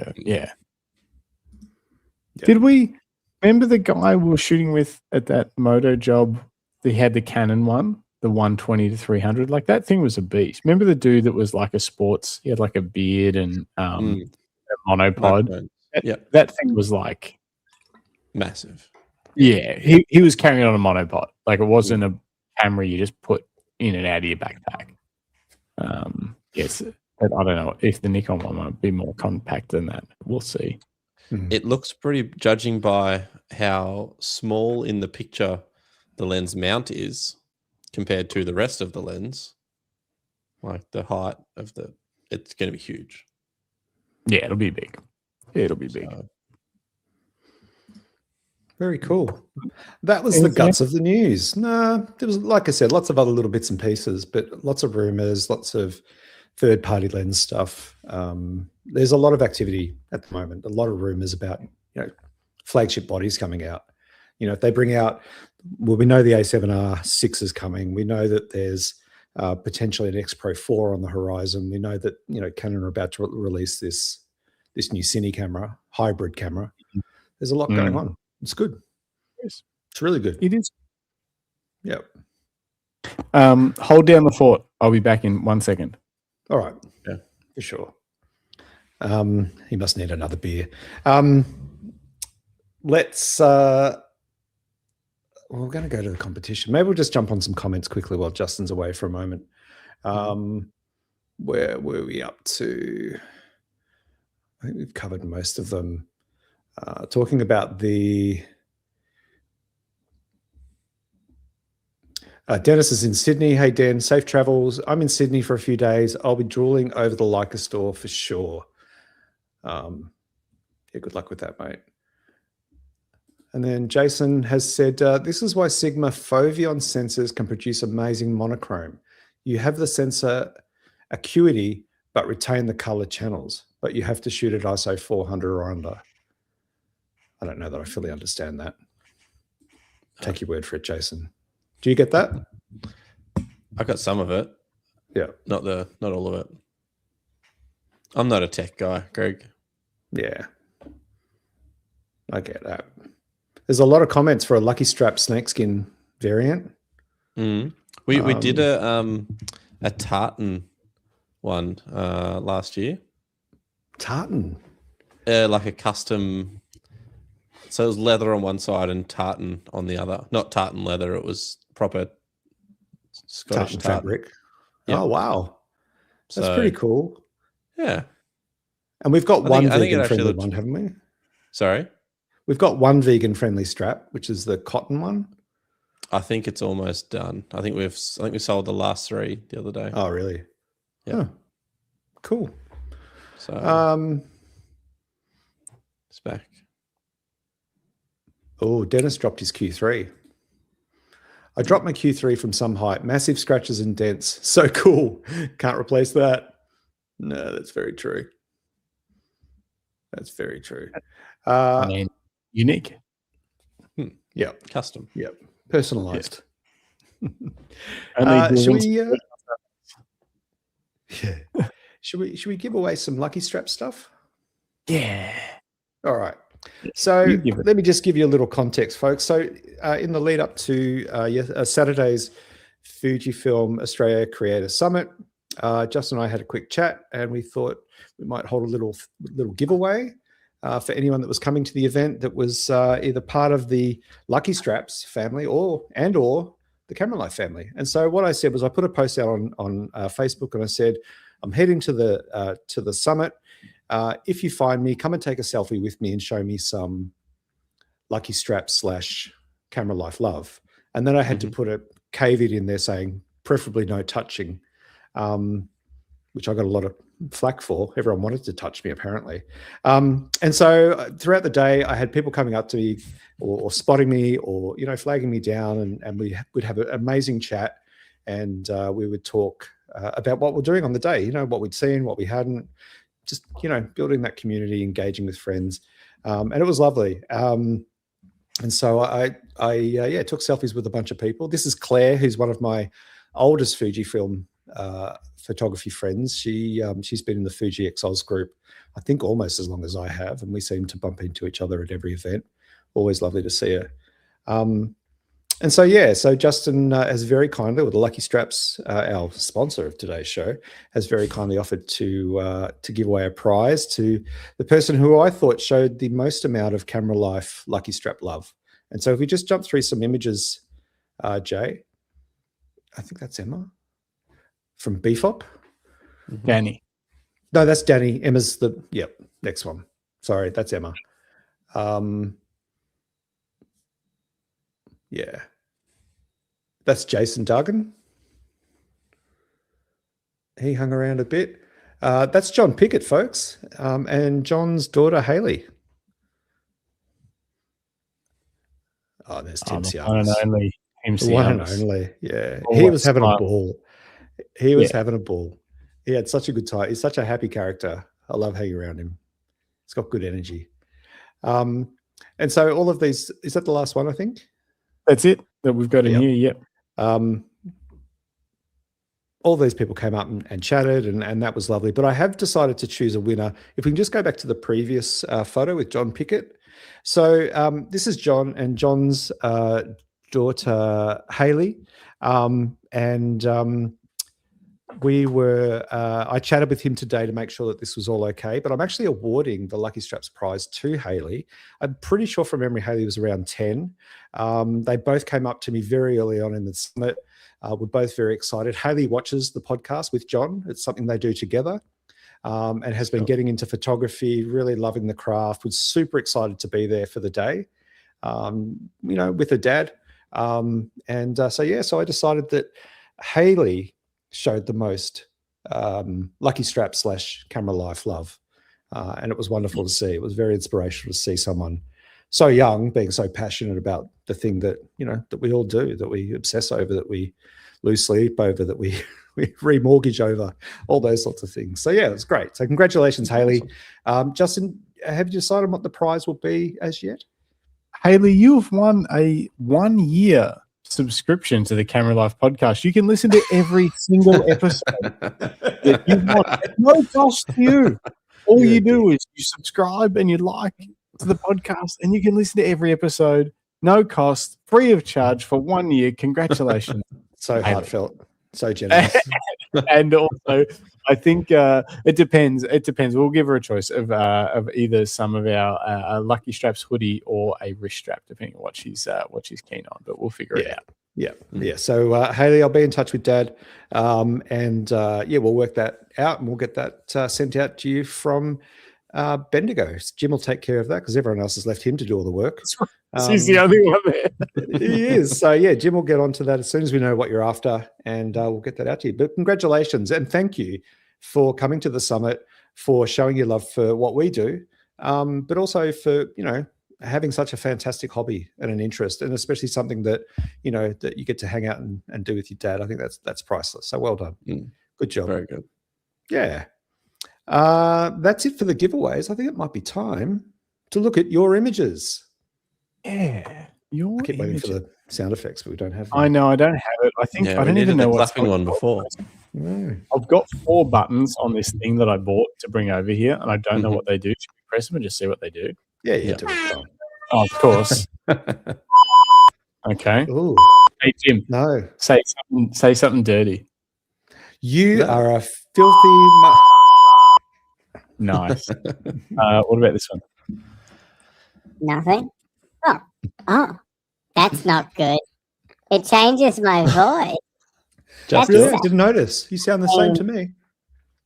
Did we remember the guy we were shooting with at that moto job? He had the Canon one, the 120 to 300. Like that thing was a beast. Remember the dude that was like a sports? He had like a beard and a monopod. That thing was like massive. Yeah, he was carrying on a monopod. Like it wasn't a camera you just put in and out of your backpack. Yes, I don't know if the Nikon one might be more compact than that. We'll see. It looks pretty, judging by how small in the picture the lens mount is compared to the rest of the lens. Like the height of it's going to be huge. Yeah, it'll be big. It'll be big. Very cool. That was the guts of the news. No, there was, like I said, lots of other little bits and pieces, but lots of rumors, lots of third-party lens stuff. There's a lot of activity at the moment. A lot of rumors about flagship bodies coming out. If they bring out, well, we know the A7R6 is coming. We know that there's potentially an X Pro 4 on the horizon. We know that Canon are about to release this new Cine camera, hybrid camera. There's a lot going on. It's good. Yes. It's really good. It is. Yep. Hold down the fort. I'll be back in 1 second. All right. Yeah, for sure. He must need another beer. Let's we're going to go to the competition. Maybe we'll just jump on some comments quickly while Justin's away for a moment. Where were we up to? I think we've covered most of them. talking about the Dennis is in Sydney. Hey, Dan, safe travels. I'm in Sydney for a few days. I'll be drooling over the Leica store for sure. Yeah, good luck with that, mate. And then Jason has said, this is why Sigma Foveon sensors can produce amazing monochrome. You have the sensor acuity, but retain the color channels, but you have to shoot at ISO 400 or under. I don't know that I fully understand that. Take your word for it, Jason. Do you get that? I got some of it. Yeah. Not all of it. I'm not a tech guy, Greg. Yeah. I get that. There's a lot of comments for a Lucky Strap snakeskin variant. We did a tartan one last year. Tartan? Like a custom. So it was leather on one side and tartan on the other. Not tartan leather. It was proper Scottish tartan fabric. Yep. Oh, wow. That's pretty cool. Yeah. And we've got one vegan-friendly one, haven't we? Sorry? We've got one vegan-friendly strap, which is the cotton one. I think it's almost done. I think we sold the last 3 the other day. Oh, really? Yeah. Huh. Cool. So it's back. Oh, Dennis dropped his Q3. I dropped my Q3 from some height. Massive scratches and dents. So cool. Can't replace that. No, that's very true. That's very true. I mean, unique. Yeah. Custom. Yep. Personalized. Yeah. Should we give away some Lucky Strap stuff? Yeah. All right. So let me just give you a little context, folks. So in the lead up to Saturday's Fujifilm Australia Creator Summit, Justin and I had a quick chat, and we thought we might hold a little giveaway for anyone that was coming to the event that was either part of the Lucky Straps family or the Camera Life family. And so what I said was I put a post out on Facebook, and I said, I'm heading to the summit. If you find me, come and take a selfie with me and show me some Lucky Straps / Camera Life love. And then I had to put a caveat in there saying, preferably no touching, which I got a lot of flack for. Everyone wanted to touch me, apparently. And so throughout the day, I had people coming up to me or spotting me or, flagging me down, and we would have an amazing chat, and we would talk about what we're doing on the day, what we'd seen, what we hadn't, just, building that community, engaging with friends. And it was lovely. And so I took selfies with a bunch of people. This is Claire, who's one of my oldest Fujifilm photography friends. She's been in the Fuji X-Oz group, I think almost as long as I have, and we seem to bump into each other at every event. Always lovely to see her. And so Justin has very kindly, with the Lucky Straps, our sponsor of today's show, has very kindly offered to give away a prize to the person who I thought showed the most amount of Camera Life Lucky Strap love. And so if we just jump through some images, Jay, I think that's Emma from BFOP. Danny. No, that's Danny. Emma's next one. Sorry, that's Emma. Yeah. That's Jason Duggan. He hung around a bit. That's John Pickett, folks, and John's daughter, Haley. Oh, there's Tim Sianis. One and only Tim Sianis. One and only, yeah. He was having a ball. He was having a ball. He had such a good time. He's such a happy character. I love hanging around him. He's got good energy. And so all of these, is that the last one, I think? That's it that we've got in here. Yep. All these people came up and chatted, and that was lovely. But I have decided to choose a winner. If we can just go back to the previous photo with John Pickett. So this is John and John's daughter, Haley. I chatted with him today to make sure that this was all okay, but I'm actually awarding the Lucky Straps prize to Haley. I'm pretty sure from memory, Haley was around 10. They both came up to me very early on in the summit. We're both very excited. Haley watches the podcast with John. It's something they do together. and has been getting into photography, really loving the craft, was super excited to be there for the day, with her dad. So I decided that Hayley showed the most lucky strap / camera life love. And it was wonderful to see. It was very inspirational to see someone so young being so passionate about the thing that, that we all do, that we obsess over, that we lose sleep over, that we remortgage over, all those sorts of things. So yeah, it was great. So congratulations, Hayley. Justin, have you decided what the prize will be as yet? Hayley, you've won a 1-year subscription to the Camera Life podcast. You can listen to every single episode that you want. No cost to you. All you do is you subscribe and you like to the podcast, and you can listen to every episode, no cost, free of charge for 1 year. Congratulations. So heartfelt, so generous. And also, I think it depends. It depends. We'll give her a choice of either some of our Lucky Straps hoodie or a wrist strap, depending on what she's keen on. But we'll figure it out. Yeah. So Hayley, I'll be in touch with Dad, we'll work that out, and we'll get that sent out to you from Bendigo. Jim will take care of that because everyone else has left him to do all the work. He's the only one there. He is. So yeah, Jim will get onto that as soon as we know what you're after, and we'll get that out to you. But congratulations and thank you for coming to the summit, for showing your love for what we do, but also for having such a fantastic hobby and an interest, and especially something that that you get to hang out and do with your dad. I think that's priceless. So well done. Good job. Very good. Yeah. That's it for the giveaways. I think it might be time to look at your images. Yeah. I keep waiting for the sound effects, but we don't have them. I know, I don't have it. I think I don't even know what's clapping one before. No. I've got 4 buttons on this thing that I bought to bring over here, and I don't know what they do. Should we press them and just see what they do? Yeah. Do it. Oh, of course. Okay. Ooh. Hey, Jim. No. Say something dirty. You are a filthy. Nice. What about this one? Nothing. Oh, that's not good. It changes my voice. Really? I didn't notice. You sound the same to me.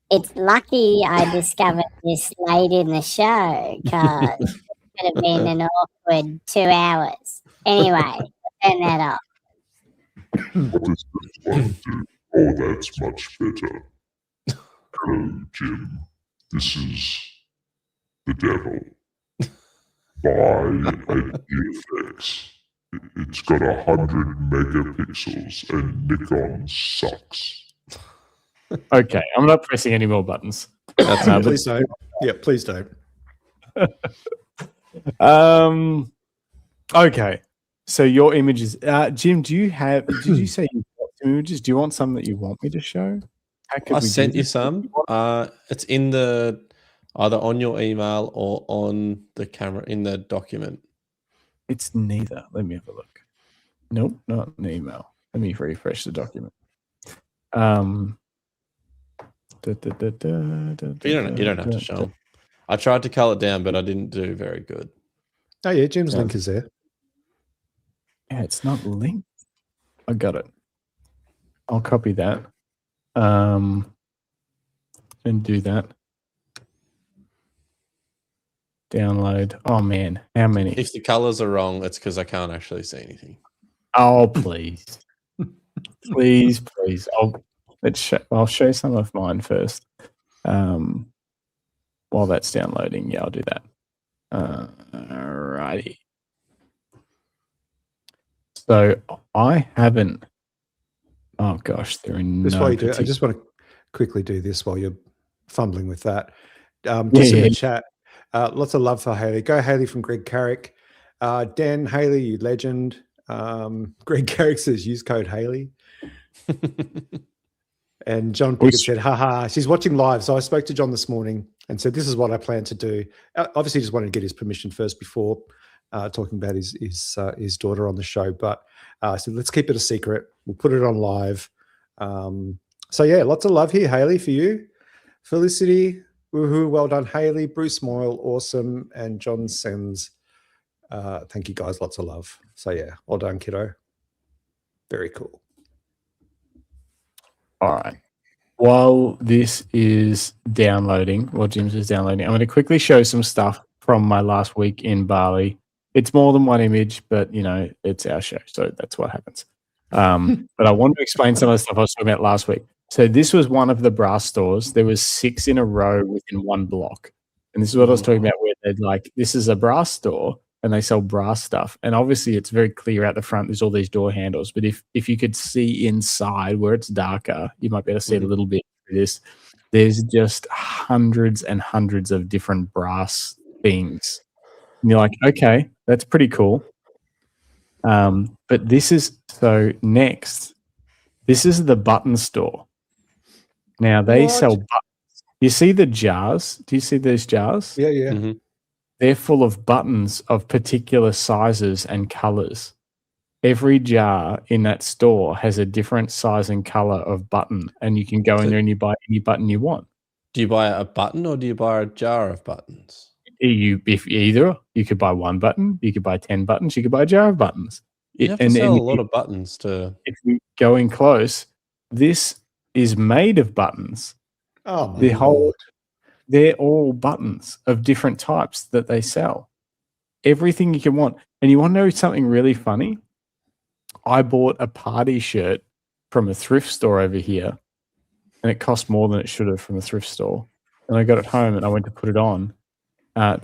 It's lucky I discovered this late in the show, because it could have been an awkward 2 hours. Anyway, turn that off. What does this one do? Oh, that's much better. Hello, Jim. This is the devil. Buy an EFX. It's got 100 megapixels and Nikon sucks. Okay, I'm not pressing any more buttons. Please don't. Yeah, please don't. Okay. So your images, Jim. Did you say you got some images? Do you want some that you want me to show? I sent you some. It's in either on your email or on the camera in the document. It's neither. Let me have a look. Nope, not an email. Let me refresh the document. But you don't have to show them. I tried to cull it down, but I didn't do very good. Oh yeah, Jim's link is there. Yeah, it's not linked. I got it. I'll copy that. And do that. Download. Oh man, how many? If the colors are wrong, it's because I can't actually see anything. Oh please, please. I'll show some of mine first. While that's downloading, yeah, I'll do that. Alrighty. So I haven't. Oh gosh, they're in. Just while you do it, I just want to quickly do this while you're fumbling with that. Just in the chat, lots of love for Hayley. Go Hayley from Greg Carrick. Dan Hayley, you legend. Greg Carrick says use code Hayley. And John Pickett said, haha, she's watching live. So I spoke to John this morning and said, this is what I plan to do. Obviously, just wanted to get his permission first before talking about his daughter on the show. But I said, let's keep it a secret. We'll put it on live. So yeah, lots of love here, Hayley, for you. Felicity, woohoo, well done, Hayley. Bruce Moyle, awesome. And John sends, thank you guys, lots of love. So yeah, well done, kiddo. Very cool. All right. while this is downloading, while Jim's is downloading, I'm going to quickly show some stuff from my last week in Bali. It's more than one image, but it's our show, so that's what happens. But I want to explain some of the stuff I was talking about last week. So this was one of the brass stores. There was 6 in a row within one block. And this is what I was talking about, where they're like, this is a brass store and they sell brass stuff. And obviously it's very clear out the front. There's all these door handles. But if you could see inside where it's darker, you might be able to see it a little bit through this. There's just hundreds and hundreds of different brass things. And you're like, okay, that's pretty cool. But this is, so next, this is the button store. Now they sell buttons. You see the jars? Do you see those jars? Yeah, yeah. Mm-hmm. They're full of buttons of particular sizes and colors. Every jar in that store has a different size and color of button, and you can go in there and you buy any button you want. Do you buy a button or do you buy a jar of buttons? You could buy one button, you could buy 10 buttons, you could buy a jar of buttons. You have to sell a lot of buttons to. If you go in close, this is made of buttons. Oh, my Lord. They're all buttons of different types that they sell. Everything you can want. And you want to know something really funny? I bought a party shirt from a thrift store over here, and it cost more than it should have from a thrift store. And I got it home and I went to put it on.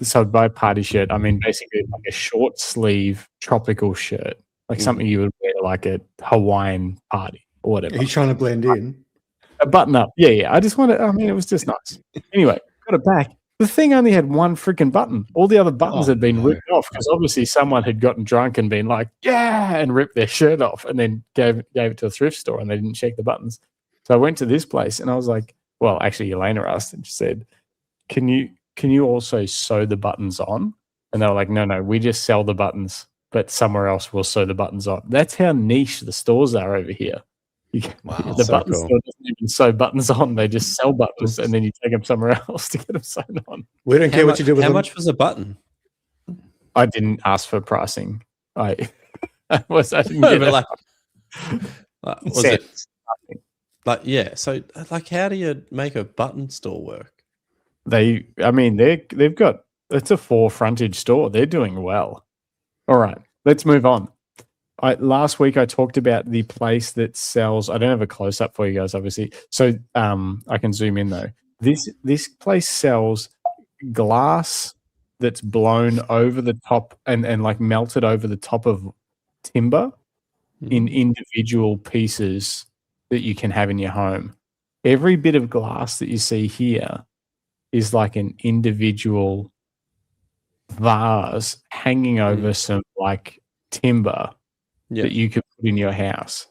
So I'd buy a party shirt. I mean, basically like a short sleeve tropical shirt, like something you would wear like a Hawaiian party or whatever. Are you trying to blend in? A button up. Yeah. I just wanted, it was just nice. Anyway, got it back. The thing only had one freaking button. All the other buttons had been ripped off because obviously someone had gotten drunk and been like, yeah, and ripped their shirt off and then gave it to a thrift store and they didn't check the buttons. So I went to this place and I was like, well, actually Elena asked and she said, can you also sew the buttons on? And they were like, no, we just sell the buttons, but somewhere else we'll sew the buttons on. That's how niche the stores are over here. The button store doesn't even sew buttons on. They just sell buttons and then you take them somewhere else to get them sewn on. We don't care what you do with them. How much was a button? I didn't ask for pricing. I didn't Was it so how do you make a button store work? They've got, it's a 4 frontage store. They're doing well. All right, let's move on. Last week I talked about the place that sells, I don't have a close up for you guys, obviously. So I can zoom in though. This place sells glass that's blown over the top and like melted over the top of timber in individual pieces that you can have in your home. Every bit of glass that you see here is like an individual vase hanging over some like timber that you could put in your house.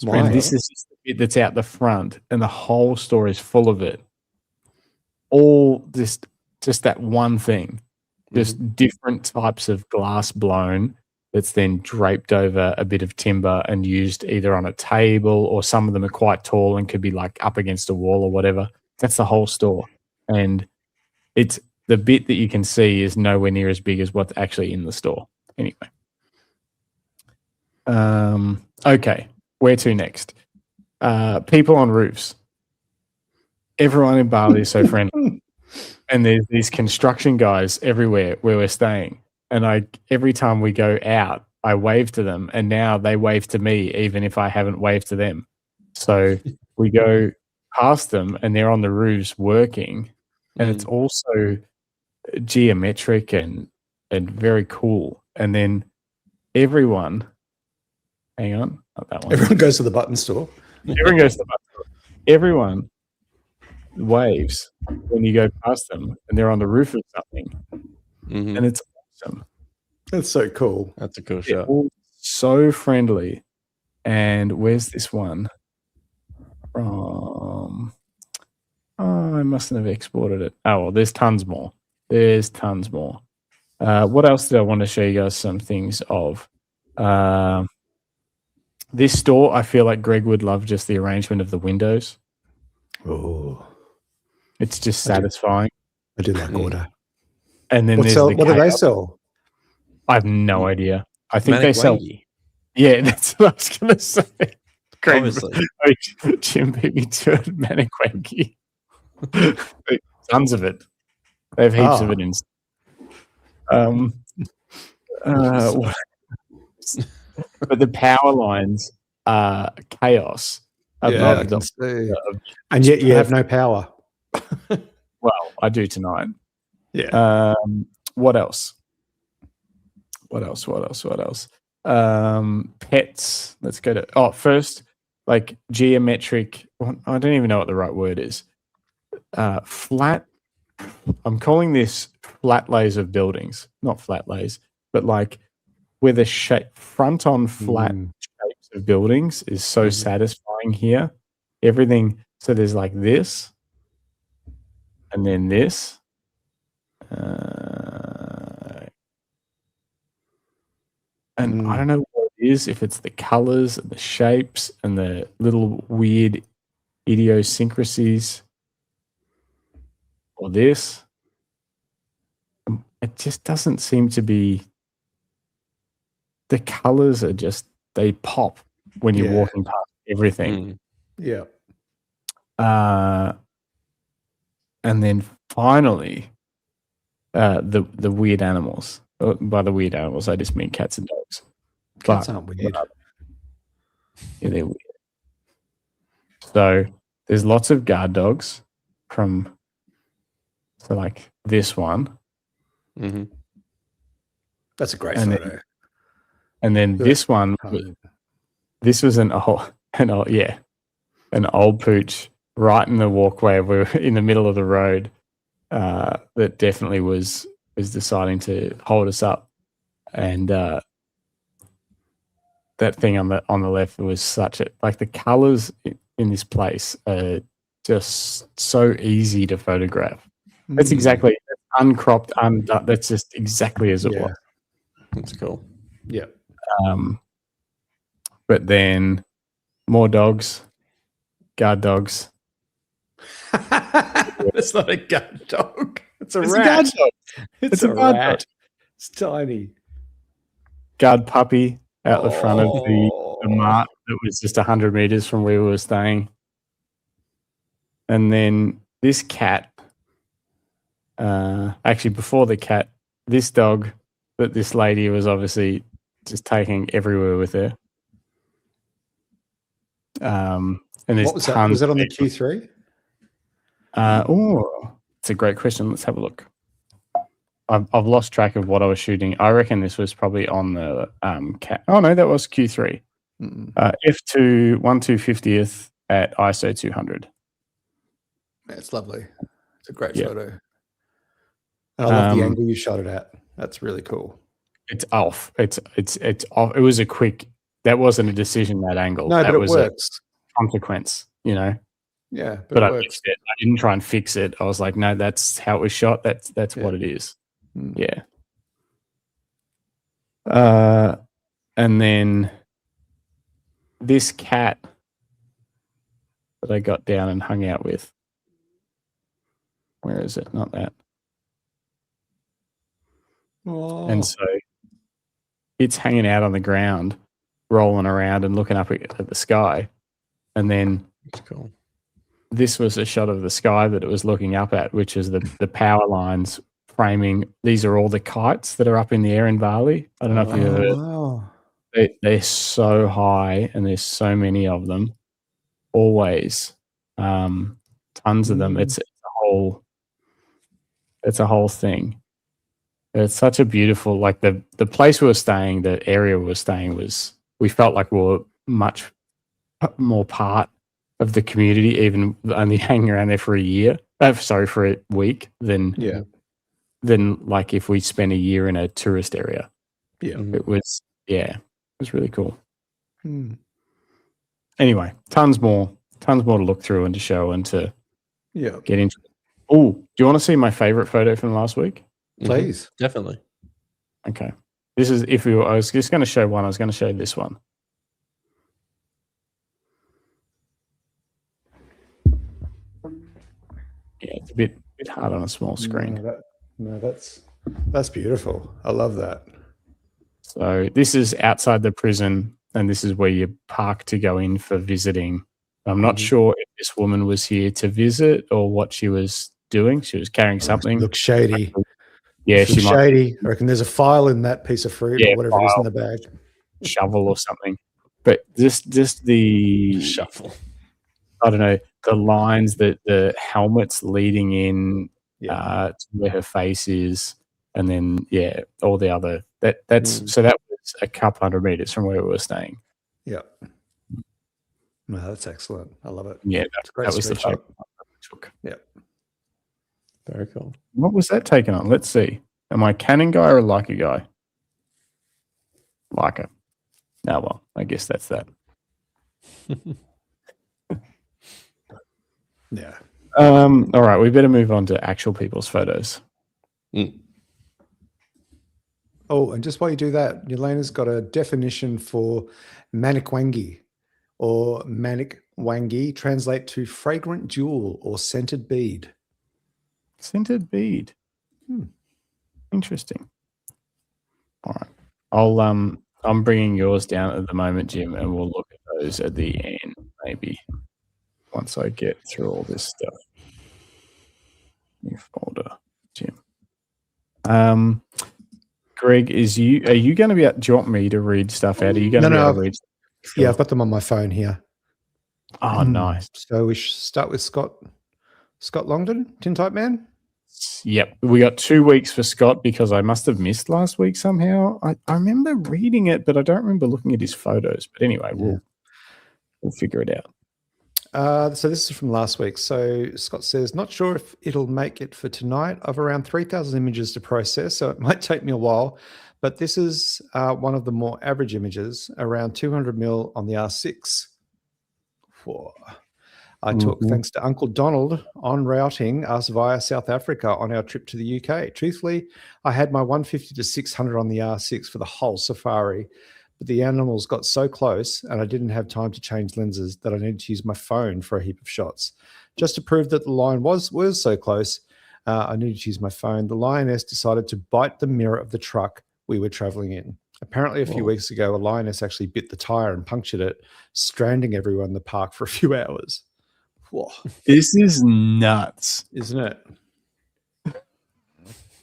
And this is just the bit that's out the front, and the whole store is full of it. All just that one thing, just different types of glass blown that's then draped over a bit of timber and used either on a table, or some of them are quite tall and could be like up against a wall or whatever. That's the whole store. And it's the bit that you can see is nowhere near as big as what's actually in the store. Anyway. Okay, where to next? People on roofs. Everyone in Bali is so friendly. And there's these construction guys everywhere where we're staying. And every time we go out, I wave to them, and now they wave to me even if I haven't waved to them. So we go past them and they're on the roofs working, and it's also geometric and very cool. And then everyone, hang on, not that one. Everyone goes to the button store. Everyone goes to the button store. Everyone waves when you go past them and they're on the roof of something. And it's awesome. That's so cool. That's a cool shot. So friendly. And where's this one from? I mustn't have exported it. Oh, well, there's tons more. What else did I want to show you guys some things of? This store, I feel like Greg would love just the arrangement of the windows. Oh, it's just satisfying. I do like order. And then what do they sell? I have no idea. I think they sell. Yeah, that's what I was going to say. Craig, Obviously. Jim beat me to it, Maniquanky. Tons of it. They have heaps of it in. What- but the power lines are chaos Yeah, I above can the. see. And yet you have no power. Well, I do tonight. Yeah. What else? What else? Pets. Let's go to first, like geometric. I don't even know what the right word is. Flat. I'm calling this flat lays of buildings, not flat lays, but like where the shape front on flat shapes of buildings is so satisfying here. Everything. So there's like this, and then this. And I don't know what it is, if it's the colors and the shapes and the little weird idiosyncrasies or this. It just doesn't seem to be. The colors are just, they pop when you're walking past everything. Yeah. And then finally, the weird animals. By the weird animals, I just mean cats and dogs. Cats aren't weird. Yeah, they're weird. So there's lots of guard dogs like this one. That's a great And photo. And then this one, this was an old pooch right in the walkway. We were in the middle of the road. That definitely was deciding to hold us up, and that thing on the left was such a, like, the colors in this place are just so easy to photograph. That's exactly uncropped, undone. That's just exactly as it was. That's cool. Yeah. But then more dogs, guard dogs. It's not a guard dog. It's a It's rat. a guard dog. It's a a guard rat. dog. It's tiny. Guard puppy out the front of the mart that was just 100 meters from where we were staying. And then this cat, actually before the cat, this dog that this lady was obviously just taking everywhere with her. And there's What was that? Was that on the Q3? It's a great question. Let's have a look. I've lost track of what I was shooting. I reckon this was probably on the cat. Oh no, that was Q3. F2 1/250th at ISO 200. That's lovely. It's a great photo. And I love the angle you shot it at. That's really cool. It's off. It's off. It was a quick. That wasn't a decision. That angle. No, that but it was works. A consequence. You know. Yeah, but it I works. fixed it. I didn't try and fix it. I was like, no, that's how it was shot. That's what it is. Yeah. And then this cat that I got down and hung out with. Where is it? Not that. And so it's hanging out on the ground, rolling around and looking up at the sky. And then that's cool. This was a shot of the sky that it was looking up at, which is the power lines framing. These are all the kites that are up in the air in Bali. I don't know if you've heard. They're so high, and there's so many of them. Always, tons of them. It's a whole thing. It's such a beautiful, like the place we were staying, the area we were staying was. We felt like we were much more part of the community, even only hanging around there for for a week, than like if we spent a year in a tourist area. Yeah. It was really cool. Anyway, tons more to look through and to show and to get into. Oh, do you want to see my favorite photo from last week? Please. Definitely. Okay. This is I was just going to show one. I was going to show this one. Yeah, it's a bit hard on a small screen. That's beautiful. I love that. So this is outside the prison and this is where you park to go in for visiting. I'm not Mhm. sure if this woman was here to visit or what she was doing. She was carrying something. Looks shady. Yeah, Looks she might shady. I reckon there's a file in that piece of fruit Yeah, or whatever it is in the bag. shovel or something. But just the Shuffle. I don't know, the lines that the helmet's leading in Yeah. to where her face is, and then all the other that's Mm. so that was a couple hundred meters from where we were staying. Yeah. No, that's excellent. I love it. Yeah, It's a great that was the screenshot. photo I took. Yeah. Very cool. What was that taken on? Let's see. Am I a Canon guy or a Leica guy? Leica. Oh, well, I guess that's that. Yeah. All right, we better move on to actual people's photos. Mm. Oh, and just while you do that, Yelena's got a definition for manikwangi or manikwangi, translate to fragrant jewel or scented bead. Scented bead. Hmm. Interesting. All right. I'm bringing yours down at the moment, Jim, and we'll look at those at the end, maybe, once I get through all this stuff. New folder, Jim. Greg, are you going to be? Do you want me to read stuff out? Are you going to be able to read? Yeah, I've got them on my phone here. Oh, nice. So we should start with Scott Longdon, Tintype Man. Yep, we got 2 weeks for Scott because I must have missed last week somehow. I remember reading it, but I don't remember looking at his photos. But anyway, we'll figure it out. So this is from last week. So Scott says, not sure if it'll make it for tonight. I've around 3,000 images to process, so it might take me a while. But this is one of the more average images, around 200 mil on the R6. Whoa. I took, thanks to Uncle Donald, on routing us via South Africa on our trip to the UK. Truthfully, I had my 150 to 600 on the R6 for the whole safari, but the animals got so close and I didn't have time to change lenses that I needed to use my phone for a heap of shots. Just to prove that the lion was so close, I needed to use my phone. The lioness decided to bite the mirror of the truck we were traveling in. Apparently, a few weeks ago, a lioness actually bit the tire and punctured it, stranding everyone in the park for a few hours. Whoa. This is nuts. Isn't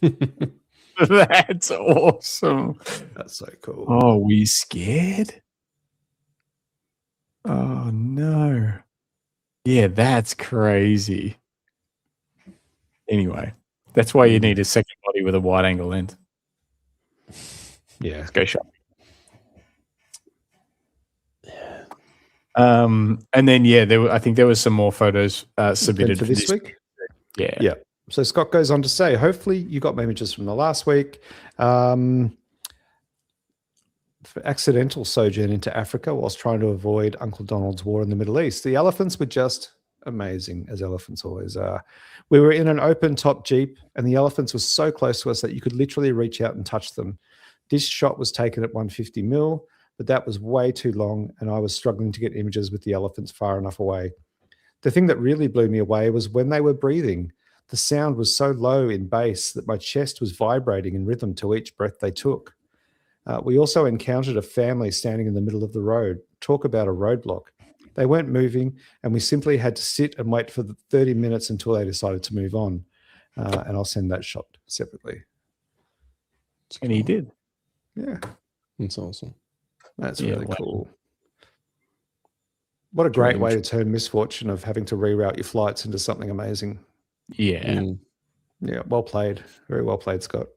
it? That's awesome. That's so cool. Oh, we scared? Oh, no. Yeah, that's crazy. Anyway, that's why you need a second body with a wide angle lens. Yeah. Let's go shopping. And then I think there was some more photos submitted for this week. Yeah. So Scott goes on to say, hopefully you got my images from the last week. For accidental sojourn into Africa whilst trying to avoid Uncle Donald's war in the Middle East. The elephants were just amazing, as elephants always are. We were in an open top Jeep and the elephants were so close to us that you could literally reach out and touch them. This shot was taken at 150 mil, but that was way too long and I was struggling to get images with the elephants far enough away. The thing that really blew me away was when they were breathing. The sound was so low in bass that my chest was vibrating in rhythm to each breath they took. We also encountered a family standing in the middle of the road. Talk about a roadblock. They weren't moving and we simply had to sit and wait for the 30 minutes until they decided to move on. And I'll send that shot separately. And he did. Yeah. That's awesome. That's really cool. What a great way to turn misfortune of having to reroute your flights into something amazing. Yeah. Yeah, well played. Very well played, Scott.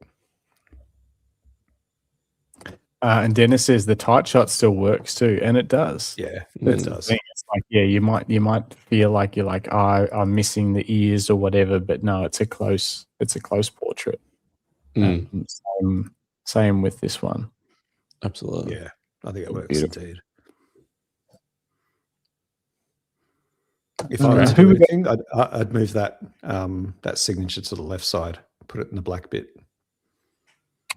And Dennis says the tight shot still works too, and it does. Yeah, That's it the does. thing. It's like, you might feel like you're like, oh, I'm missing the ears or whatever, but no, it's a close portrait. Same with this one. Absolutely. Yeah, I think it works indeed. If I was to do anything, I'd move that that signature to the left side, put it in the black bit.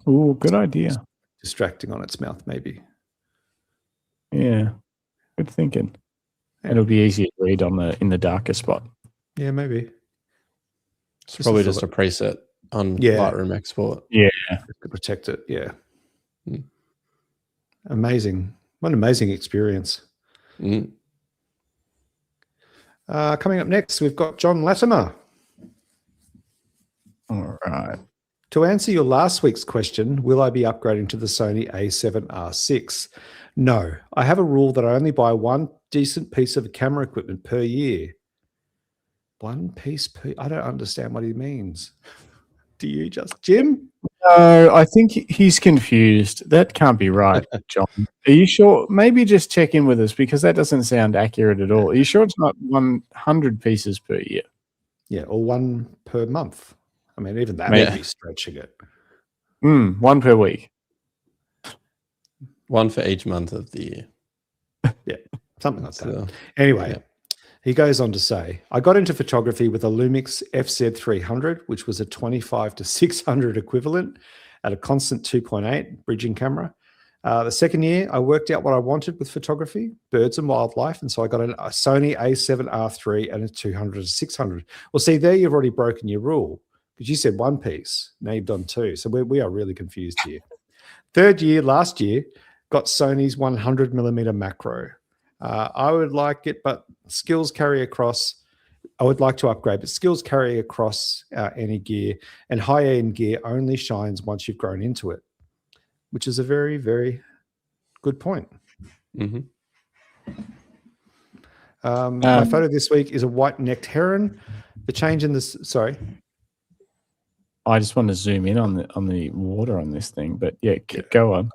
Oh, good idea. Distracting on its mouth, maybe. Yeah, good thinking. Yeah. It'll be easier to read in the darker spot. Yeah, maybe. It's probably just a preset on Lightroom export. Yeah, to protect it. Yeah, amazing. What an amazing experience. Mm. Coming up next, we've got John Latimer. All right. To answer your last week's question, will I be upgrading to the Sony A7R6? No, I have a rule that I only buy one decent piece of camera equipment per year. One piece per, I don't understand what he means. Do you, just Jim? No, I think he's confused. That can't be right, John. Are you sure? Maybe just check in with us because that doesn't sound accurate at all. Are you sure it's not 100 pieces per year? Yeah, or one per month. I mean, even that Yeah. would be stretching it. One per week. One for each month of the year. Yeah, something like that. So, Anyway, yeah. he goes on to say, I got into photography with a Lumix FZ300, which was a 25 to 600 equivalent at a constant 2.8 bridging camera. The second year, I worked out what I wanted with photography, birds and wildlife, and so I got a Sony A7R3 and a 200 to 600. Well, see, there you've already broken your rule because you said one piece. Now you've done two. So we are really confused here. Third year, last year, got Sony's 100mm macro. I would like it, but skills carry across. I would like to upgrade, but skills carry across any gear, and high-end gear only shines once you've grown into it, which is a very, very good point. Mhm. My photo this week is a white-necked heron. The change in this, sorry. I just want to zoom in on the water on this thing, but yeah, go on.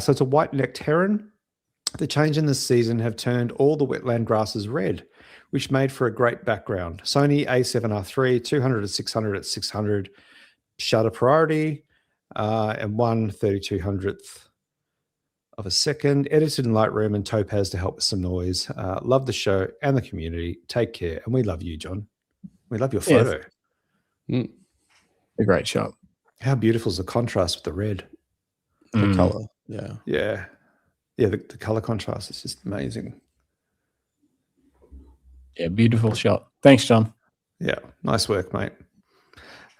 So it's a white-necked heron. The change in this season have turned all the wetland grasses red, which made for a great background. Sony A7R3, 200 to 600 at 600 shutter priority, and 1/3200th of a second. Edited in Lightroom and Topaz to help with some noise. Love the show and the community. Take care. And we love you, John. We love your photo. Mm. A great shot. How beautiful is the contrast with the red? The color. Yeah. Yeah. Yeah, the color contrast is just amazing. Yeah, beautiful shot. Thanks, John. Yeah, nice work, mate.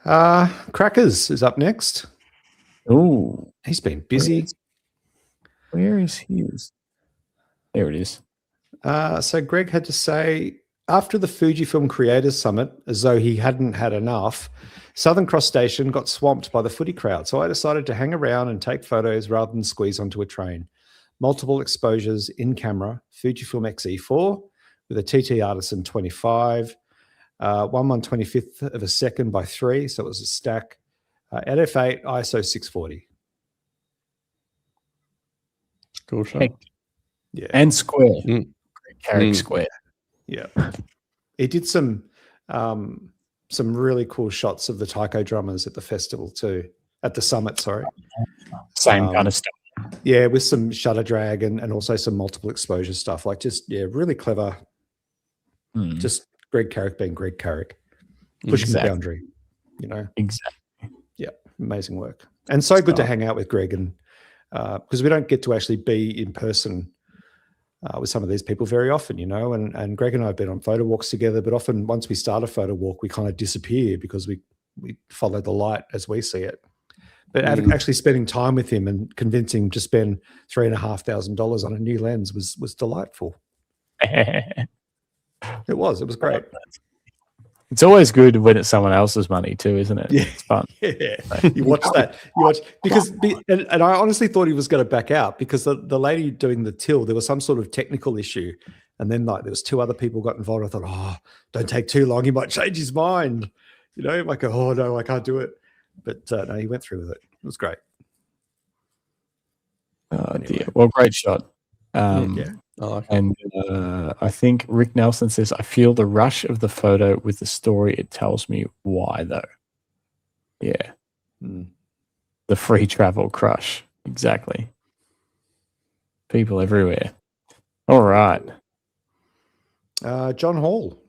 Crackers is up next. Oh, He's been busy. where is his? There it is. So Greg had to say, after the Fujifilm Creator Summit, as though he hadn't had enough, Southern Cross Station got swamped by the footy crowd. So I decided to hang around and take photos rather than squeeze onto a train. Multiple exposures in camera, Fujifilm XE4 with a TT Artisan 25, 1/125th of a second by 3, so it was a stack, at f8, ISO 640. Cool shot. Heck. Yeah. And square. Mm. Carrick Mm. square. Yeah. He did some really cool shots of the Taiko drummers at the festival too, at the summit, sorry. Same kind of stuff. Yeah, with some shutter drag and also some multiple exposure stuff. Like just, yeah, really clever. Just Greg Carrick being Greg Carrick, pushing the boundary, you know. Exactly. Yeah, amazing work. And so good to hang out with Greg, and because we don't get to actually be in person with some of these people very often, you know, and Greg and I have been on photo walks together, but often once we start a photo walk, we kind of disappear because we follow the light as we see it. But actually spending time with him and convincing him to spend $3,500 on a new lens was delightful. It was great. It's always good when it's someone else's money too, isn't it? Yeah. It's fun. Yeah. You watch that. And I honestly thought he was going to back out because the lady doing the till, there was some sort of technical issue. And then like there was 2 other people got involved. I thought, oh, don't take too long. He might change his mind. You know, like, oh no, I can't do it. But no, he went through with it. It was great. Oh dear. Well, great shot. Yeah. I like it. And I think Rick Nelson says, I feel the rush of the photo with the story. It tells me why, though. Yeah. The free travel crush. Exactly. People everywhere. All right. John Hall.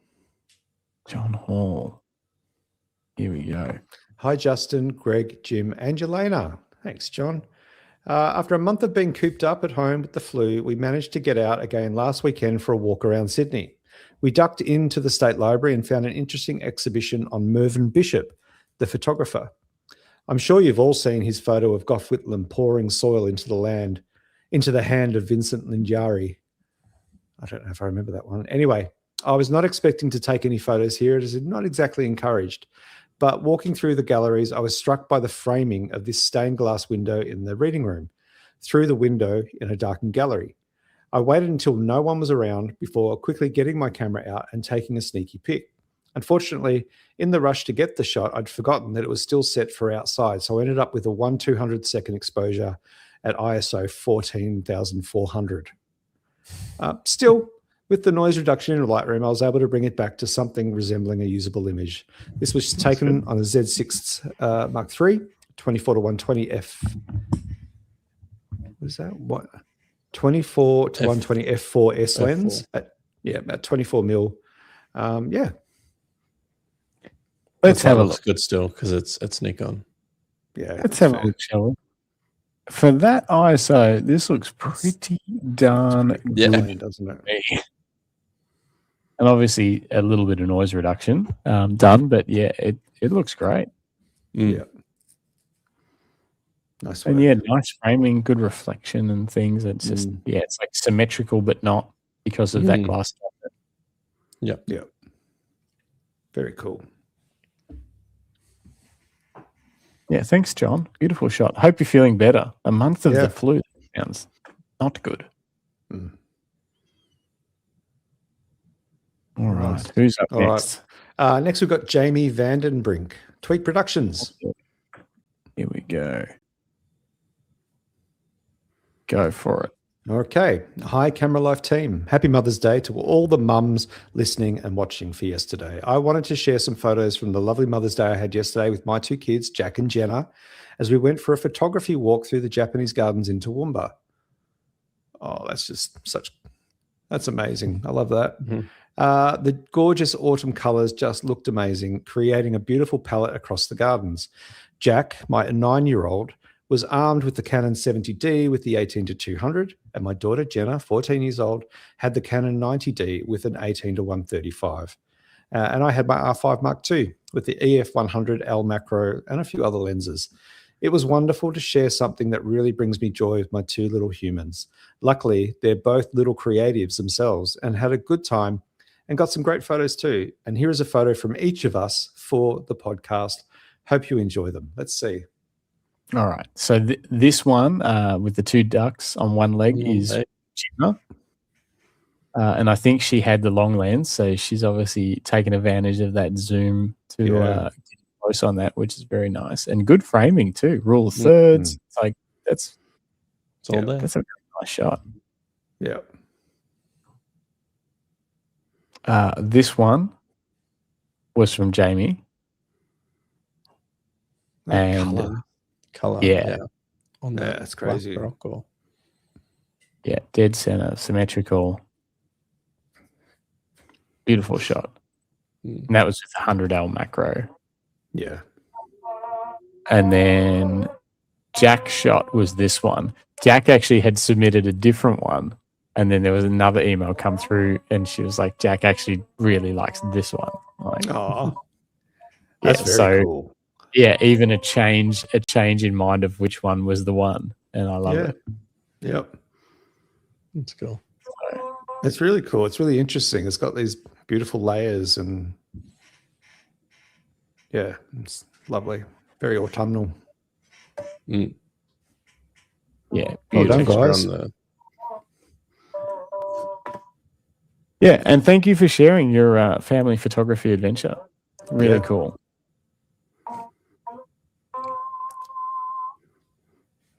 John Hall. Here we go. Hi, Justin, Greg, Jim, and Jelena. Thanks, John. After a month of being cooped up at home with the flu, we managed to get out again last weekend for a walk around Sydney. We ducked into the State Library and found an interesting exhibition on Mervyn Bishop, the photographer. I'm sure you've all seen his photo of Gough Whitlam pouring soil into the land. into the hand of Vincent Lingiari. I don't know if I remember that one. Anyway, I was not expecting to take any photos here. It is not exactly encouraged. But walking through the galleries, I was struck by the framing of this stained glass window in the reading room, through the window in a darkened gallery. I waited until no one was around before quickly getting my camera out and taking a sneaky pic. Unfortunately, in the rush to get the shot, I'd forgotten that it was still set for outside, so I ended up with a 1/200-second exposure at ISO 14,400. Still, with the noise reduction in Lightroom, I was able to bring it back to something resembling a usable image. This was taken on a Z6 Mark III, 24-120 f. What is that? What? 24-120 f4S lens. About 24 mil. Yeah. Let's have a look. Good still because it's Nikon. Yeah. Let's have a look, shall we? For that ISO, this looks pretty darn good, doesn't it? And obviously a little bit of noise reduction done, but yeah, it looks great. Yeah. Nice work. And yeah, nice framing, good reflection and things. It's just it's like symmetrical, but not because of that glass. Yeah. Yeah. Very cool. Yeah, thanks, John. Beautiful shot. Hope you're feeling better. A month of the flu sounds not good. All right. Who's up next? Right. Next, we've got Jamie Vandenbrink, Tweak Productions. Here we go. Go for it. Okay. Hi, Camera Life team. Happy Mother's Day to all the mums listening and watching for yesterday. I wanted to share some photos from the lovely Mother's Day I had yesterday with my two kids, Jack and Jenna, as we went for a photography walk through the Japanese gardens in Toowoomba. Oh, that's amazing. I love that. The gorgeous autumn colors just looked amazing, creating a beautiful palette across the gardens. Jack, my 9-year-old, was armed with the Canon 70D with the 18-200, and my daughter Jenna, 14 years old, had the Canon 90D with an 18-135. And I had my R5 Mark II with the EF100L macro and a few other lenses. It was wonderful to share something that really brings me joy with my two little humans. Luckily, they're both little creatives themselves and had a good time and got some great photos too. And here is a photo from each of us for the podcast. Hope you enjoy them. Let's see. All right. So this one with the two ducks on one leg is Jenna. And I think she had the long lens, so she's obviously taken advantage of that zoom to get close on that, which is very nice. And good framing too. Rule of thirds. It's like it's all there. That's a very nice shot. Yeah. This one was from Jamie. And color. Yeah. On that, that's crazy. Yeah, dead center, symmetrical. Beautiful shot. And that was with 100L macro. Yeah. And then Jack's shot was this one. Jack actually had submitted a different one. And then there was another email come through and she was like, Jack actually really likes this one. Like, that's very cool. Yeah, even a change in mind of which one was the one. And I love it. Yep. That's cool. It's really cool. It's really interesting. It's got these beautiful layers and it's lovely. Very autumnal. Yeah. Well done, guys. Yeah, and thank you for sharing your family photography adventure. Really cool.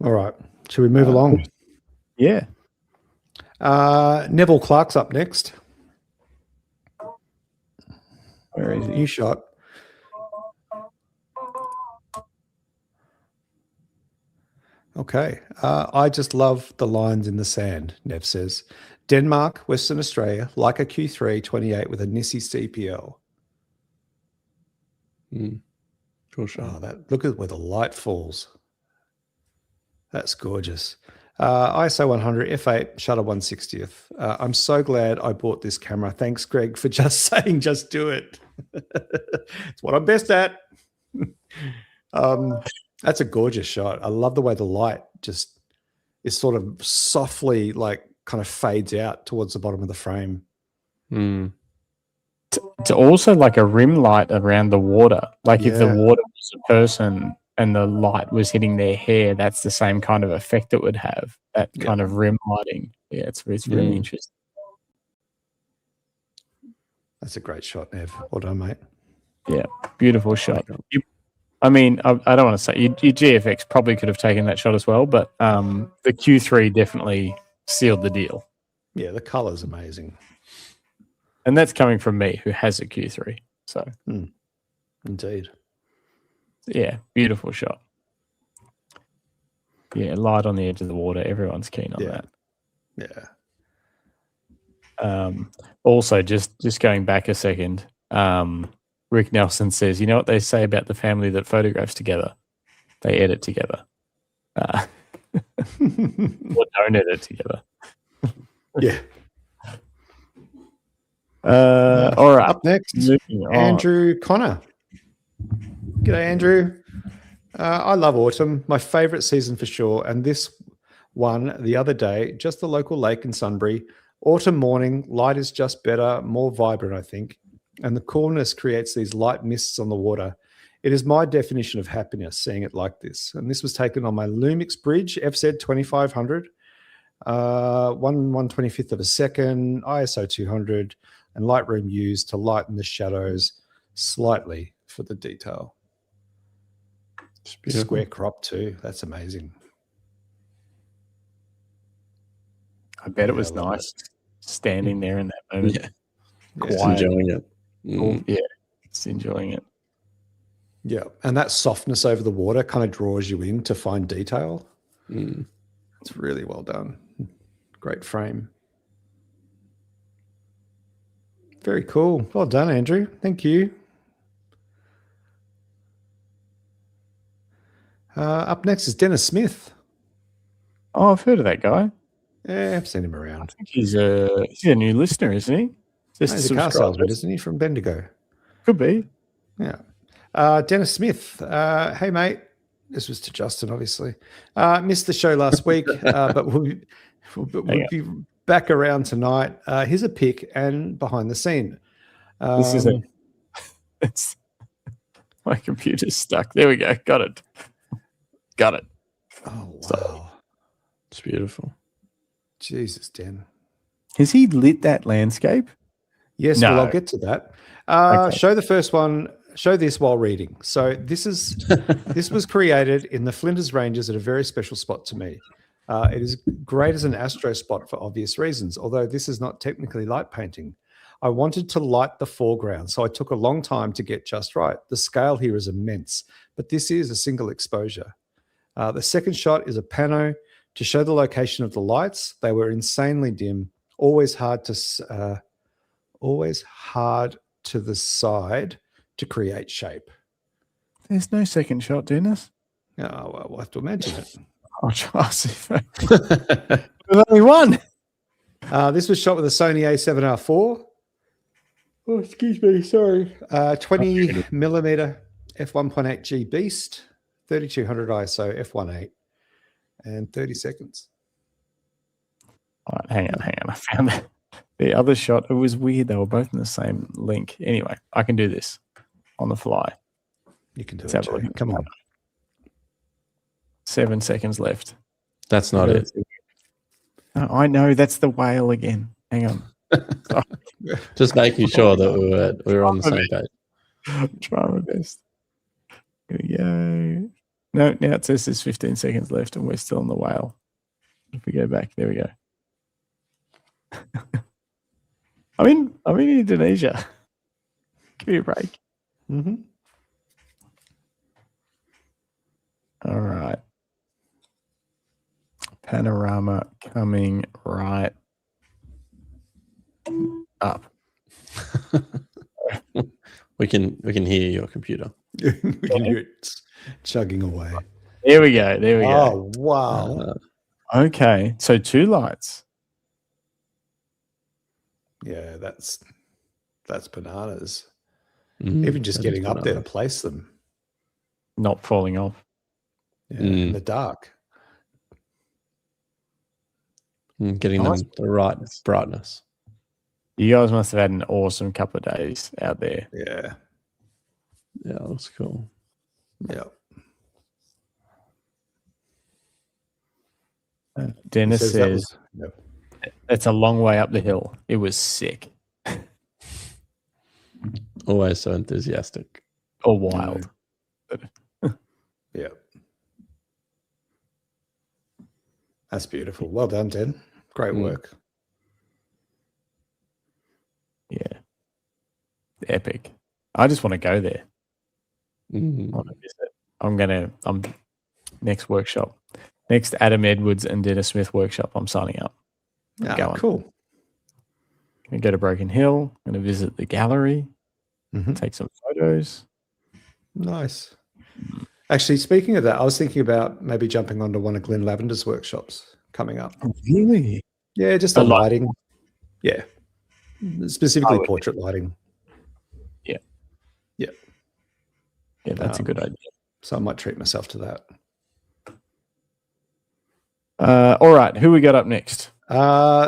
All right. Should we move along? Yeah. Neville Clark's up next. Where is he? New shot. Okay. I just love the lines in the sand, Nev says. Denmark, Western Australia, Leica Q3 28 with a Nissi CPL. Cool shot. Look at where the light falls. That's gorgeous. ISO 100, f8, shutter 1/60th. I'm so glad I bought this camera. Thanks, Greg, for just saying, just do it. It's what I'm best at. That's a gorgeous shot. I love the way the light is sort of softly like kind of fades out towards the bottom of the frame. Mm. It's also like a rim light around the water. Like if the Yeah. water was a person and the light was hitting their hair, that's the same kind of effect it would have. That Yeah. kind of rim lighting. Yeah, it's really Mm. interesting. That's a great shot, Nev. Well done, mate. Yeah, beautiful shot. I mean, I don't want to say your GFX probably could have taken that shot as well, but the Q3 definitely sealed the deal. Yeah, the color's amazing. And that's coming from me, who has a Q3. So, Indeed. yeah, beautiful shot. Yeah, light on the edge of the water. Everyone's keen on Yeah. that. Yeah. Also, just going back a second, Rick Nelson says, you know what they say about the family that photographs together? They edit together. Or don't edit together. Yeah. All right. Up next, Moving on. Andrew Connor. G'day, Andrew. I love autumn, my favorite season for sure. And this one the other day, just the local lake in Sunbury. Autumn morning, light is just better, more vibrant, I think. And the coolness creates these light mists on the water. It is my definition of happiness, seeing it like this. And this was taken on my Lumix bridge, FZ 2500, 1/125th of a second, ISO 200, and Lightroom used to lighten the shadows slightly for the detail. Square crop too. That's amazing. I bet it Yeah, was I love nice standing there in that moment. Yeah. Yeah. Just enjoying it. Oh, yeah, just enjoying it. Yeah. And that softness over the water kind of draws you in to find detail. Mm. It's really well done. Great frame. Very cool. Well done, Andrew. Thank you. Up next is Dennis Smith. Oh, I've heard of that guy. Yeah, I've seen him around. I think he's a new listener, isn't he? Just He's a car salesman, isn't he, from Bendigo? Could be. Yeah. Dennis Smith. Hey, mate. This was to Justin, obviously. Missed the show last week, but we'll be back around tonight. Here's a pic and behind the scene. This is it's my computer's stuck. There we go. Got it. Oh, wow. It's beautiful. Jesus, Den. Has he lit that landscape? Yes, No. well, I'll get to that. Okay. Show the first one. Show this while reading. So this was created in the Flinders Ranges at a very special spot to me. It is great as an astro spot for obvious reasons, although this is not technically light painting. I wanted to light the foreground, so I took a long time to get just right. The scale here is immense, but this is a single exposure. The second shot is a pano to show the location of the lights. They were insanely dim, always hard to the side to create shape. There's no second shot, Dennis. Oh, well, we'll have to imagine it. I'll try to see if there's only one. This was shot with a Sony A7R4. Oh, excuse me, sorry. 20 millimeter f1.8G Beast, 3200 ISO f1.8, and 30 seconds. All right, hang on. I found that. The other shot, it was weird. They were both in the same link. Anyway, I can do this on the fly. You can do Let's it, have a Joe. look. Come on. 7 seconds left. That's not it. No, I know that's the whale again. Hang on. Just making sure that we were on the same page. I'm trying my best. Here we go. No, now it says there's 15 seconds left and we're still on the whale. If we go back, there we go. I'm in Indonesia. Give me a break. Mm-hmm. All right. Panorama coming right up. We can hear your computer. We can hear it chugging away. There we go. There we go. Oh, wow. Okay. So 2 lights. Yeah, that's bananas. Mm, Even just that getting is up there to bananas. place them. Not falling off. Yeah, in the dark. Getting them the right brightness. You guys must have had an awesome couple of days out there. Yeah. Yeah, that looks cool. Yeah. Dennis He says, that was, it's a long way up the hill. It was sick. Always so enthusiastic. Or wild. yeah. That's beautiful. Well done, Den. Great work. Yeah. Epic. I just want to go there. I want to visit. I'm next workshop. Next Adam Edwards and Dennis Smith workshop, I'm signing up. Cool. Gonna go to Broken Hill, gonna visit the gallery, take some photos. Nice. Actually, speaking of that, I was thinking about maybe jumping onto one of Glenn Lavender's workshops coming up. Really? Yeah, just on lighting. Yeah. Specifically portrait lighting. Yeah. Yeah. Yeah, that's a good idea. So I might treat myself to that. All right, who we got up next?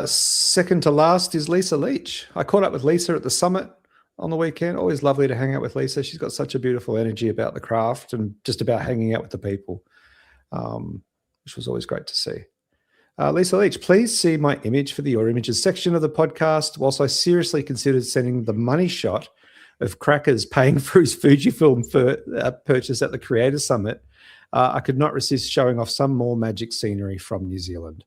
Second to last is Lisa Leach. I caught up with Lisa at the summit on the weekend. Always lovely to hang out with Lisa. She's got such a beautiful energy about the craft and just about hanging out with the people, which was always great to see. Lisa Leach, please see my image for the Your Images section of the podcast. Whilst I seriously considered sending the money shot of Crackers paying for his Fujifilm purchase at the Creator Summit, I could not resist showing off some more magic scenery from New Zealand.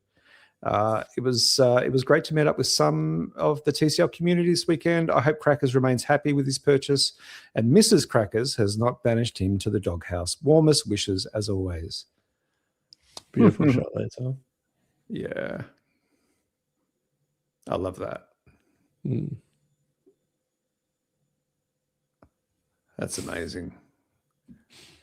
It was great to meet up with some of the TCL community this weekend. I hope Crackers remains happy with his purchase, and Mrs. Crackers has not banished him to the doghouse. Warmest wishes as always. Beautiful shot later. Yeah. I love that. That's amazing.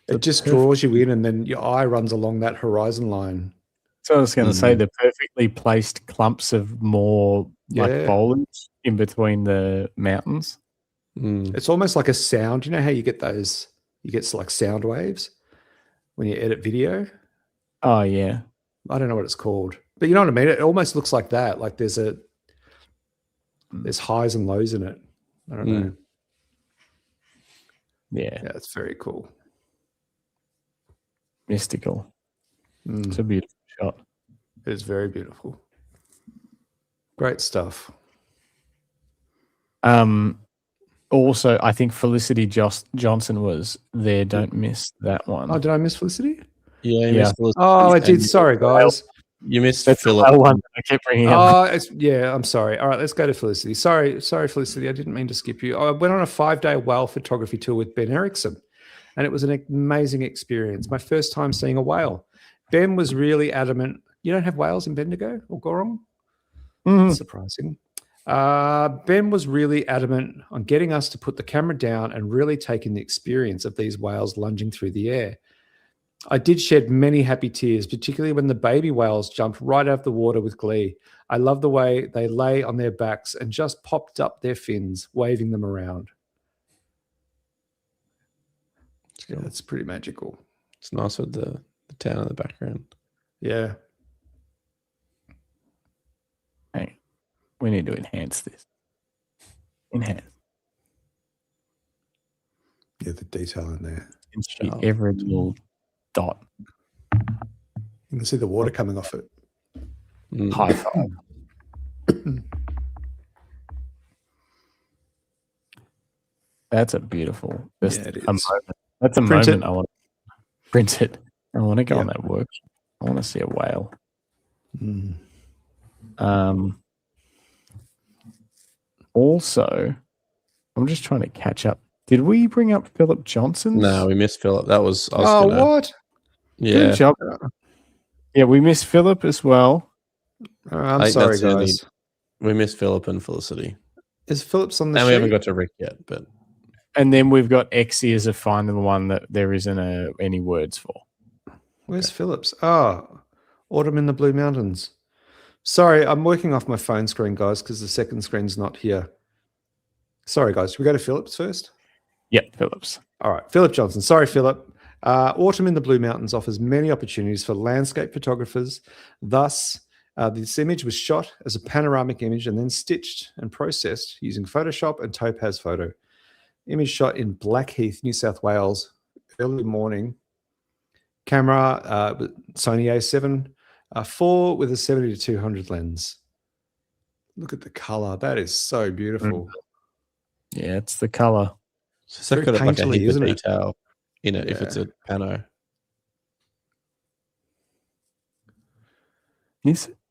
It just draws you in and then your eye runs along that horizon line. So I was going to say the perfectly placed clumps of more like foliage in between the mountains. It's almost like a sound. You know how you get those, you get like sound waves when you edit video? Oh, yeah. I don't know what it's called, but you know what I mean? It almost looks like that. Like there's highs and lows in it. I don't know. Yeah. Yeah, it's very cool. Mystical. It's a beautiful shot. It is very beautiful. Great stuff. Also, I think Felicity Johnson was there. Don't miss that one. Oh, did I miss Felicity? Yeah, you missed Felicity. Oh, I did. Sorry, guys. You missed That's Philip. the one I kept bringing up. Yeah, I'm sorry. All right, let's go to Felicity. Sorry, Felicity. I didn't mean to skip you. I went on a 5-day whale photography tour with Ben Erickson, and it was an amazing experience. My first time seeing a whale. Ben was really adamant. You don't have whales in Bendigo or Gorong? That's surprising. Ben was really adamant on getting us to put the camera down and really taking the experience of these whales lunging through the air. I did shed many happy tears, particularly when the baby whales jumped right out of the water with glee. I love the way they lay on their backs and just popped up their fins, waving them around. That's pretty magical. It's nice with the town in the background. Yeah. Hey, we need to enhance this. Enhance. Yeah, the detail in there. Every little dot. You can see the water coming off it. High five. That's a beautiful. Yeah, it is. Moment. That's a Print moment it. I want to print it. I want to go on that work. I want to see a whale. Also, I'm just trying to catch up. Did we bring up Philip Johnson? No, we missed Philip. That was. What? Yeah. Good job. Yeah, we missed Philip as well. I'm sorry, guys. We missed Philip and Felicity. Is Philip's on the And sheet? we haven't got to Rick yet, but. And then we've got Exy as a final one that there isn't any words for. Where's Phillips? Oh, Autumn in the Blue Mountains. Sorry, I'm working off my phone screen, guys, because the second screen's not here. Sorry, guys. Should we go to Phillips first? Yep, Phillips. All right, Philip Johnson. Sorry, Philip. Autumn in the Blue Mountains offers many opportunities for landscape photographers. Thus, This image was shot as a panoramic image and then stitched and processed using Photoshop and Topaz Photo. Image shot in Blackheath, New South Wales, early morning. Camera, Sony A7 IV with a 70-200 lens. Look at the color. That is so beautiful. Yeah, it's the color. So they've very got like a painterly, heap of isn't it? detail in it if it's Yeah. a pano.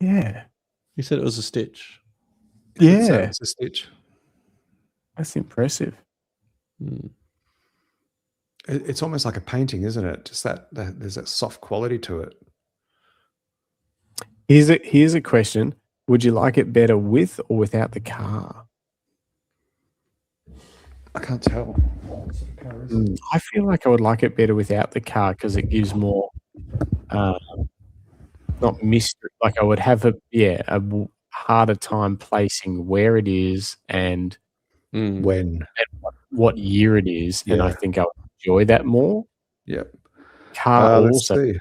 Yeah. You said it was a stitch. So Yeah. it's a stitch. That's impressive. Hmm. It's almost like a painting, isn't it? Just that there's that soft quality to it. Here's a question. Would you like it better with or without the car? I can't tell. I feel like I would like it better without the car because it gives more, not mystery. Like I would have a harder time placing where it is and When? what year it is, and I Yeah. think I would enjoy that more. Yep. Car Let's also. see.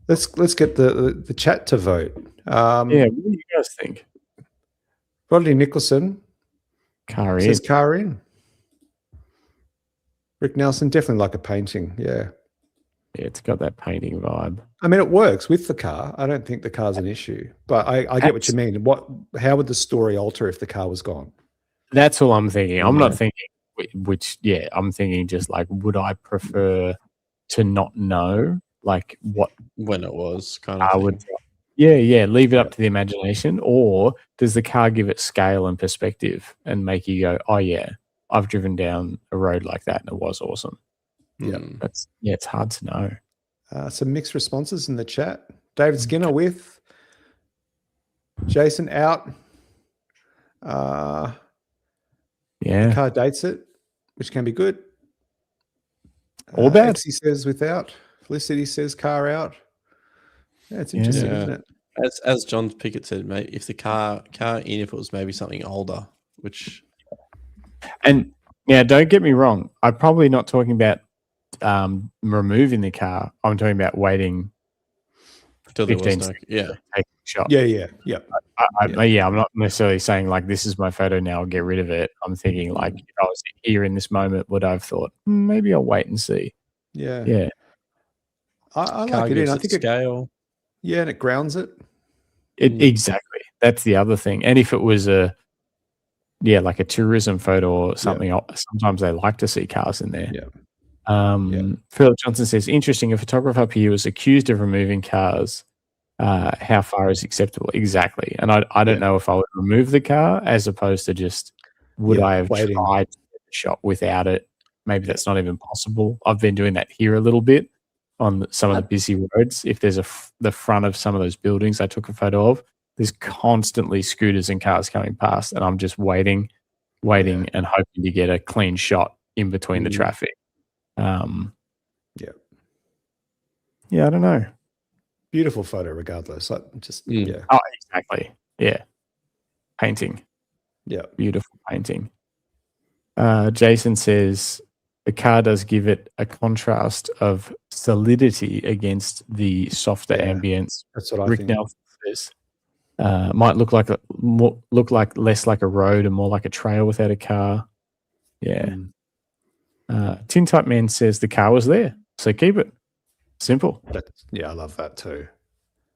Let's get the chat to vote. Yeah, what do you guys think? Rodney Nicholson Car in. says car in. Rick Nelson, definitely like a painting. Yeah. Yeah, it's got that painting vibe. I mean, it works with the car. I don't think the car's an issue, but I get what you mean. How would the story alter if the car was gone? That's all I'm thinking. I'm not thinking I'm thinking just like, would I prefer to not know like what When it was kind I of would thing. leave it up to the imagination, or does the car give it scale and perspective and make you go, oh yeah, I've driven down a road like that and it was awesome. Yeah. It's hard to know. Some mixed responses in the chat. David Skinner with Jason out. Yeah. Car dates it, which can be good. Or bad. Exy says without. Felicity says car out. Yeah, it's interesting, Yeah. isn't it? As John Pickett said, mate, if the car in, if it was maybe something older, which And yeah, don't get me wrong. I'm probably not talking about removing the car. I'm talking about waiting until there 15 was no, seconds yeah, to take a shot. Yeah. I'm not necessarily saying like this is my photo now, I'll get rid of it. I'm thinking like if I was here in this moment, would I have thought maybe I'll wait and see? Yeah. Yeah. I car like it in. gives I it think scale. and it grounds it. Exactly. That's the other thing. And if it was like a tourism photo or something, sometimes they like to see cars in there. Yeah. Philip Johnson says, interesting, a photographer here was accused of removing cars. How far is acceptable? Exactly. And I don't know if I would remove the car as opposed to just would I have waiting. tried to get the shot without it? Maybe that's not even possible. I've been doing that here a little bit on some of the busy roads. If there's the front of some of those buildings I took a photo of, there's constantly scooters and cars coming past, and I'm just waiting and hoping to get a clean shot in between the traffic. I don't know. Beautiful photo, regardless. Oh, exactly. Yeah. Painting. Yeah. Beautiful painting. Jason says the car does give it a contrast of solidity against the softer ambience. That's what I Rick think. Nelson says might look like less like a road and more like a trail without a car. Yeah. Tin Type Man says the car was there, so keep it. Simple. I love that too.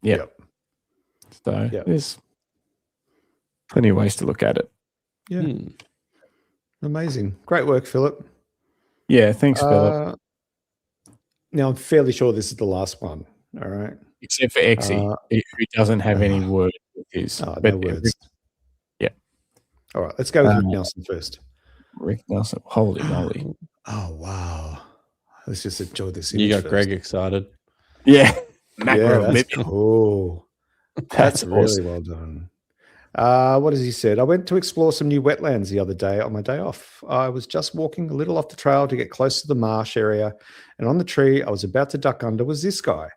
Yeah. So there's plenty of ways to look at it. Yeah. Amazing. Great work, Philip. Yeah, thanks, Philip. Now, I'm fairly sure this is the last one. All right. Except for Exy, who doesn't have any word with his. No words. Yeah. All right. Let's go with Rick Nelson first. Rick Nelson. Holy moly. Oh, wow. Let's just enjoy this. You got first. Greg excited. Yeah. That's cool. That's really awesome. well done. What has he said? I went to explore some new wetlands the other day on my day off. I was just walking a little off the trail to get close to the marsh area, and on the tree I was about to duck under was this guy.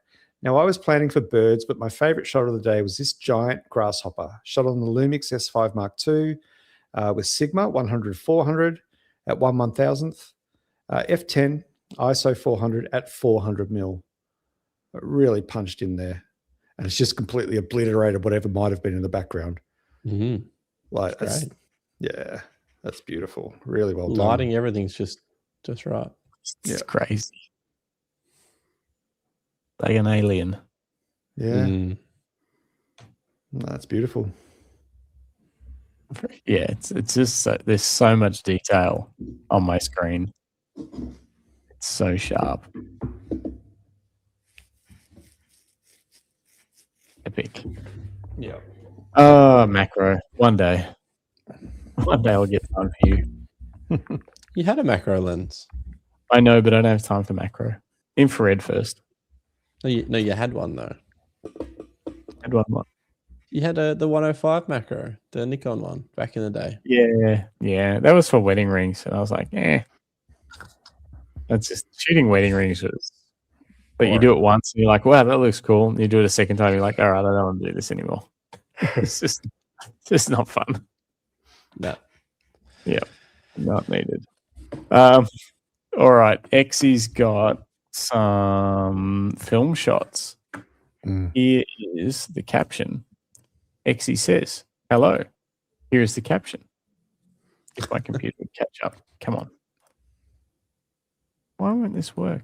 Now, I was planning for birds, but my favorite shot of the day was this giant grasshopper shot on the Lumix S5 Mark II with Sigma 100-400 at 1/1000th, f10 ISO 400 at 400 mil. It really punched in there. and it's just completely obliterated whatever might have been in the background. Mm-hmm. Like, That's that's, yeah, that's beautiful. Really well done. Lighting, everything's just right. It's crazy. Like an alien. Yeah, Mm. that's beautiful. Yeah, it's just there's so much detail on my screen. It's so sharp. Epic. Yeah. Oh, macro. One day I'll get time for you. You had a macro lens. I know, but I don't have time for macro. Infrared first. No, you had one though. Had one. You had the 105 macro, the Nikon one back in the day. Yeah. That was for wedding rings, and I was like, that's just shooting wedding rings. But you do it once, and you're like, wow, that looks cool. And you do it a second time, you're like, all right, I don't want to do this anymore. It's just not fun. No. Yeah, not needed. All right, Xy's got some film shots. Here is the caption. Xy says, hello. Here is the caption. If my computer would catch up. Come on. Why won't this work?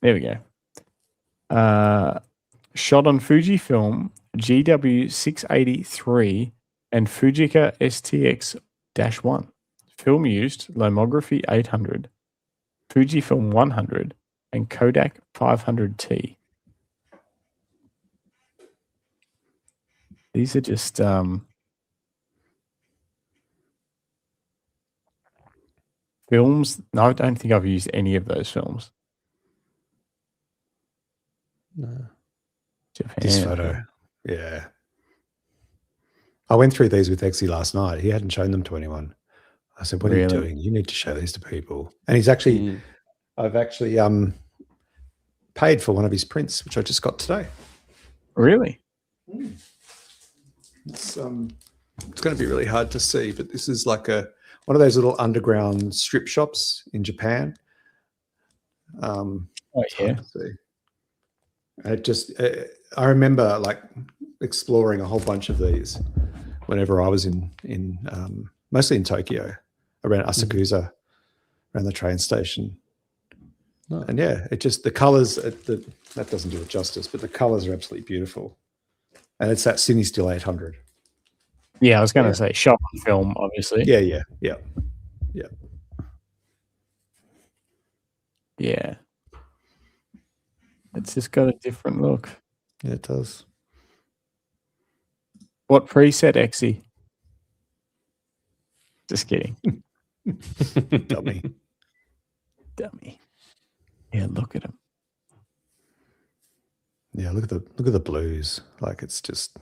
There we go. Shot on Fujifilm GW683 and Fujica STX-1. Film used Lomography 800, Fujifilm 100, and Kodak 500T. These are just films. No, I don't think I've used any of those films. No. This photo. Yeah. I went through these with Exy last night. He hadn't shown them to anyone. I said, what are you doing? You need to show these to people. And he's actually, I've actually paid for one of his prints, which I just got today. Really? It's going to be really hard to see, but this is like one of those little underground strip shops in Japan. Oh, yeah. I remember like exploring a whole bunch of these whenever I was in mostly in Tokyo, around Asakusa, around the train station. No. And yeah, it just, the colors, that doesn't do it justice, but the colors are absolutely beautiful. And it's that Cine Still 800. Yeah, I was going to say shot on film, obviously. Yeah. Yeah. It's just got a different look. Yeah, it does. What preset, Xy? Just kidding. Dummy. Yeah, look at him. Yeah, look at the blues. Like, it's just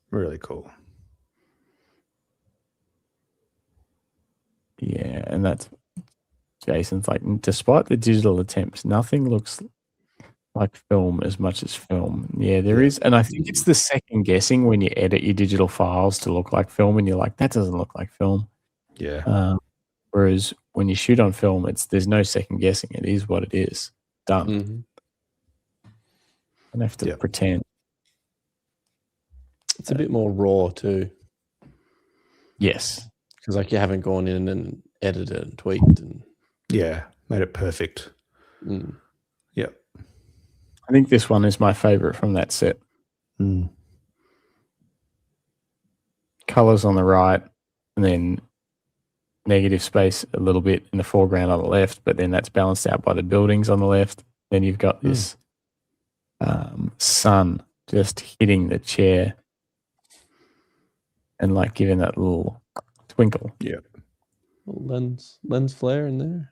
really cool. Yeah, and that's Jason's like, despite the digital attempts, nothing looks like film as much as film. Yeah, there is. And I think it's the second guessing when you edit your digital files to look like film and you're like, that doesn't look like film. Yeah. Whereas when you shoot on film, there's no second guessing. It is what it is. Done. Mm-hmm. I don't have to pretend. It's a bit more raw too. Yes. Because like you haven't gone in and edited and tweaked and made it perfect. Yep. I think this one is my favorite from that set. Colors on the right, and then negative space a little bit in the foreground on the left, but then that's balanced out by the buildings on the left. Then you've got this sun just hitting the chair and like giving that little twinkle. Yeah. lens flare in there.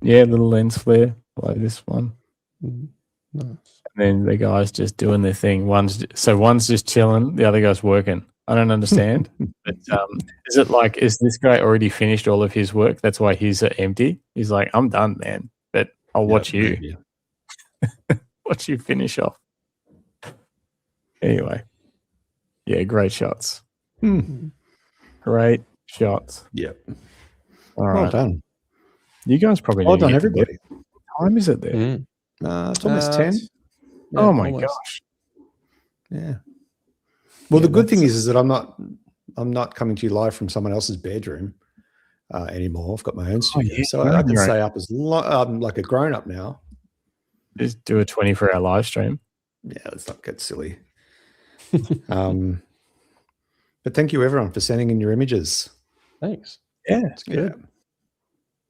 Yeah, little lens flare like this one. Nice. And then the guy's just doing their thing. One's just chilling, the other guy's working. I don't understand. But is it like, is this guy already finished all of his work? That's why he's empty. He's like, I'm done, man. But I'll watch you. Watch you finish off. Anyway. Yeah, great shots. Great shots. Yep. All right. Well done. You guys probably Well need to done, get to everybody. bed. What time is it there? It's almost 10. Yeah, oh my almost. gosh. Yeah. Well, Yeah, the good thing that's- is that I'm not coming to you live from someone else's bedroom anymore. I've got my own studio, yeah, so you're I on can your own. stay up as long. I'm like a grown up now. Just do a 24-hour live stream. Yeah, let's not get silly. But thank you everyone for sending in your images. Thanks. Yeah. It's good. Yeah.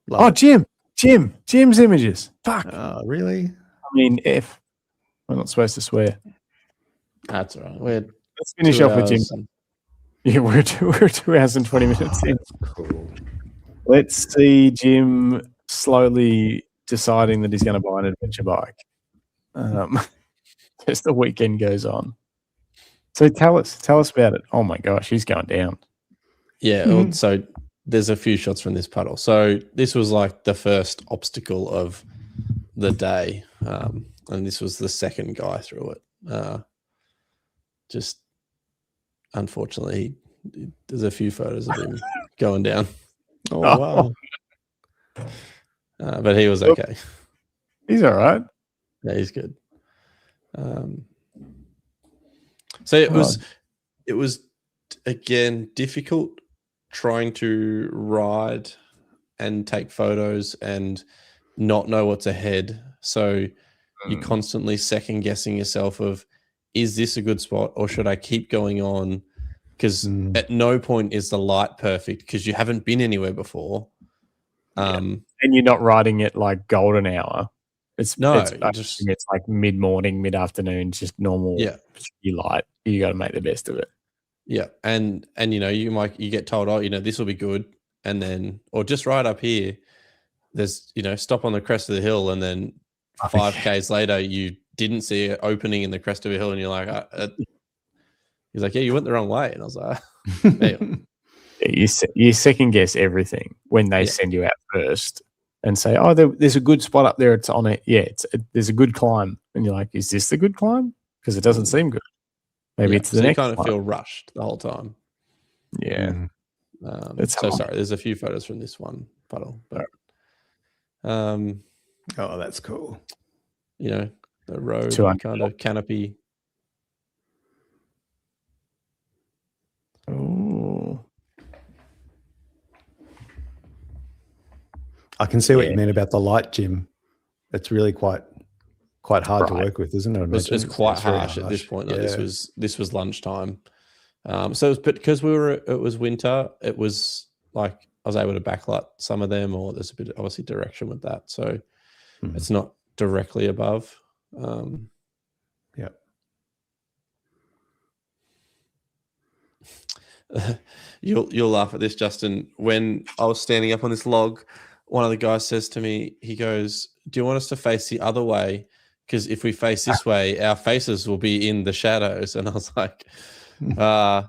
Love Oh, it. Jim's images. Fuck. Really? I mean, F. We're not supposed to swear. That's all right. We're Let's finish 2 off with Jim. hours and- Yeah, we're 2 hours and 20 minutes in. Cool. Let's see Jim slowly deciding that he's going to buy an adventure bike as the weekend goes on. So tell us about it. Oh my gosh, he's going down. Yeah. Mhm. So there's a few shots from this puddle. So this was like the first obstacle of the day, and this was the second guy through it. Just unfortunately, there's a few photos of him going down, Oh, wow. but he was okay. He's all right. Yeah, he's good. So it was again difficult trying to ride and take photos and not know what's ahead. So you're constantly second guessing yourself of, is this a good spot or should I keep going on? Because at no point is the light perfect because you haven't been anywhere before. And you're not riding it like golden hour. It's like mid-morning, mid-afternoon, just normal light. You got to make the best of it. Yeah, and you get told, oh, this will be good, and then or just right up here, there's stop on the crest of the hill, and then 5Ks later you didn't see an opening in the crest of a hill, and you're like, he's like, yeah, you went the wrong way, and I was like, You second guess everything when they send you out first and say, oh, there's a good spot up there. It's on it. Yeah, there's a good climb, and you're like, is this the good climb? Because it doesn't seem good. Maybe it's the next. You kind of feel rushed the whole time. Yeah. Sorry, there's a few photos from this one puddle, but Oh, that's cool. the road kind of canopy. Oh. I can see what you mean about the light, Jim. It's really quite hard to work with, isn't it? It's quite harsh at this point. Though. This was lunchtime, so because it was winter, it was like I was able to backlight some of them, or there's a bit obviously direction with that, so it's not directly above. You'll laugh at this, Justin. When I was standing up on this log, one of the guys says to me, he goes, do you want us to face the other way? Because if we face this way, our faces will be in the shadows. And I was like, no.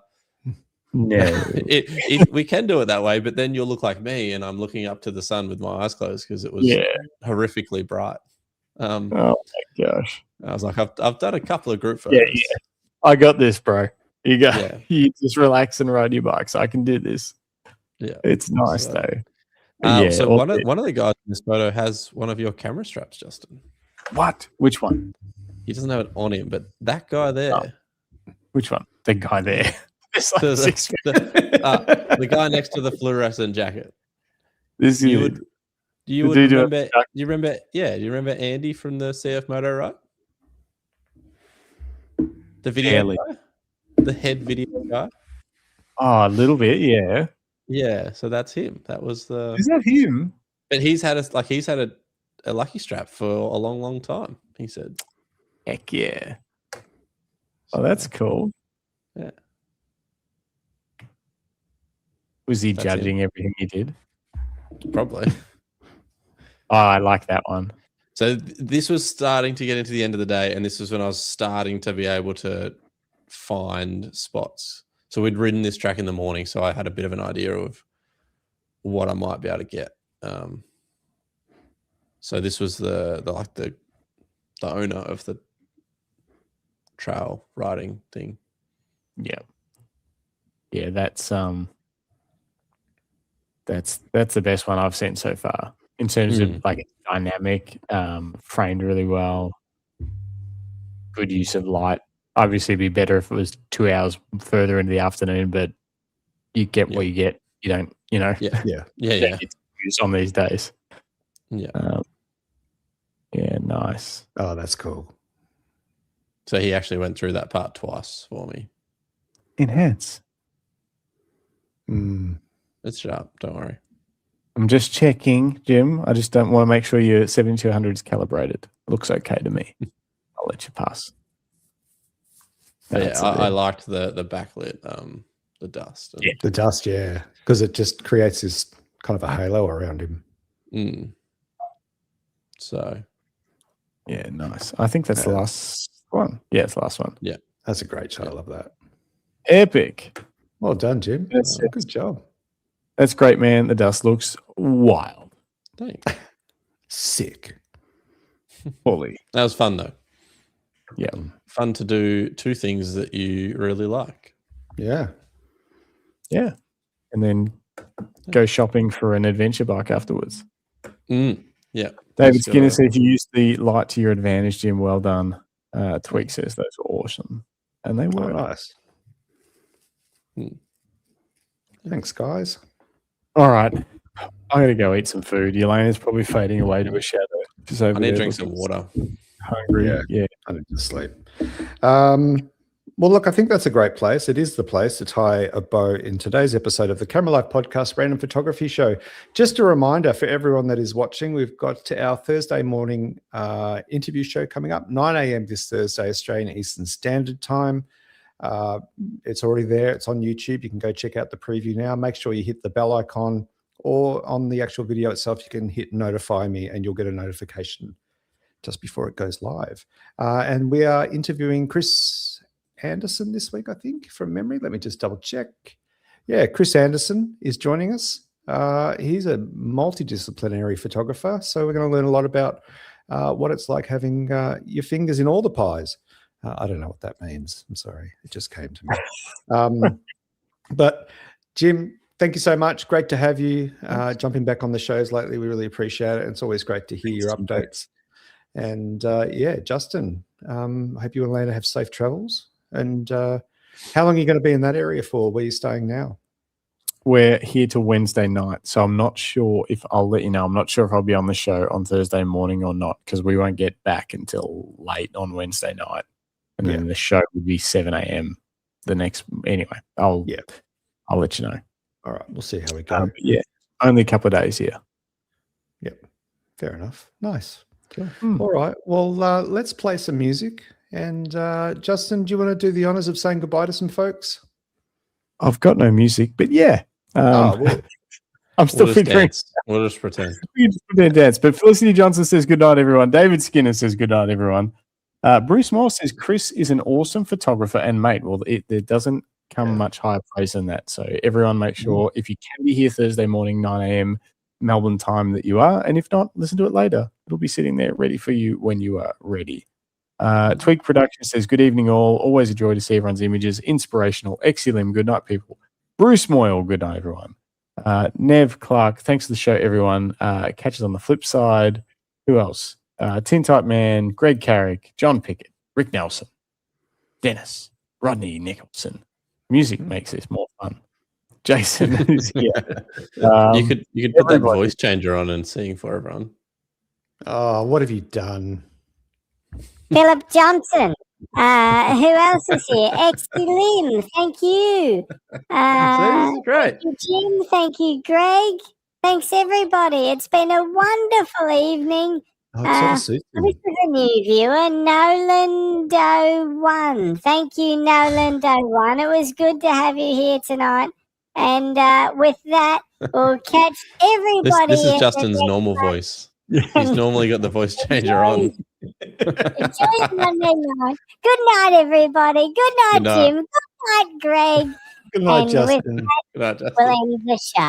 We can do it that way, but then you'll look like me, and I'm looking up to the sun with my eyes closed because it was horrifically bright. Oh my gosh! I was like, I've done a couple of group photos. Yeah. I got this, bro. You go. You just relax and ride your bikes. I can do this. Yeah, it's nice though. So one of the guys in this photo has one of your camera straps, Justin. What? Which one? He doesn't have it on him, but that guy there. Oh. Which one? The guy there. It's like the guy next to the fluorescent jacket. You remember Andy from the CF Moto, right? The video guy? The head video guy? Oh, a little bit, yeah. Yeah, so that's him. That was the. Is that him? But he's had a lucky strap for a long, long time. He said, "Heck yeah!" Oh, that's cool. Yeah. Was he judging everything you did? Probably. Oh, I like that one. So this was starting to get into the end of the day, and this was when I was starting to be able to find spots. So we'd ridden this track in the morning, so I had a bit of an idea of what I might be able to get. So this was the owner of the trail riding thing. Yeah. Yeah, that's the best one I've seen so far. in terms of like it's dynamic, framed really well, good use of light. Obviously, it'd be better if it was 2 hours further into the afternoon, but you get what you get. You don't, Yeah. It's use on these days. Yeah. Yeah, nice. Oh, that's cool. So he actually went through that part twice for me. Enhance. It's sharp. Don't worry. I'm just checking, Jim. I just don't want to make sure your 7200 is calibrated. Looks okay to me. I'll let you pass. Yeah, I liked the backlit, the dust. Yeah, the dust, yeah, because it just creates this kind of a halo around him. So, yeah, nice. I think that's the last one. Yeah, it's the last one. Yeah, that's a great shot. I love that. Epic. Well done, Jim. Good job. That's great, man. The dust looks wild. Thanks. Sick. Fully. That was fun though. Yeah. Fun to do two things that you really like. Yeah. Yeah. And then go shopping for an adventure bike afterwards. Yeah. David Skinner says you used the light to your advantage, Jim. Well done. Tweak says those were awesome. And they were. Nice. Thanks, guys. All right. I'm going to go eat some food. Elena's probably fading away to a shadow. She's over I need to there drink some water. Hungry. Yeah. I need to sleep. Well, look, I think that's a great place. It is the place to tie a bow in today's episode of the Camera Life Podcast Random Photography Show. Just a reminder for everyone that is watching, we've got our Thursday morning interview show coming up, 9 a.m. this Thursday, Australian Eastern Standard Time. It's already there. It's on YouTube. You can go check out the preview now. Make sure you hit the bell icon, or on the actual video itself, you can hit notify me and you'll get a notification just before it goes live. And we are interviewing Chris Anderson this week, I think, from memory. Let me just double check. Yeah, Chris Anderson is joining us. He's a multidisciplinary photographer, so we're going to learn a lot about what it's like having your fingers in all the pies. I don't know what that means. I'm sorry. It just came to me. But Jim, thank you so much. Great to have you jumping back on the shows lately. We really appreciate it. It's always great to hear your updates. And yeah, Justin, I hope you and Lana have safe travels. And how long are you going to be in that area for? Where are you staying now? We're here till Wednesday night, so I'm not sure if I'll let you know. I'm not sure if I'll be on the show on Thursday morning or not, because we won't get back until late on Wednesday night. And then the show would be 7 a.m. the next. Anyway, I'll let you know. All right, we'll see how we go. Yeah, only a couple of days here. Yep, fair enough. Nice. Cool. All right, well, let's play some music. And Justin, do you want to do the honors of saying goodbye to some folks? I've got no music, but yeah. Well, I'm still figuring. We'll just pretend. We just pretend dance. But Felicity Johnson says good night, everyone. David Skinner says good night, everyone. Bruce Moore says Chris is an awesome photographer and mate. Well, there doesn't come much higher praise than that. So everyone make sure if you can be here Thursday morning, 9 a.m. Melbourne time, that you are. And if not, listen to it later. It'll be sitting there ready for you when you are ready. Tweak Production says, good evening all. Always a joy to see everyone's images. Inspirational. Excellent. Good night, people. Bruce Moyle, good night, everyone. Nev Clark, thanks for the show, everyone. Catch us on the flip side. Who else? Tin Type Man, Greg Carrick, John Pickett, Rick Nelson, Dennis, Rodney Nicholson. Music makes this more fun. Jason is here. You could put that voice changer on and sing for everyone. Oh, what have you done? Philip Johnson. Who else is here? XD Lynn. Thank you. Great. Thank you, Jim. Thank you, Greg. Thanks, everybody. It's been a wonderful evening. This is a new viewer, Nolan Doe 1. Thank you, Nolan Doe 1. It was good to have you here tonight. And with that, we'll catch everybody. This is Justin's normal voice. He's normally got the voice changer on. Enjoy Monday night. Good night, everybody. Good night, Jim. Good night, Greg. Good night, and Justin. With that, Good night, Justin. we'll end the show.